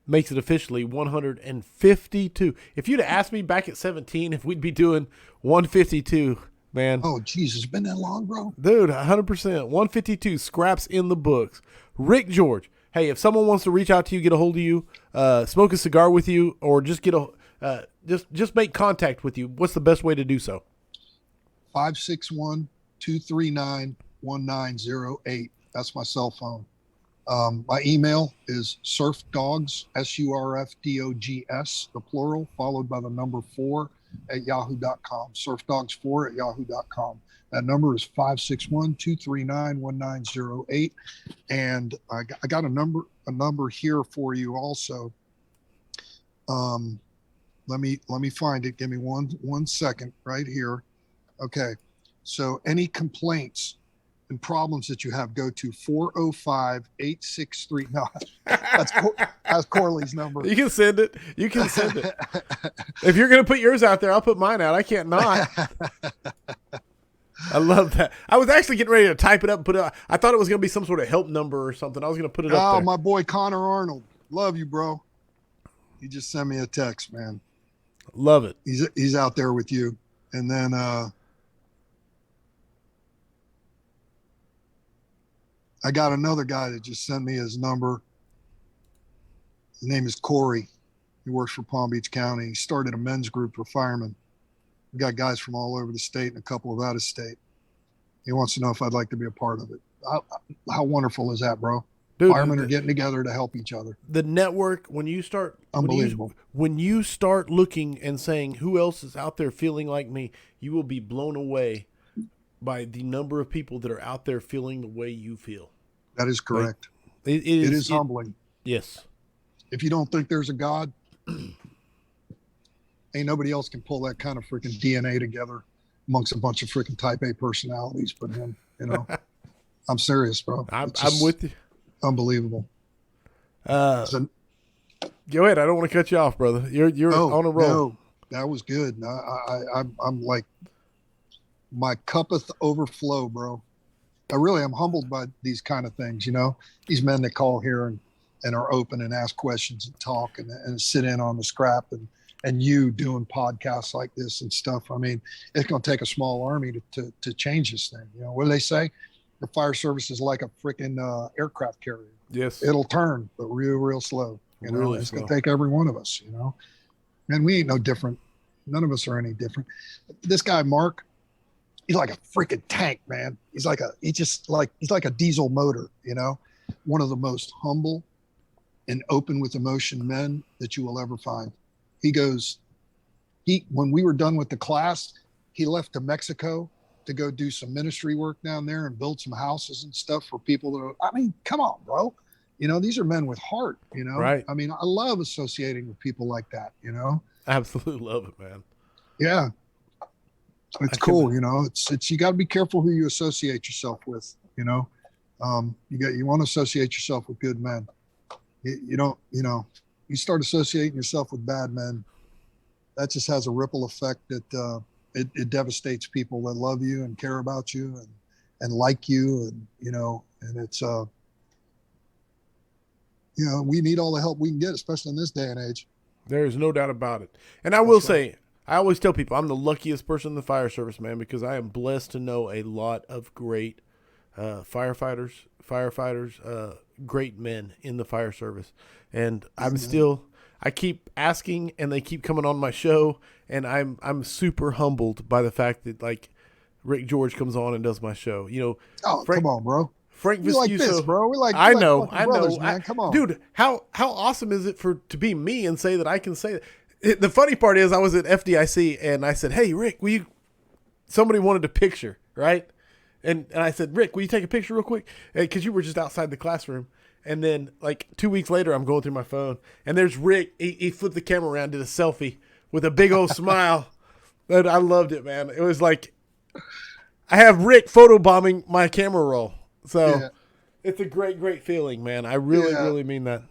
makes it officially 152. If you'd have asked me back at 17 if we'd be doing 152, man. Oh, Jesus, it's been that long, bro? Dude, 100%. 152 scraps in the books. Ric Jorge. hey, if someone wants to reach out to you, get a hold of you, smoke a cigar with you, or just just make contact with you, what's the best way to do so? 561-239-1908. That's my cell phone. My email is surfdogs, surfdogs, the plural, followed by the number 4 at yahoo.com. Surfdogs4 at yahoo.com. That number is 561-239-1908. And I got a number here for you also. Let me find it. Give me one second right here. Okay. So any complaints and problems that you have, go to 405-863. No, that's Corley's number. You can send it. You can send it. If you're going to put yours out there, I'll put mine out. I can't not. I love that. I was actually getting ready to type it up and put it out. I thought it was going to be some sort of help number or something. I was going to put it up there. Oh, my boy Connor Arnold. Love you, bro. He just sent me a text, man. Love it. He's out there with you. And then I got another guy that just sent me his number. His name is Corey. He works for Palm Beach County. He started a men's group for firemen. We got guys from all over the state and a couple of out of state. He wants to know if I'd like to be a part of it. How wonderful is that, bro? Dude, firemen are getting together to help each other. The network, when you start unbelievable. When you start looking and saying who else is out there feeling like me, you will be blown away by the number of people that are out there feeling the way you feel. That is correct. Like, it is humbling. Yes. If you don't think there's a God, ain't nobody else can pull that kind of freaking DNA together amongst a bunch of freaking type A personalities but him, you know. I'm serious, bro. I'm with you. Unbelievable. Go ahead. I don't want to cut you off, brother. You're on a roll. No, that was good. I'm like, my cuppeth overflow, bro. I'm humbled by these kind of things, you know, these men that call here and are open and ask questions and talk and sit in on the scrap and you doing podcasts like this and stuff. I mean, it's going to take a small army to change this thing. You know, what do they say? The fire service is like a freaking aircraft carrier. Yes. It'll turn, but real slow. You know, really it's slow. going to take every one of us, you know, and we ain't no different. None of us are any different. This guy, Mark, he's like a freaking tank, man. He's like a diesel motor, you know, one of the most humble and open with emotion men that you will ever find. When we were done with the class, he left to Mexico to go do some ministry work down there and build some houses and stuff for people that I mean, come on, bro. You know, these are men with heart, you know? Right. I mean, I love associating with people like that, you know? Absolutely love it, man. Yeah. It's cool, you know. It's you got to be careful who you associate yourself with, you know. You want to associate yourself with good men. You don't, you know, you start associating yourself with bad men, that just has a ripple effect that it devastates people that love you and care about you and like you, and you know, and it's you know, we need all the help we can get, especially in this day and age. There is no doubt about it. And I will say, I always tell people I'm the luckiest person in the fire service, man, because I am blessed to know a lot of great firefighters, great men in the fire service. And I keep asking, and they keep coming on my show, and I'm super humbled by the fact that, like, Ric Jorge comes on and does my show. You know, come on, bro. Frank we Viscuso, like this, bro. We like. I like know, brothers, man. Come on, dude. How awesome is it to be me and say that I can say that? The funny part is, I was at FDIC and I said, "Hey, Rick, somebody wanted a picture, right?" And I said, "Rick, will you take a picture real quick?" Because you were just outside the classroom. And then, like 2 weeks later, I'm going through my phone, and there's Rick. He flipped the camera around, did a selfie with a big old smile. And I loved it, man. It was like I have Rick photobombing my camera roll. So it's a great feeling, man. I really mean that.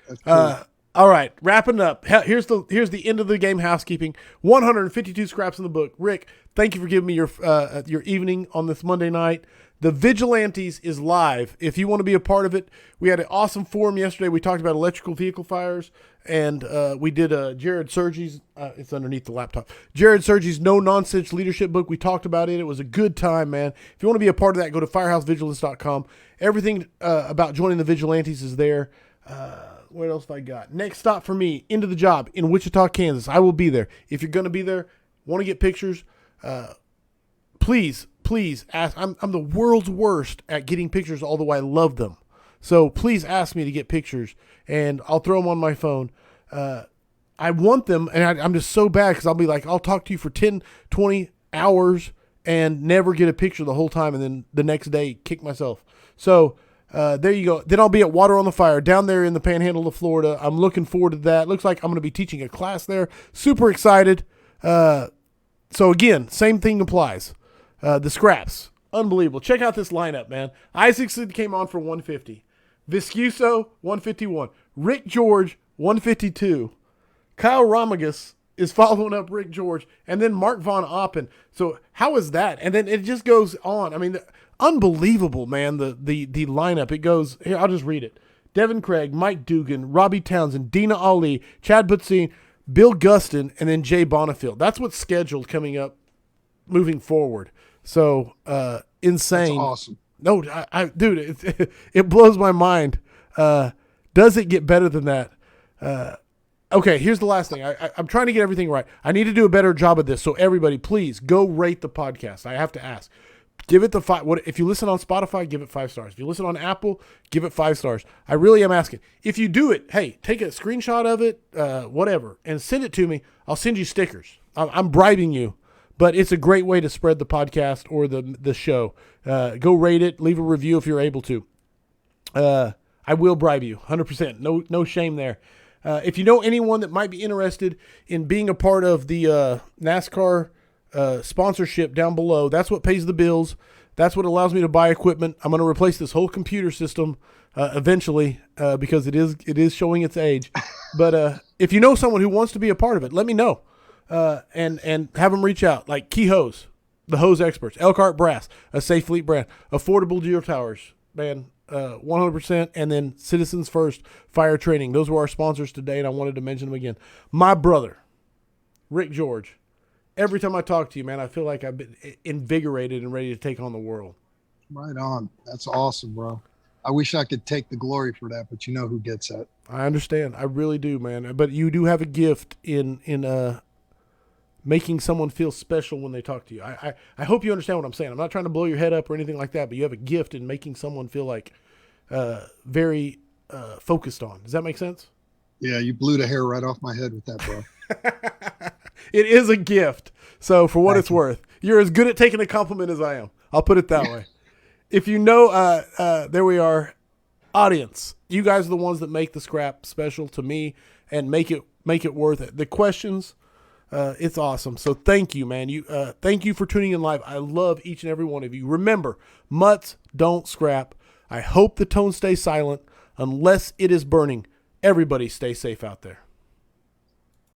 That's cool. All right, wrapping up. Here's the end of the game housekeeping. 152 scraps in the book. Rick, thank you for giving me your evening on this Monday night. The Vigilantes is live. If you want to be a part of it, we had an awesome forum yesterday. We talked about electrical vehicle fires, and we did Jared Sergi's, it's underneath the laptop, Jared Sergi's No Nonsense Leadership book. We talked about it. It was a good time, man. If you want to be a part of that, go to firehousevigilance.com. Everything about joining the Vigilantes is there. What else have I got? Next stop for me, into the job in Wichita, Kansas. I will be there. If you're going to be there, want to get pictures, please ask. I'm the world's worst at getting pictures, although I love them. So please ask me to get pictures, and I'll throw them on my phone. I want them, and I'm just so bad because I'll be like, I'll talk to you for 10, 20 hours and never get a picture the whole time, and then the next day kick myself. So there you go. Then I'll be at Water on the Fire down there in the Panhandle of Florida. I'm looking forward to that. Looks like I'm going to be teaching a class there. Super excited. So again, same thing applies. The scraps, unbelievable. Check out this lineup, man. Isaacson came on for 150. Viscuso, 151. Ric Jorge, 152. Kyle Ramagus is following up Ric Jorge, and then Mark Von Oppen. So how is that? And then it just goes on. I mean, unbelievable, man, the lineup. It goes, here, I'll just read it. Devin Craig, Mike Dugan, Robbie Townsend, Dina Ali, Chad Butzine, Bill Gustin, and then Jay Bonifield. That's what's scheduled coming up moving forward. So insane. That's awesome. No, dude, it blows my mind. Does it get better than that? Okay, here's the last thing. I'm trying to get everything right. I need to do a better job of this. So everybody, please go rate the podcast. I have to ask. Give it the 5. If you listen on Spotify, give it 5 stars. If you listen on Apple, give it 5 stars. I really am asking. If you do it, hey, take a screenshot of it, whatever, and send it to me. I'll send you stickers. I'm bribing you. But it's a great way to spread the podcast or the show. Go rate it. Leave a review if you're able to. I will bribe you, 100%. No shame there. If you know anyone that might be interested in being a part of the NASCAR sponsorship down below, that's what pays the bills. That's what allows me to buy equipment. I'm going to replace this whole computer system eventually because it is showing its age. But if you know someone who wants to be a part of it, let me know. And have them reach out, like Key Hose, the hose experts, Elkhart Brass, a Safe Fleet brand, Affordable Geo Towers, man, 100%, and then Citizens First Fire Training. Those were our sponsors today, and I wanted to mention them again. My brother, Ric Jorge. Every time I talk to you, man, I feel like I've been invigorated and ready to take on the world. Right on. That's awesome, bro. I wish I could take the glory for that, but you know who gets that. I understand. I really do, man. But you do have a gift in making someone feel special when they talk to you. I hope you understand what I'm saying. I'm not trying to blow your head up or anything like that, but you have a gift in making someone feel like very focused on. Does that make sense? Yeah, you blew the hair right off my head with that, bro. It is a gift. So for what it's worth, you're as good at taking a compliment as I am. I'll put it that way. If you know, there we are, audience. You guys are the ones that make the scrap special to me and make it worth it. The questions, it's awesome. So thank you, man. Thank you for tuning in live. I love each and every one of you. Remember, mutts don't scrap. I hope the tone stays silent unless it is burning. Everybody stay safe out there.